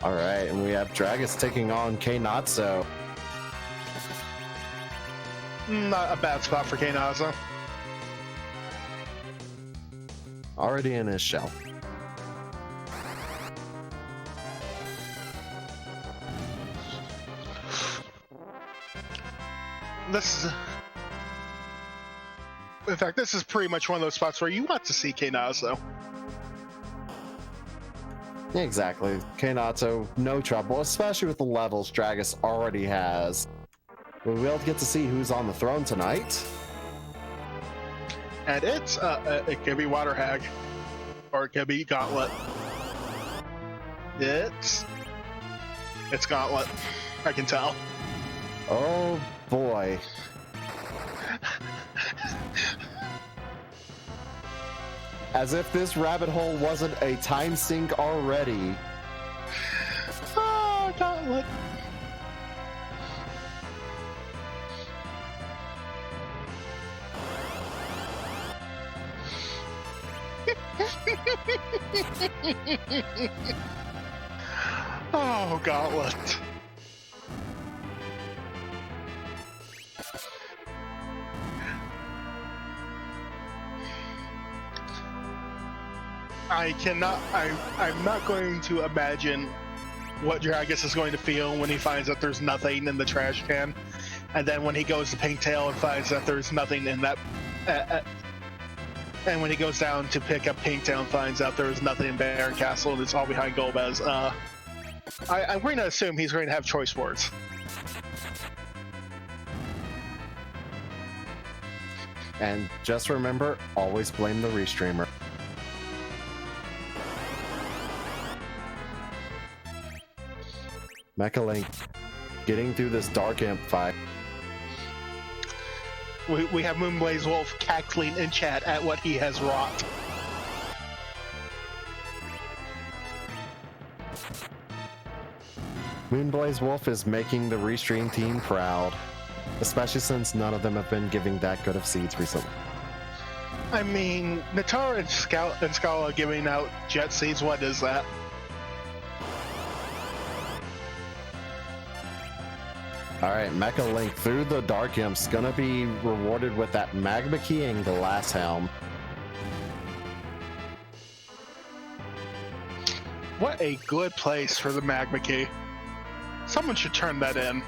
Alright, and we have Dragus taking on K-Natsu. Not a bad spot for K-Natsu. Already in his shell. In fact, this is pretty much one of those spots where you want to see K-Natsu. Exactly. K-Natsu, no trouble, especially with the levels Dragus already has. We will get to see who's on the throne tonight. And it could be Water Hag. Or it could be Gauntlet. It's Gauntlet. I can tell. Oh boy. As if this rabbit hole wasn't a time sink already. Oh, Gauntlet. Oh, Gauntlet. I'm not going to imagine what Dragus is going to feel when he finds that there's nothing in the trash can. And then when he goes to Pinktail and finds that there's nothing in that... and when he goes down to pick up Pinktail and finds out there's nothing in Baron Castle and it's all behind Golbez. I'm going to assume he's going to have choice words. And just remember, always blame the restreamer. Mechalink getting through this Dark Imp fight. We have Moonblaze Wolf cackling in chat at what he has wrought. Moonblaze Wolf is making the restream team proud, especially since none of them have been giving that good of seeds recently. I mean, Natara and Scala giving out jet seeds, what is that? Alright, Mechalink through the Dark Imp's gonna be rewarded with that Magma Key and Glass Helm. What a good place for the Magma Key. Someone should turn that in.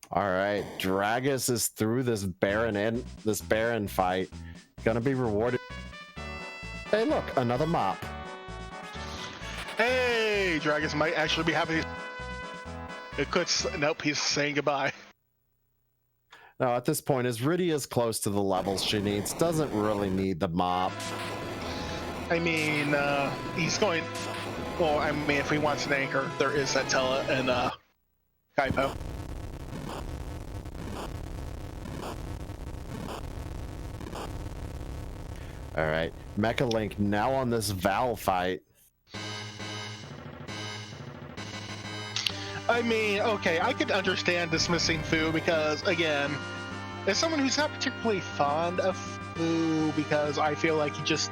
Alright, Dragus is through this Baron fight. Gonna be rewarded. Hey look, another mop. Hey, Dragus might actually be happy. It could. Nope, he's saying goodbye. Now at this point, as Rydia is close to the levels she needs, doesn't really need the mop. I mean, he's going. Well, I mean, if he wants an anchor, there is that Tella and Kaipo. All right, Mechalink now on this Val fight. I mean, okay, I could understand dismissing Fu because, again, as someone who's not particularly fond of Fu, because I feel like he just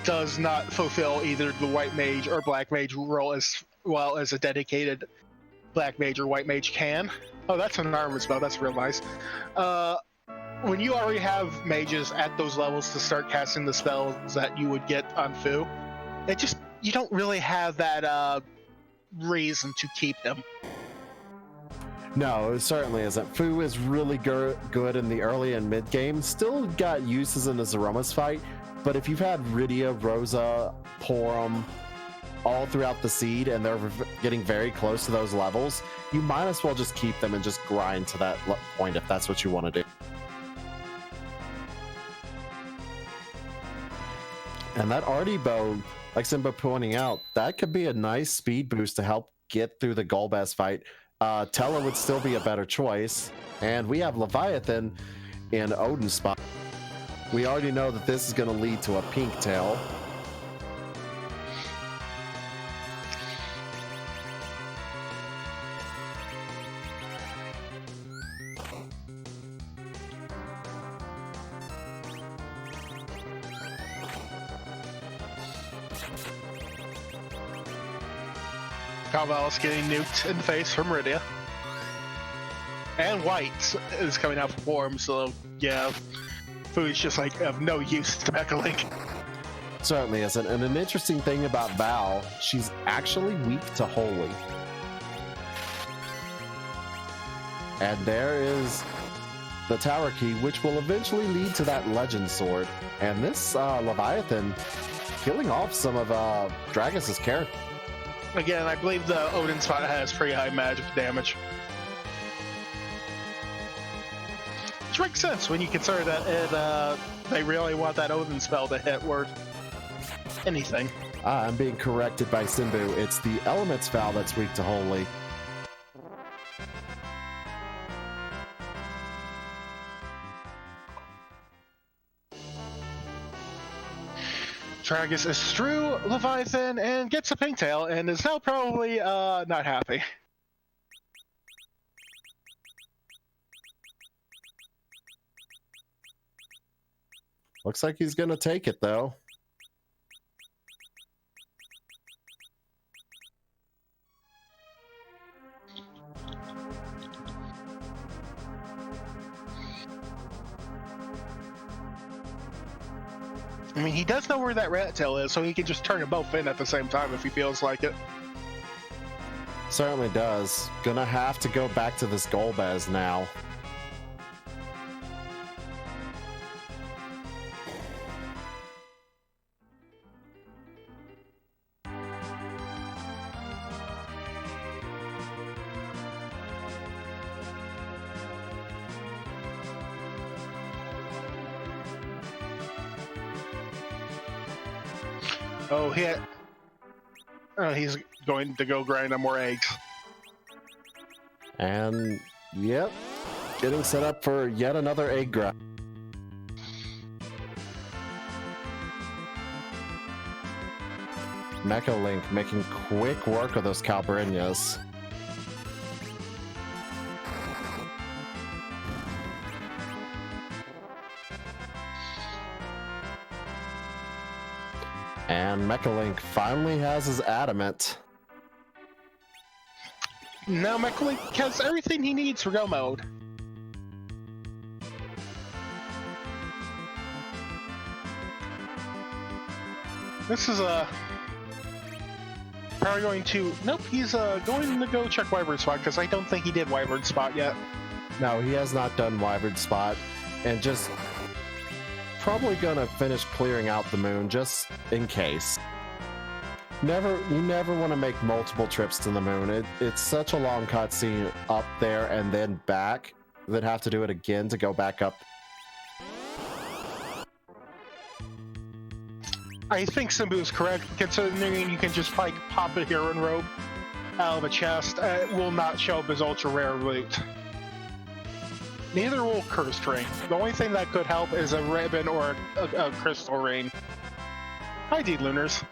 does not fulfill either the white mage or black mage role as well as a dedicated black mage or white mage can. Oh, that's an armor spell. That's real nice. When you already have mages at those levels to start casting the spells that you would get on Fu, it just, you don't really have that reason to keep them. No, it certainly isn't. Fu is really good in the early and mid game. Still got uses in the Zeromus fight, but if you've had Rydia, Rosa, Porum all throughout the seed and they're getting very close to those levels, you might as well just keep them and just grind to that point if that's what you want to do. And that Artie bow, like Simba pointing out, that could be a nice speed boost to help get through the Golbez fight. Tella would still be a better choice. And we have Leviathan in Odin's spot. We already know that this is going to lead to a pink tail. Calval's getting nuked in the face from Rydia. And White is coming out for him, so yeah, Fu's just like of no use to Mechalink. Certainly isn't. And an interesting thing about Val, she's actually weak to Holy. And there is the tower key, which will eventually lead to that legend sword. And this Leviathan killing off some of Dragus's character. Again, I believe the Odin spot has pretty high magic damage. Which makes sense when you consider that they really want that Odin spell to hit worth anything. I'm being corrected by Simbu. It's the Elements Val that's weak to Holy. Dragus is through Leviathan and gets a pink tail and is now probably not happy. Looks like he's gonna take it though. I mean, he does know where that rat tail is, so he can just turn them both in at the same time if he feels like it. Certainly does. Gonna have to go back to this Golbez now. Oh, he's going to go grind on more eggs. And, yep, getting set up for yet another egg grind. Mechalink making quick work of those Calbrinas. And Mechalink finally has his adamant. Now Mechalink has everything he needs for go mode. This is probably going to... Nope, he's going to go check Wyvern Spot, because I don't think he did Wyvern Spot yet. No, he has not done Wyvern Spot. And just probably gonna finish clearing out the moon just in case. You never want to make multiple trips to the moon. It's such a long cutscene up there and then back, then have to do it again to go back up. I think Simbu is correct, considering you can just like pop a hero robe out of a chest. It will not show up as ultra rare loot. Neither will Cursed Ring. The only thing that could help is a ribbon or a crystal ring. Hi, D-Lunars.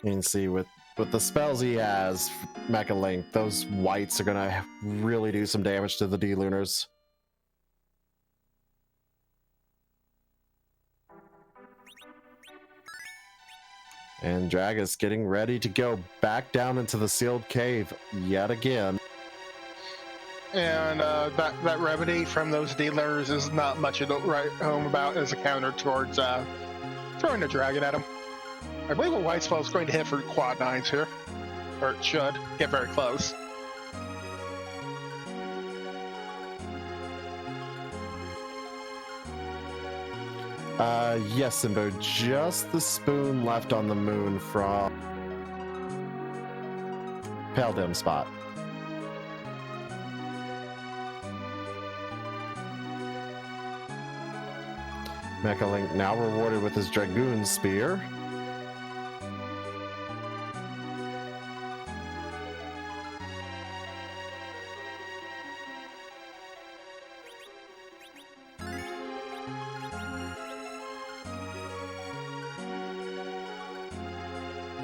You can see with the spells he has, Mechalink, those whites are gonna really do some damage to the D-Lunars. And Dragus getting ready to go back down into the sealed cave yet again. And that remedy from those dealers is not much to write home about as a counter towards throwing a dragon at him. I believe a white spell is going to hit for quad 9s here. Or it should get very close. Yes, Simbo, just the spoon left on the moon from Pale Dim Spot. Mechalink now rewarded with his Dragoon Spear.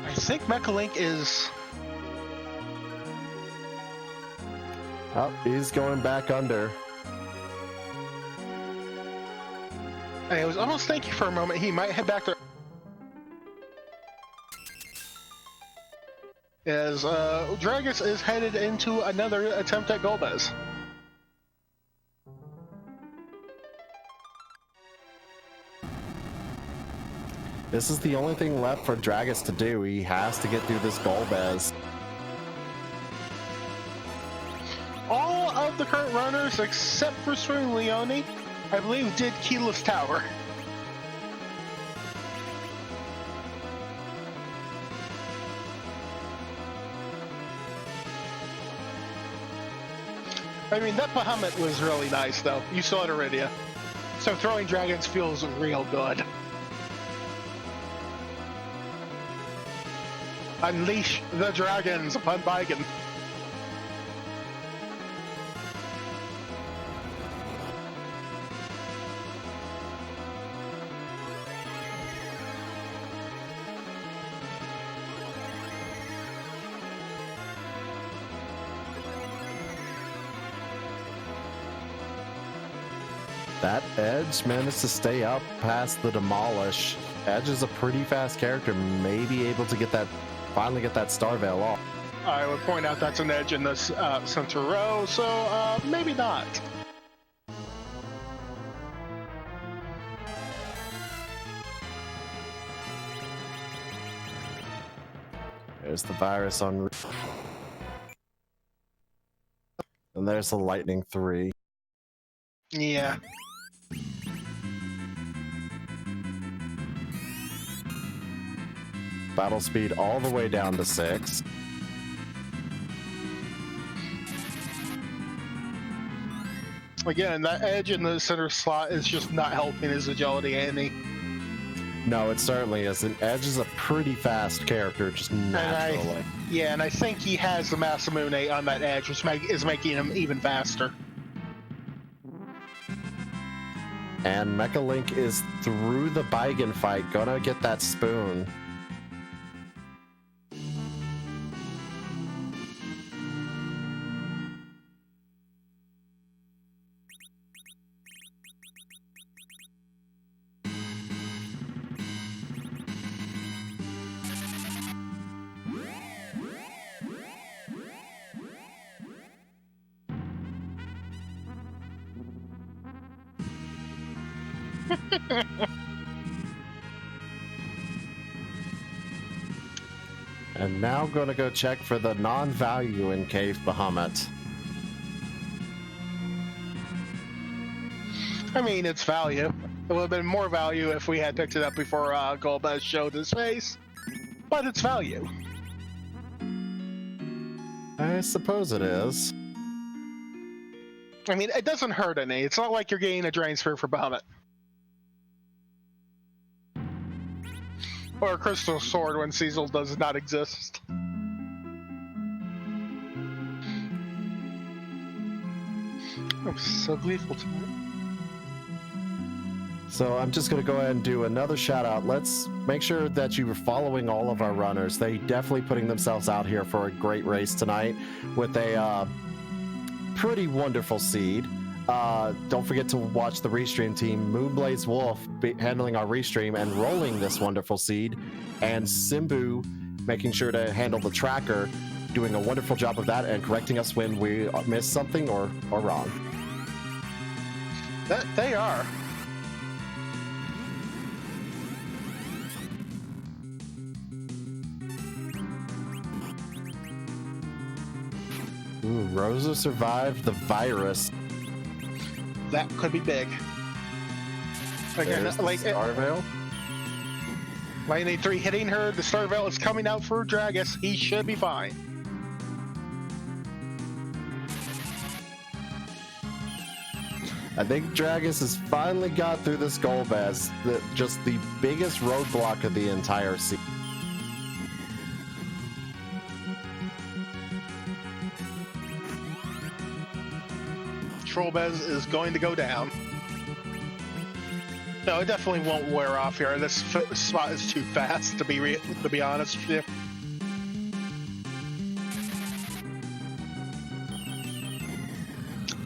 I think Mechalink is... Oh, he's going back under. I was almost thinking for a moment he might head back there. As Dragus is headed into another attempt at Golbez. This is the only thing left for Dragus to do. He has to get through this Golbez. All of the current runners, except for Swimmylionni, I believe did Keyless Tower. I mean, that Bahamut was really nice, though. You saw it already. So throwing dragons feels real good. Unleash the dragons upon Bigan. That Edge managed to stay up past the Demolish. Edge is a pretty fast character, may be able to finally get that Star Veil off. I would point out that's an Edge in this center row, so maybe not. There's the virus on, and there's the Lightning 3. Yeah. Battle speed all the way down to 6. Again, that Edge in the center slot is just not helping his agility any. No, it certainly isn't. Edge is a pretty fast character, just naturally. Yeah, and I think he has the Masamune on that Edge, which is making him even faster. And Mechalink is through the Bigan fight, gonna get that spoon. And now gonna go check for the non-value in Cave Bahamut. I mean, it's value. It would have been more value if we had picked it up before Golbez showed his face, but it's value. I suppose it is. I mean, it doesn't hurt any. It's not like you're getting a Drain Spear for Bahamut. Or a Crystal Sword when Cecil does not exist. I'm so gleeful tonight. So I'm just going to go ahead and do another shout out. Let's make sure that you are following all of our runners. They definitely putting themselves out here for a great race tonight with a pretty wonderful seed. Don't forget to watch the restream team. Moonblaze Wolf handling our restream and rolling this wonderful seed, and Simbu making sure to handle the tracker, doing a wonderful job of that and correcting us when we miss something or wrong. That they are. Ooh, Rosa survived the virus. That could be big. Again, There's like Starveil. Lightning 3 hitting her. The Starveil is coming out for Dragus. He should be fine. I think Dragus has finally got through this Golbez, just the biggest roadblock of the entire season. Trollbez is going to go down. No, it definitely won't wear off here. This spot is too fast to be honest with you.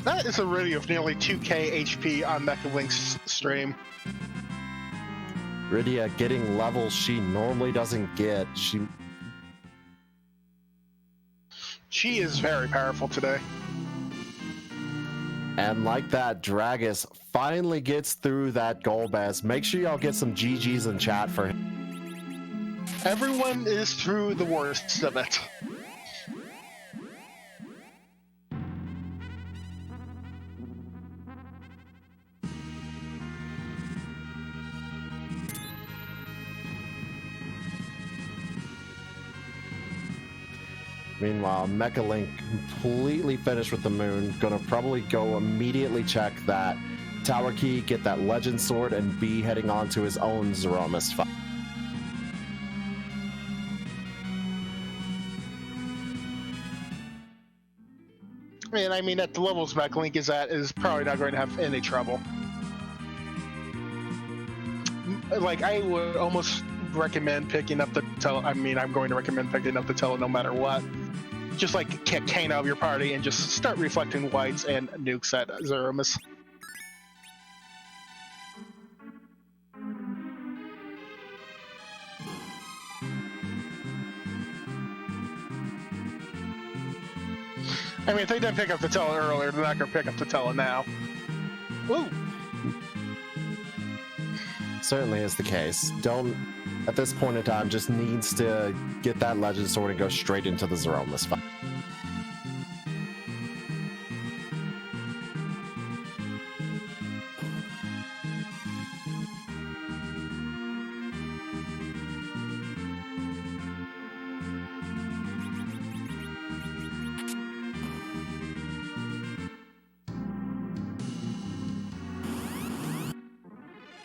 That is a really of nearly 2k HP on Mechalink's stream. Rydia getting levels she normally doesn't get. She is very powerful today. And like that, Dragus finally gets through that Golbez. Make sure y'all get some GGs in chat for him. Everyone is through the worst of it. Meanwhile, Mechalink completely finished with the moon. Gonna probably go immediately check that tower key, get that legend sword, and be heading on to his own Zeromus fight. I mean, at the levels Mechalink is at, is probably not going to have any trouble. Like, I would almost recommend picking up the I'm going to recommend picking up the Tele no matter what. Just like kick Kane out of your party and just start reflecting whites and nukes at Zeromus. I mean, if they didn't pick up the Tele earlier, they're not going to pick up the Tele now. Woo! Certainly is the case. Don't, at this point in time, just needs to get that legend sword and go straight into the Zeromus fight.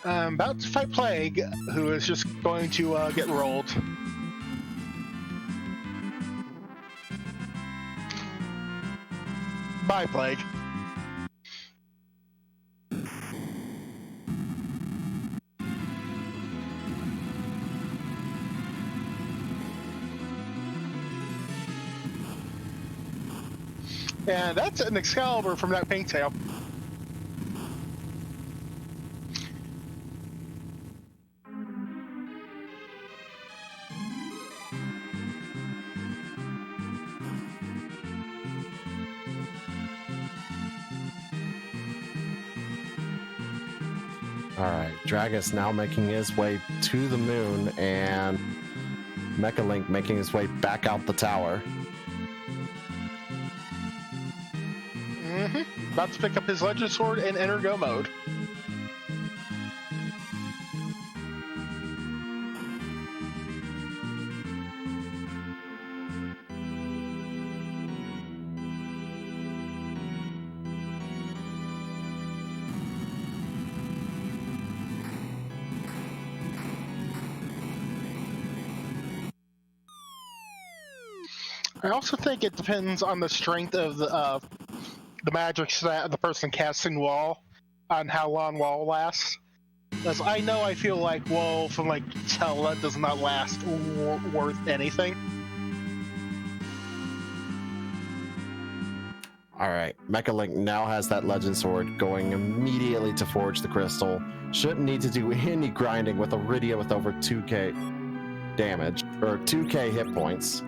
I'm about to fight Plague, who is just going to get rolled. Bye, Plague. And that's an Excalibur from that Pinktail. Alright, Dragus now making his way to the moon, and Mechalink making his way back out the tower. About to pick up his Legend Sword and enter go mode. I also think it depends on the strength of the magic stat of the person casting Wall, on how long Wall lasts. Because I know I feel like Wall from like Tella does not last worth anything. Alright, Mechalink now has that legend sword going immediately to forge the crystal. Shouldn't need to do any grinding with Iridia with over 2k damage, or 2k hit points.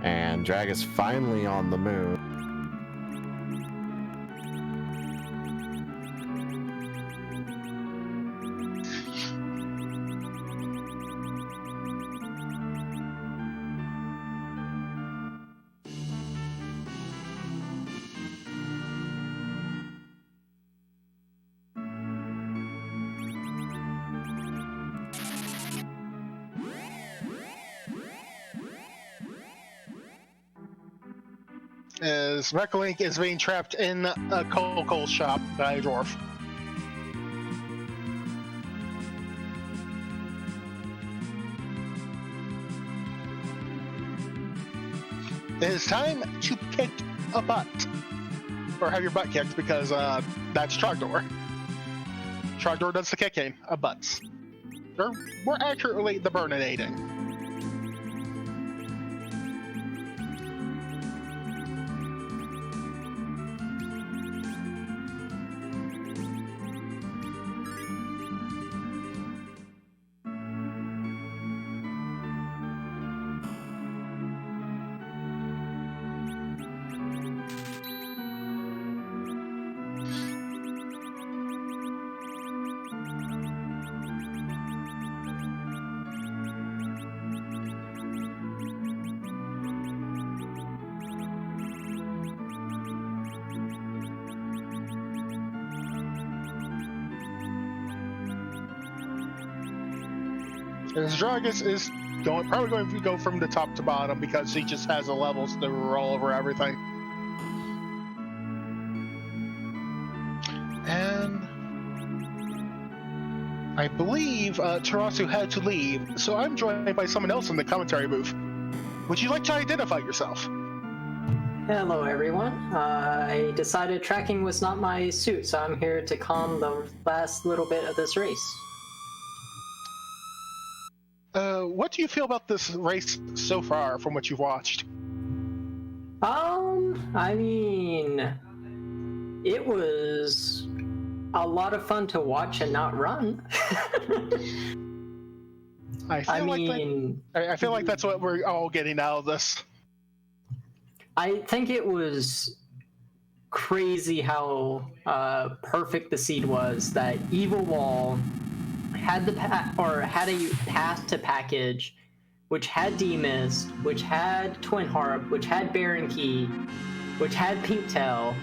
And Dragus finally on the moon. As Mechalink is being trapped in a coal shop by a dwarf. It is time to kick a butt. Or have your butt kicked, because that's Trogdor. Trogdor does the kicking of butts. Or more accurately, the burninating. As Dragus is probably going to go from the top to bottom because he just has the levels to roll over everything. And I believe Tarasu had to leave, so I'm joined by someone else in the commentary booth. Would you like to identify yourself? Hello, everyone. I decided tracking was not my suit, so I'm here to calm the last little bit of this race. What do you feel about this race so far from what you've watched? I mean, it was a lot of fun to watch and not run. I feel like that's what we're all getting out of this. I think it was crazy how perfect the seed was that Evil Wall had had a path to package, which had D-Mist, which had Twin Harp, which had Baron Key, which had Pink Tail,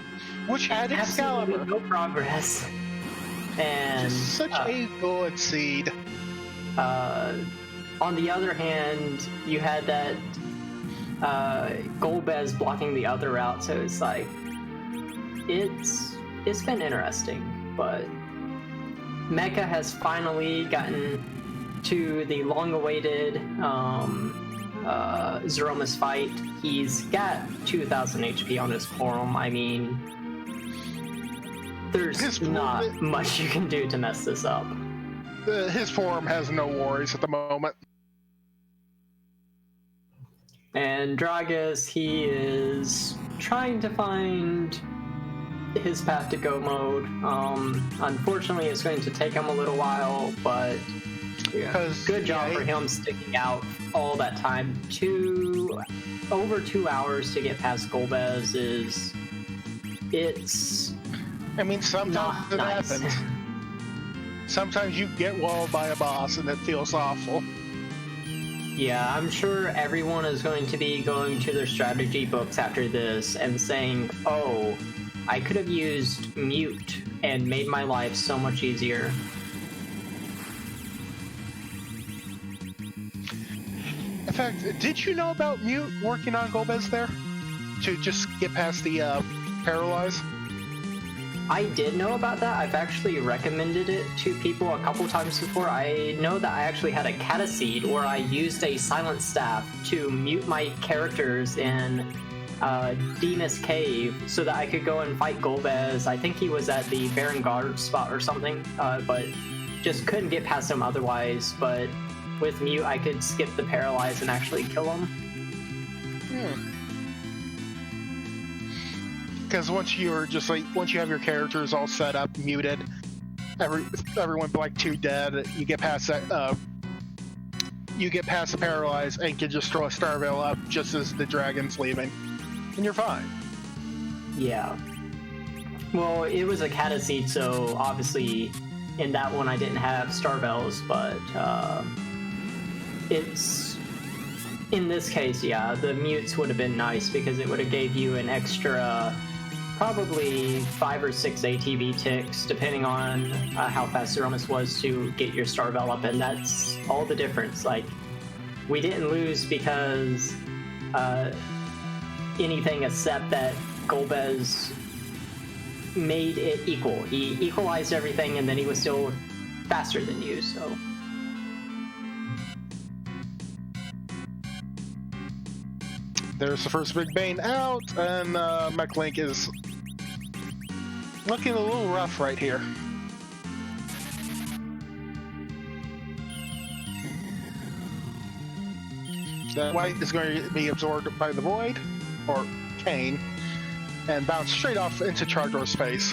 which had Excalibur. No progress, and just such a good seed. On the other hand, you had that Golbez blocking the other route, so it's like it's been interesting, but Mecha has finally gotten to the long-awaited Zeromus fight. He's got 2,000 HP on his forum. I mean, there's not much you can do to mess this up. His forum has no worries at the moment. And Dragus, he is trying to find his path to go mode. Unfortunately, it's going to take him a little while, but yeah, good job for him sticking out all that time. Over 2 hours to get past Golbez I mean, sometimes it happens. Sometimes you get walled by a boss and it feels awful. Yeah, I'm sure everyone is going to be going to their strategy books after this and saying, oh, I could have used Mute and made my life so much easier. In fact, did you know about Mute working on Golbez there? To just get past the Paralyze? I did know about that. I've actually recommended it to people a couple times before. I know that I actually had a cataseed where I used a silent staff to mute my characters in Demas Cave so that I could go and fight Golbez. I think he was at the Baron Guard spot or something, but just couldn't get past him otherwise. But with mute, I could skip the paralyze and actually kill him. Because once you have your characters all set up, muted, everyone like 2 dead, you get past that. You get past the paralyze and can just throw a Star Veil up just as the dragon's leaving, and you're fine. Yeah. Well, it was a cataseed, so obviously in that one I didn't have Starvels, but it's in this case, yeah, the mutes would have been nice because it would have gave you an extra probably 5 or 6 ATB ticks, depending on how fast Zeromus was to get your Starvel up, and that's all the difference. Like, we didn't lose because anything except that Golbez made it equal. He equalized everything, and then he was still faster than you, so... There's the first big bane out, and Mechalink is looking a little rough right here. The white is going to be absorbed by the void, or Kane, and bounce straight off into Chardor's face.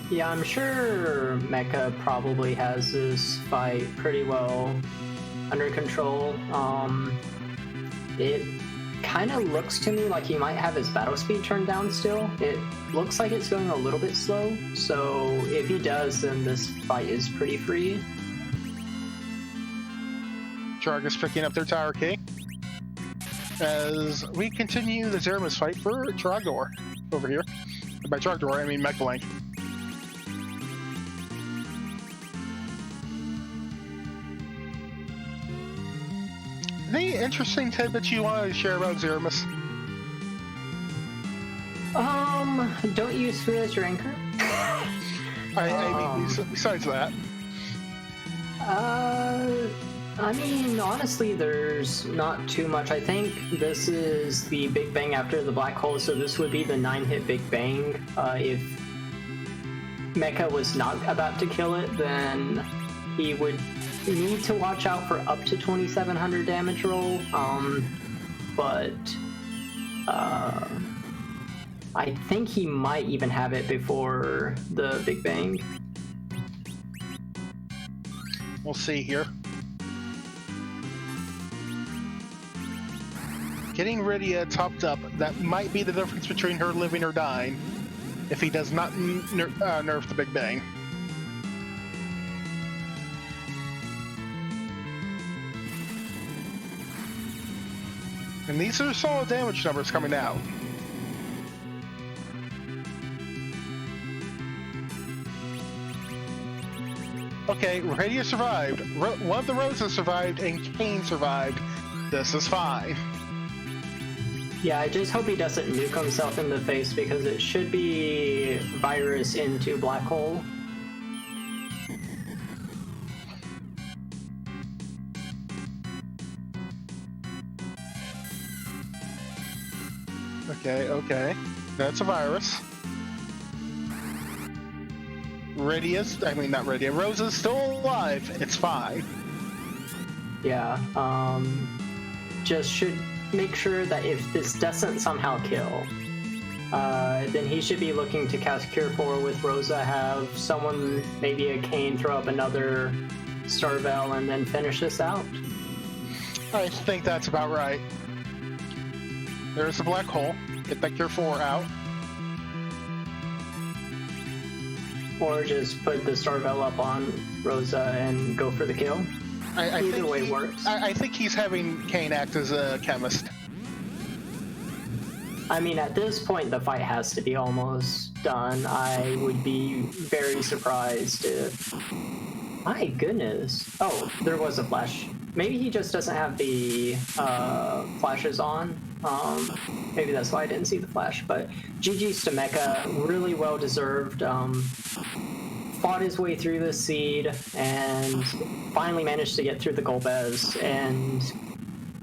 Yeah, I'm sure Mecha probably has this fight pretty well under control. It kind of looks to me like he might have his battle speed turned down still. It looks like it's going a little bit slow, so if he does, then this fight is pretty free. Dragus picking up their tower key as we continue the Zeromus fight for Trogdor over here. By Trogdor, I mean Mechalink. Any interesting tidbits you want to share about Zeromus? Don't use food as your anchor. I mean, besides that. I mean, honestly, there's not too much. I think this is the Big Bang after the black hole, so this would be the 9-hit Big Bang. If Mecha was not about to kill it, then he would need to watch out for up to 2700 damage roll. But I think he might even have it before the Big Bang. We'll see here. Getting Rydia topped up, that might be the difference between her living or dying if he does not nerf the Big Bang. And these are solid damage numbers coming out. Okay, Rydia survived. One of the Roses survived, and Kane survived. This is fine. Yeah, I just hope he doesn't nuke himself in the face because it should be virus into black hole. Okay. That's a virus. Rosa's still alive. It's fine. Yeah, just should make sure that if this doesn't somehow kill, then he should be looking to cast Cure 4 with Rosa, have someone, maybe a Kane, throw up another Starvel, and then finish this out. I think that's about right. There's a black hole. Get that Cure 4 out. Or just put the Starvel up on Rosa and go for the kill. Either way works. I think he's having Kane act as a chemist. I mean, at this point, the fight has to be almost done. I would be very surprised if... My goodness. Oh, there was a flash. Maybe he just doesn't have the flashes on. Maybe that's why I didn't see the flash, but GG's to Mecha, really well deserved. Fought his way through the seed and finally managed to get through the Golbez, and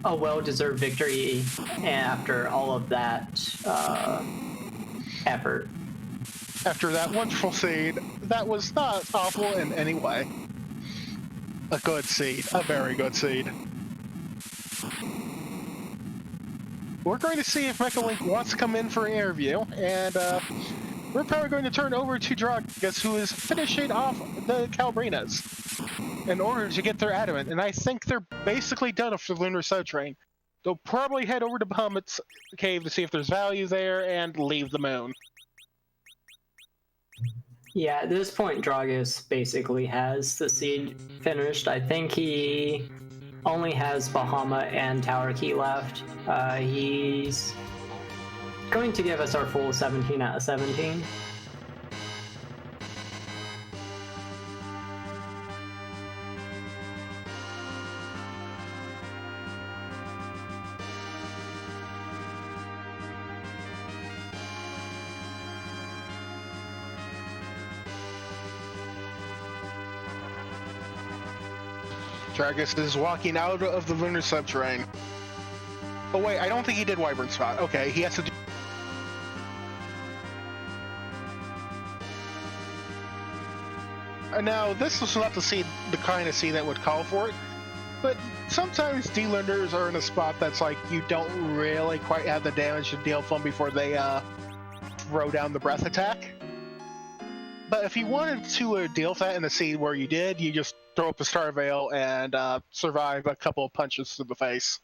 a well-deserved victory after all of that effort. After that wonderful seed, that was not awful in any way. A good seed, a very good seed. We're going to see if Mechalink wants to come in for an interview, and we're probably going to turn over to Dragus, who is finishing off the Calbrinas in order to get their adamant, and I think they're basically done for the Lunar Subtrain. They'll probably head over to Bahamut's cave to see if there's value there and leave the moon. Yeah, at this point, Dragus basically has the seed finished. I think he only has Bahamut and Tower Key left. He's going to give us our full 17 out of 17. Dragus is walking out of the Lunar Subterrane. Oh wait, I don't think he did Wyvern Spot. Okay, he has to do... Now, this was not the kind of scene that would call for it, but sometimes D-Lenders are in a spot that's like, you don't really quite have the damage to deal from before they throw down the breath attack. But if you wanted to deal with that in the scene where you did, you just throw up a Star Veil and survive a couple of punches to the face.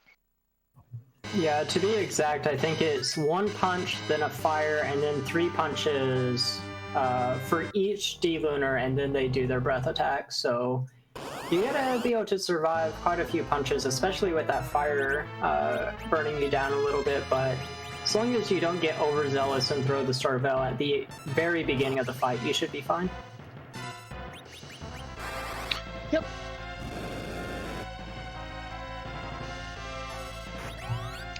Yeah, to be exact, I think it's 1 punch, then a fire, and then 3 punches for each D-Lunar, and then they do their breath attack. So you gotta be able to survive quite a few punches, especially with that fire burning you down a little bit, but as long as you don't get overzealous and throw the Star Veil at the very beginning of the fight, you should be fine. Yep.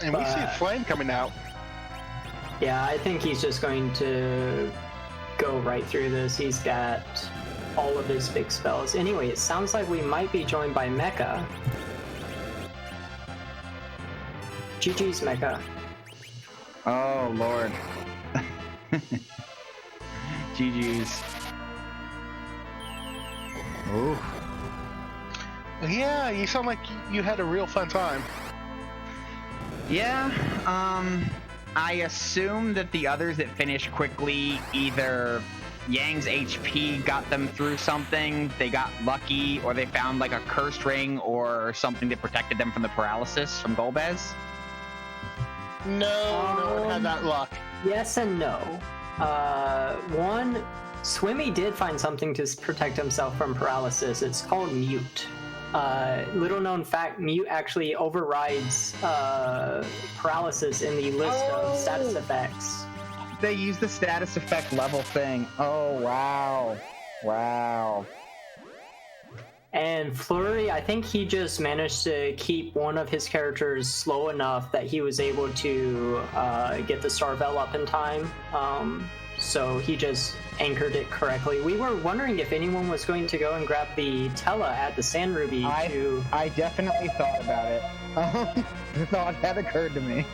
And we see a flame coming out. Yeah, I think he's just going to go right through this. He's got all of his big spells. Anyway, it sounds like we might be joined by Mecha. GG's Mecha. Oh, Lord. GG's. Ooh. Yeah, you sound like you had a real fun time. Yeah, I assume that the others that finished quickly, either Yang's HP got them through something, they got lucky, or they found like a cursed ring or something that protected them from the paralysis from Golbez. No one had that luck. Yes and no. One, Swimmy did find something to protect himself from paralysis. It's called Mute. Little known fact, Mute actually overrides paralysis in the list of status effects. They use the status effect level thing. Oh, wow. Wow. And Fleury, I think he just managed to keep one of his characters slow enough that he was able to get the Star Veil up in time. So he just anchored it correctly. We were wondering if anyone was going to go and grab the Tella at the Sand Ruby I definitely thought about it. The thought had occurred to me.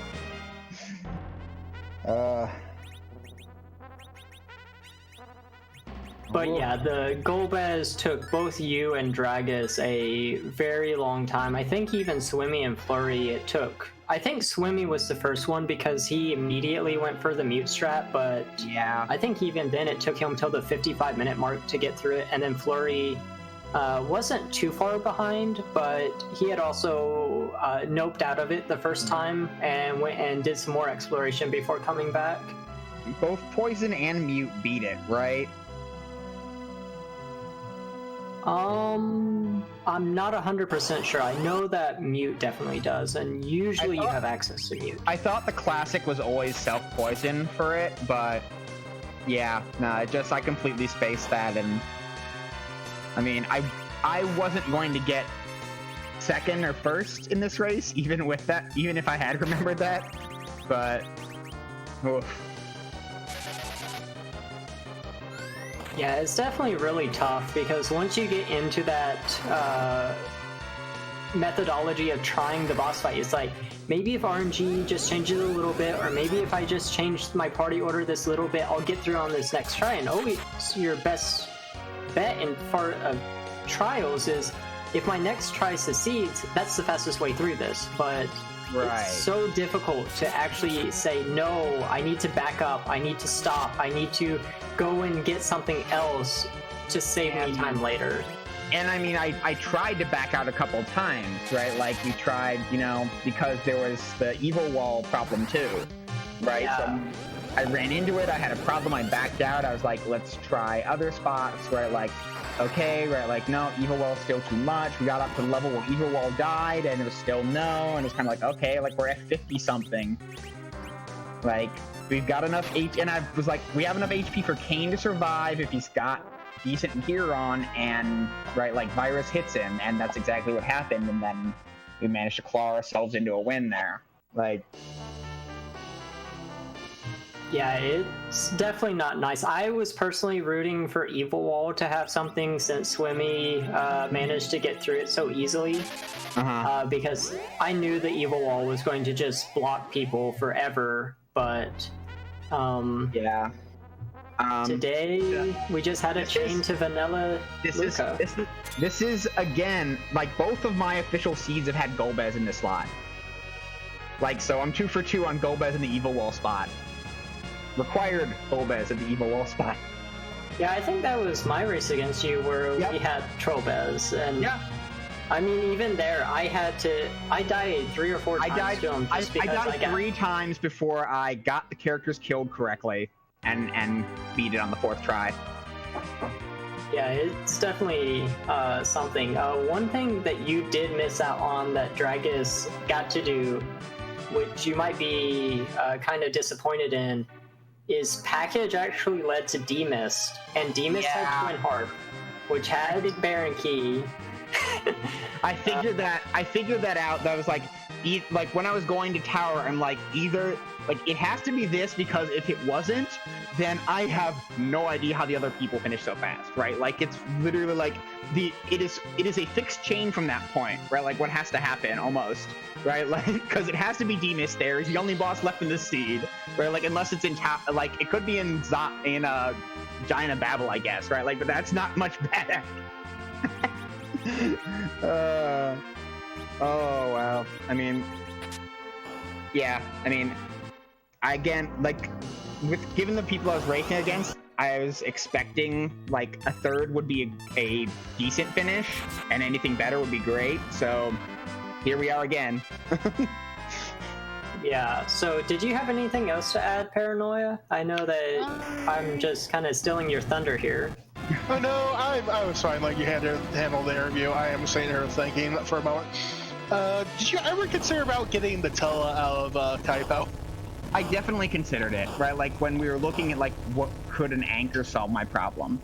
But yeah, the Golbez took both you and Dragus a very long time. I think even Swimmy and Fleury it took. I think Swimmy was the first one because he immediately went for the mute strat, but Yeah. I think even then it took him till the 55-minute mark to get through it, and then Fleury wasn't too far behind, but he had also noped out of it the first time and went and did some more exploration before coming back. Both Poison and Mute beat it, right? I'm not 100% sure. I know that Mute definitely does, and usually you have access to Mute. I thought the classic was always self-poison for it, but yeah, I completely spaced that, and I mean, I wasn't going to get second or first in this race, even with that, even if I had remembered that. but oof. Yeah, it's definitely really tough because once you get into that methodology of trying the boss fight, it's like maybe if RNG just changes a little bit, or maybe if I just change my party order this little bit, I'll get through on this next try. And always your best bet in part of trials is if my next try succeeds, that's the fastest way through this. But it's so difficult to actually say, no, I need to back up, I need to stop, I need to go and get something else to save me time later. And I mean, I tried to back out a couple times, right? Like we tried, you know, because there was the evil wall problem too, right? Yeah. So I ran into it, I had a problem, I backed out, I was like, let's try other spots, right? Like, okay, right, like, no, evil wall's still too much. We got up to the level where evil wall died, and it was still no, and it's kind of like, okay, like, we're at 50-something. Like, we've got enough and I was like, we have enough HP for Kane to survive if he's got decent gear on, and, right, like, Virus hits him, and that's exactly what happened, and then we managed to claw ourselves into a win there. Like... Yeah, it's definitely not nice. I was personally rooting for Evil Wall to have something since Swimmy managed to get through it so easily. Because I knew the Evil Wall was going to just block people forever, but today we just had a chain to Vanilla Luca. This is again, like, both of my official seeds have had Golbez in this slot. Like, so I'm 2 for 2 on Golbez in the Evil Wall spot. Required Golbez at the Evil Wall spot. Yeah, I think that was my race against you where we had Trollbez, and I mean, even there, I died 3 or 4 times to him just because I died 3 times before I got the characters killed correctly and beat it on the 4th try. Yeah, it's definitely something. One thing that you did miss out on that Dragus got to do, which you might be kind of disappointed in, is package actually led to Demist, and Demist had Twin Harp, which had Baron Key. I figured that out. That was like when I was going to tower, I'm like, either like it has to be this, because if it wasn't, then I have no idea how the other people finish so fast, right? Like, it's literally like it is a fixed chain from that point, right? Like, what has to happen almost, right? Like, because it has to be Demist there. He's the only boss left in this seed, right? Like, unless it's in like, it could be in Giant of Babel, I guess, right? Like, but that's not much better. Oh wow. I mean, yeah. I mean, again, like, given the people I was racing against, I was expecting like a 3rd would be a decent finish, and anything better would be great. So here we are again. Yeah, so did you have anything else to add, Paranoia? I know that I'm just kind of stealing your thunder here. Oh no, I was fine. Like, you had to handle the interview. I am sitting here thinking for a moment. Did you ever consider about getting the Tella out of Typo? I definitely considered it, right? Like, when we were looking at like what could an anchor solve my problem,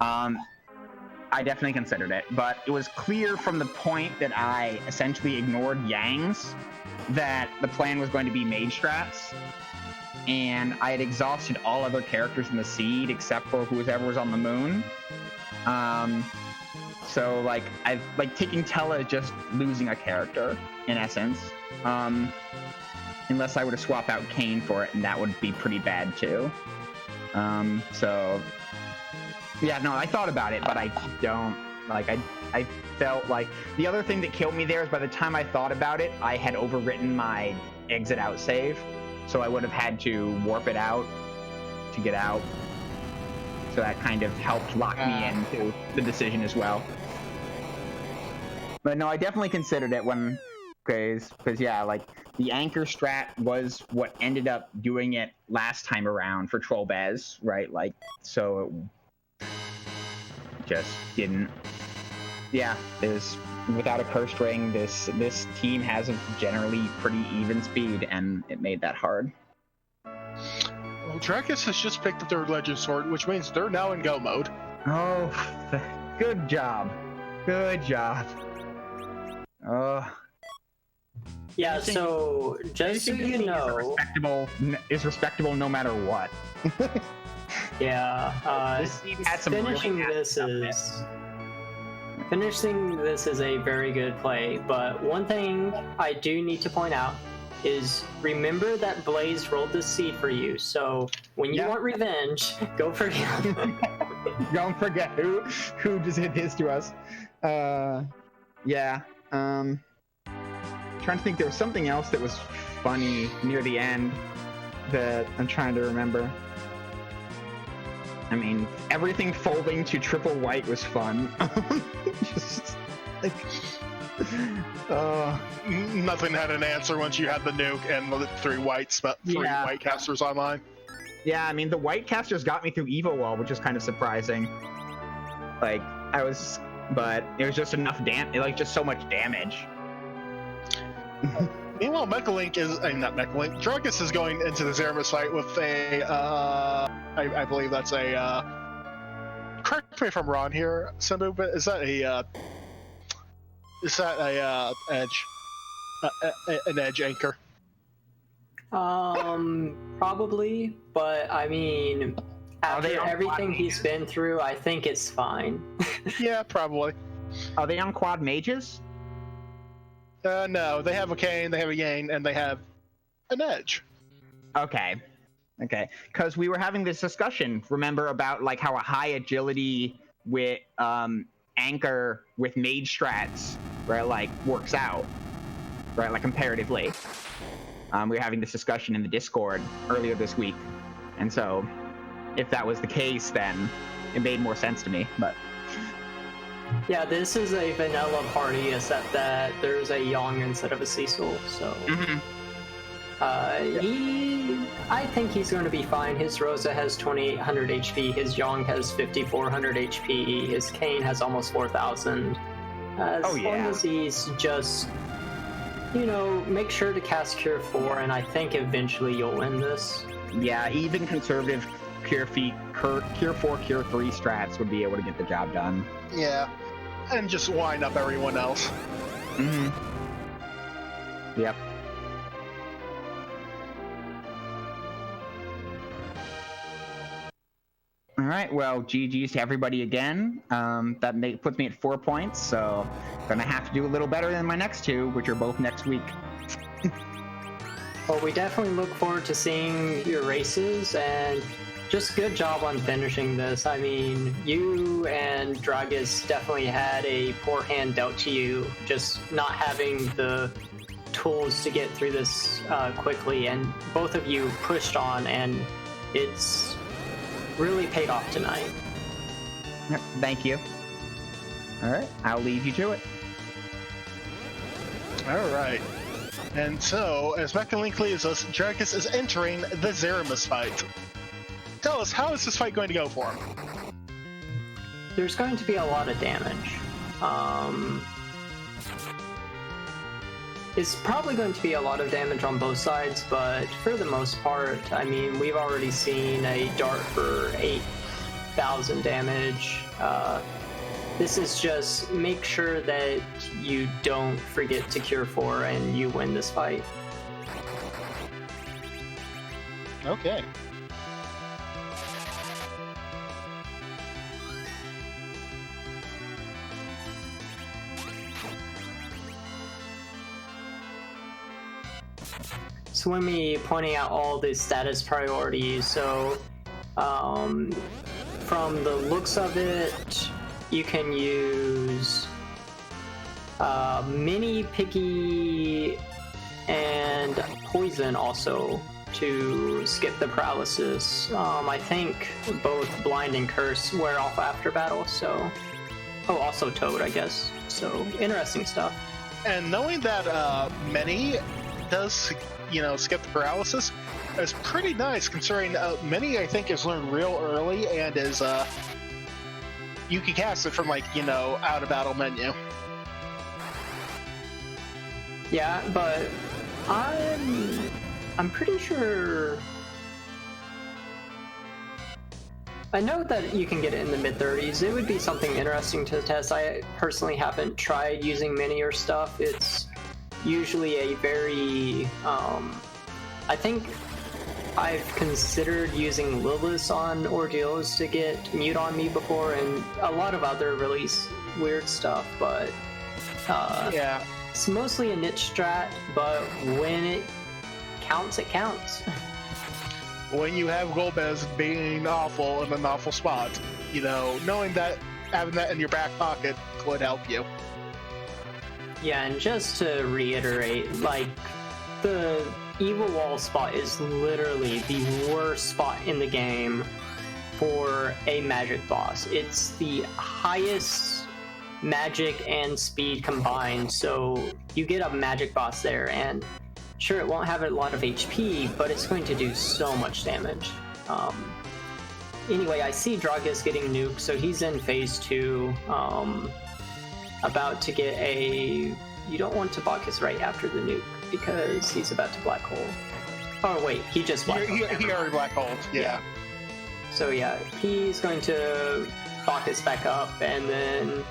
I definitely considered it. But it was clear from the point that I essentially ignored Yang's that the plan was going to be mage strats, and I had exhausted all other characters in the seed except for whoever was on the moon. So like, taking Tella is just losing a character in essence. Unless I were to swap out Kane for it, and that would be pretty bad too. So yeah, no, I thought about it, but I don't like. I felt like the other thing that killed me there is by the time I thought about it, I had overwritten my exit out save, so I would have had to warp it out to get out. So that kind of helped lock me into the decision as well. But no, I definitely considered it when, because yeah, like, the anchor strat was what ended up doing it last time around for Trollbez, right? Like, so it just didn't. Yeah, without a cursed ring, this team has a generally pretty even speed, and it made that hard. Well, Dragus has just picked up their Legend Sword, which means they're now in go mode. Oh, good job. Good job. Yeah, so just so you know, is respectable no matter what. yeah, This team had some finishing really this stuff in. is a very good play. But one thing I do need to point out is remember that Blaze rolled this seed for you. So when you want revenge, go for him. Don't forget who just hit his to us. Yeah. Trying to think, there was something else that was funny near the end that I'm trying to remember. I mean, everything folding to triple white was fun. Just like, Nothing had an answer once you had the nuke and the three white casters online. yeah, I mean, the white casters got me through Evo Wall, which is kind of surprising. Like, but it was just enough just so much damage. Meanwhile, Dragus is going into the Zeromus fight with a, I believe that's a, correct me if I'm wrong here, Simbu, but is that an edge anchor? Probably, but I mean, after everything he's been through, I think it's fine. Yeah, probably. Are they on quad mages? No, they have a Kane, they have a Yang, and they have an edge. Okay. Because we were having this discussion, remember, about like how a high agility with anchor with mage strats, right, like works out, right, like comparatively. We were having this discussion in the Discord earlier this week, and so if that was the case, then it made more sense to me. But yeah, this is a vanilla party, except that there's a Yang instead of a Cecil, so I think he's going to be fine. His Rosa has 2800 HP, his Yang has 5400 HP, his Kane has almost 4000. As long as he's just, make sure to cast Cure 4, and I think eventually you'll win this. Yeah, even conservative Cure 4, Cure 3 strats would be able to get the job done. Yeah, and just wind up everyone else. Yep. All right, well, GG's to everybody again. That puts me at 4 points, so gonna have to do a little better than my next two, which are both next week. Well, we definitely look forward to seeing your races, and just good job on finishing this. I mean, you and Dragus definitely had a poor hand dealt to you, just not having the tools to get through this quickly, and both of you pushed on, and it's really paid off tonight. Thank you. All right, I'll leave you to it. All right. And so, as Mechalink leaves us, Dragus is entering the Zeromus fight. Tell us, how is this fight going to go for him? There's going to be a lot of damage. It's probably going to be a lot of damage on both sides, but for the most part, I mean, we've already seen a dart for 8,000 damage. This is just make sure that you don't forget to Cure 4 and you win this fight. Okay. Swimmy pointing out all the status priorities. So, from the looks of it, you can use Mini, Picky, and Poison also to skip the paralysis. I think both Blind and Curse wear off after battle, so... Oh, also Toad, I guess. So, interesting stuff. And knowing that Many does, skip the paralysis, is pretty nice, considering Many, I think, is learned real early and is, you can cast it from, out of battle menu. Yeah, but I'm pretty sure... I know that you can get it in the mid-30s. It would be something interesting to test. I personally haven't tried using Mini or stuff. It's usually a very, I think I've considered using Lilith on Ordeals to get mute on me before, and a lot of other really weird stuff, but Yeah. it's mostly a niche strat, but when it counts, it counts. When you have Golbez being awful in an awful spot, you know, knowing that, having that in your back pocket could help you. Yeah, and just to reiterate, like, the Evil Wall spot is literally the worst spot in the game for a magic boss. It's the highest magic and speed combined, so you get a magic boss there, and sure, it won't have a lot of HP, but it's going to do so much damage. Anyway, I see Dragus getting nuked, so he's in phase 2, about to get a... You don't want to Bacchus right after the nuke, because he's about to black hole. Oh wait, he just black holed. He already black holed, yeah. So yeah, he's going to Bacchus back up, and then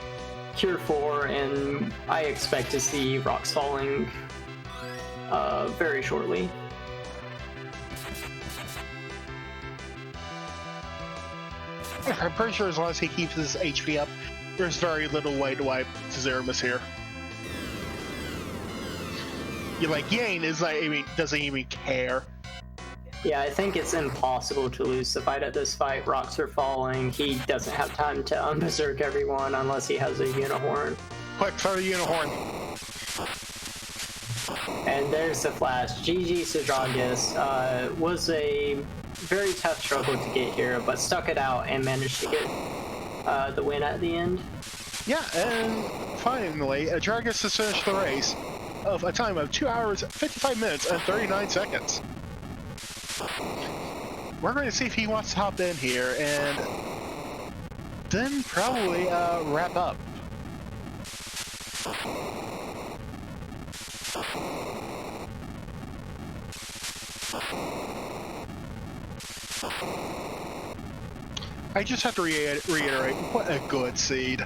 Cure 4, and I expect to see rocks falling very shortly. I'm pretty sure as long as he keeps his HP up, there's very little way to wipe Zeromus here. You're like, Yane is like, I mean, doesn't even care. Yeah, I think it's impossible to lose the fight at this fight. Rocks are falling. He doesn't have time to unberserk everyone unless he has a Unihorn. Quick, throw the Unihorn. And there's the flash. GG to Dragus. Was a very tough struggle to get here, but stuck it out and managed to get the win at the end. Yeah, and finally, Dragus has finished the race of a time of 2 hours, 55 minutes, and 39 seconds. We're going to see if he wants to hop in here and then probably wrap up. I just have to reiterate, what a good seed.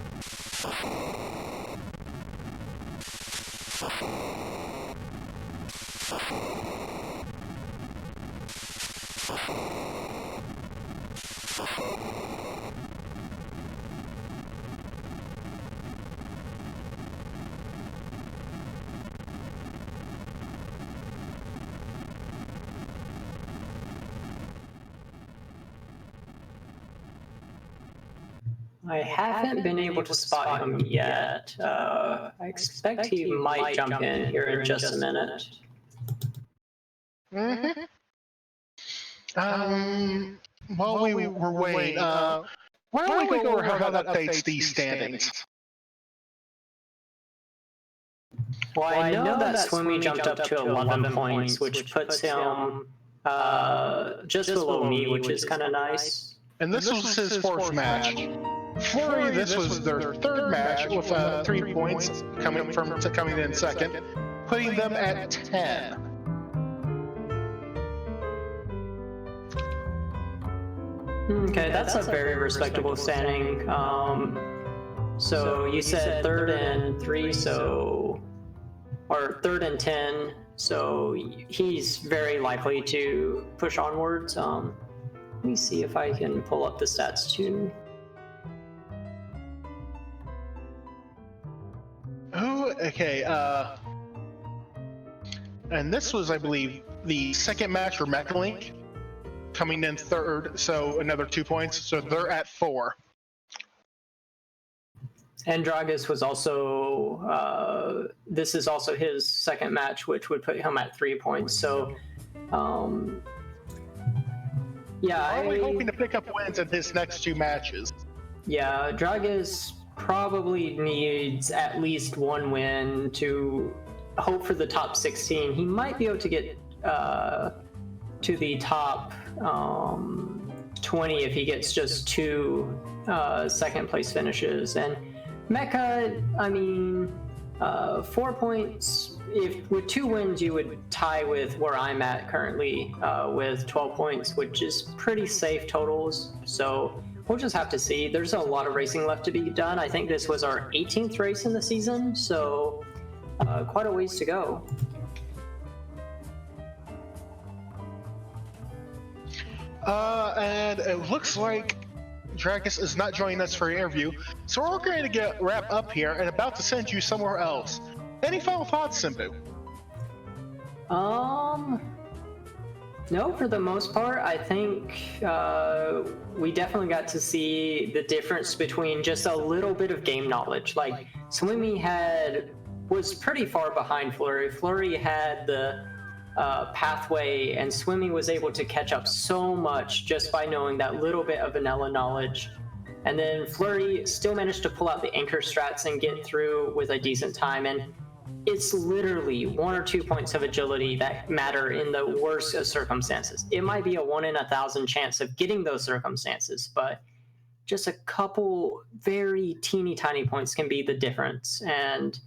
I haven't been able to spot him yet. I expect he might jump in here in just a minute. Mm-hmm. While we were waiting, why don't we go over how that updates these standings? Well, I know that Swimmy jumped up to 11 points, which puts him just below me, which is kind of nice. And this was his fourth match. Fleury, this was their third match with 3 points coming in second, putting them at 10. Okay, that's a very respectable standing. So you said 3rd and 3, or 3rd and 10, so he's very likely to push onwards. Let me see if I can pull up the stats too. Oh, okay, and this was, I believe, the second match for Mechalink, coming in third, so another 2 points, so they're at 4. And Dragus was also, this is also his second match, which would put him at 3 points, so, yeah. Probably hoping to pick up wins in his next 2 matches. Yeah, Dragus probably needs at least 1 win to hope for the top 16. He might be able to get to the top 20 if he gets just 2 second place finishes. And Mecha, I mean, 4 points. If with 2 wins, you would tie with where I'm at currently with 12 points, which is pretty safe totals. So we'll just have to see. There's a lot of racing left to be done. I think this was our 18th race in the season, so quite a ways to go. And it looks like Dragus is not joining us for an interview, so we're going to wrap up here and about to send you somewhere else. Any final thoughts, Simbu? No, for the most part, I think we definitely got to see the difference between just a little bit of game knowledge. Like, Swimmy was pretty far behind Fleury. Fleury had the pathway, and Swimmy was able to catch up so much just by knowing that little bit of vanilla knowledge. And then Fleury still managed to pull out the anchor strats and get through with a decent time. And it's literally 1 or 2 points of agility that matter in the worst of circumstances. It might be a 1 in 1,000 chance of getting those circumstances, but just a couple very teeny tiny points can be the difference. And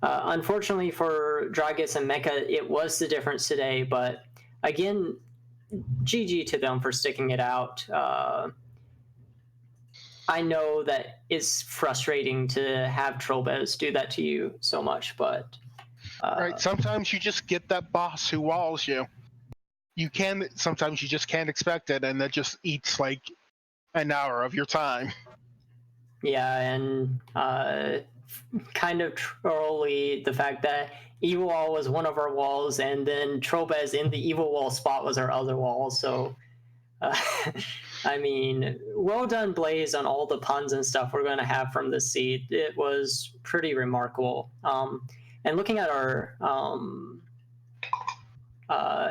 unfortunately for Dragus and Mecha, it was the difference today. But again, GG to them for sticking it out. I know that it's frustrating to have Trollbez do that to you so much, but... right, sometimes you just get that boss who walls you. Sometimes you just can't expect it, and that just eats like an hour of your time. Yeah, and kind of trolly the fact that Evil Wall was one of our walls, and then Trollbez in the Evil Wall spot was our other wall, so... I mean, well done, Blaze, on all the puns and stuff we're going to have from this seed. It was pretty remarkable. And looking at our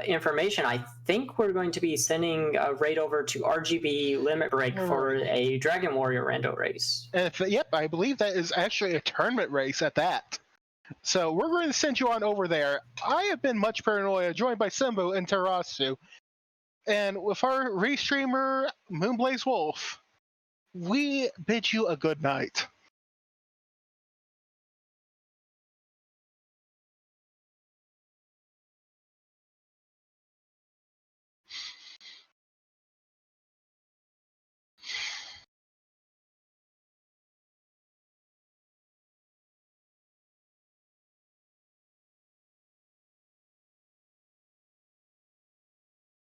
information, I think we're going to be sending a raid over to RGB Limit Break for a Dragon Warrior rando race. Yep, I believe that is actually a tournament race at that. So we're going to send you on over there. I have been Much Paranoia, joined by Simbu and Terasu. And with our restreamer, Moonblaze Wolf, we bid you a good night.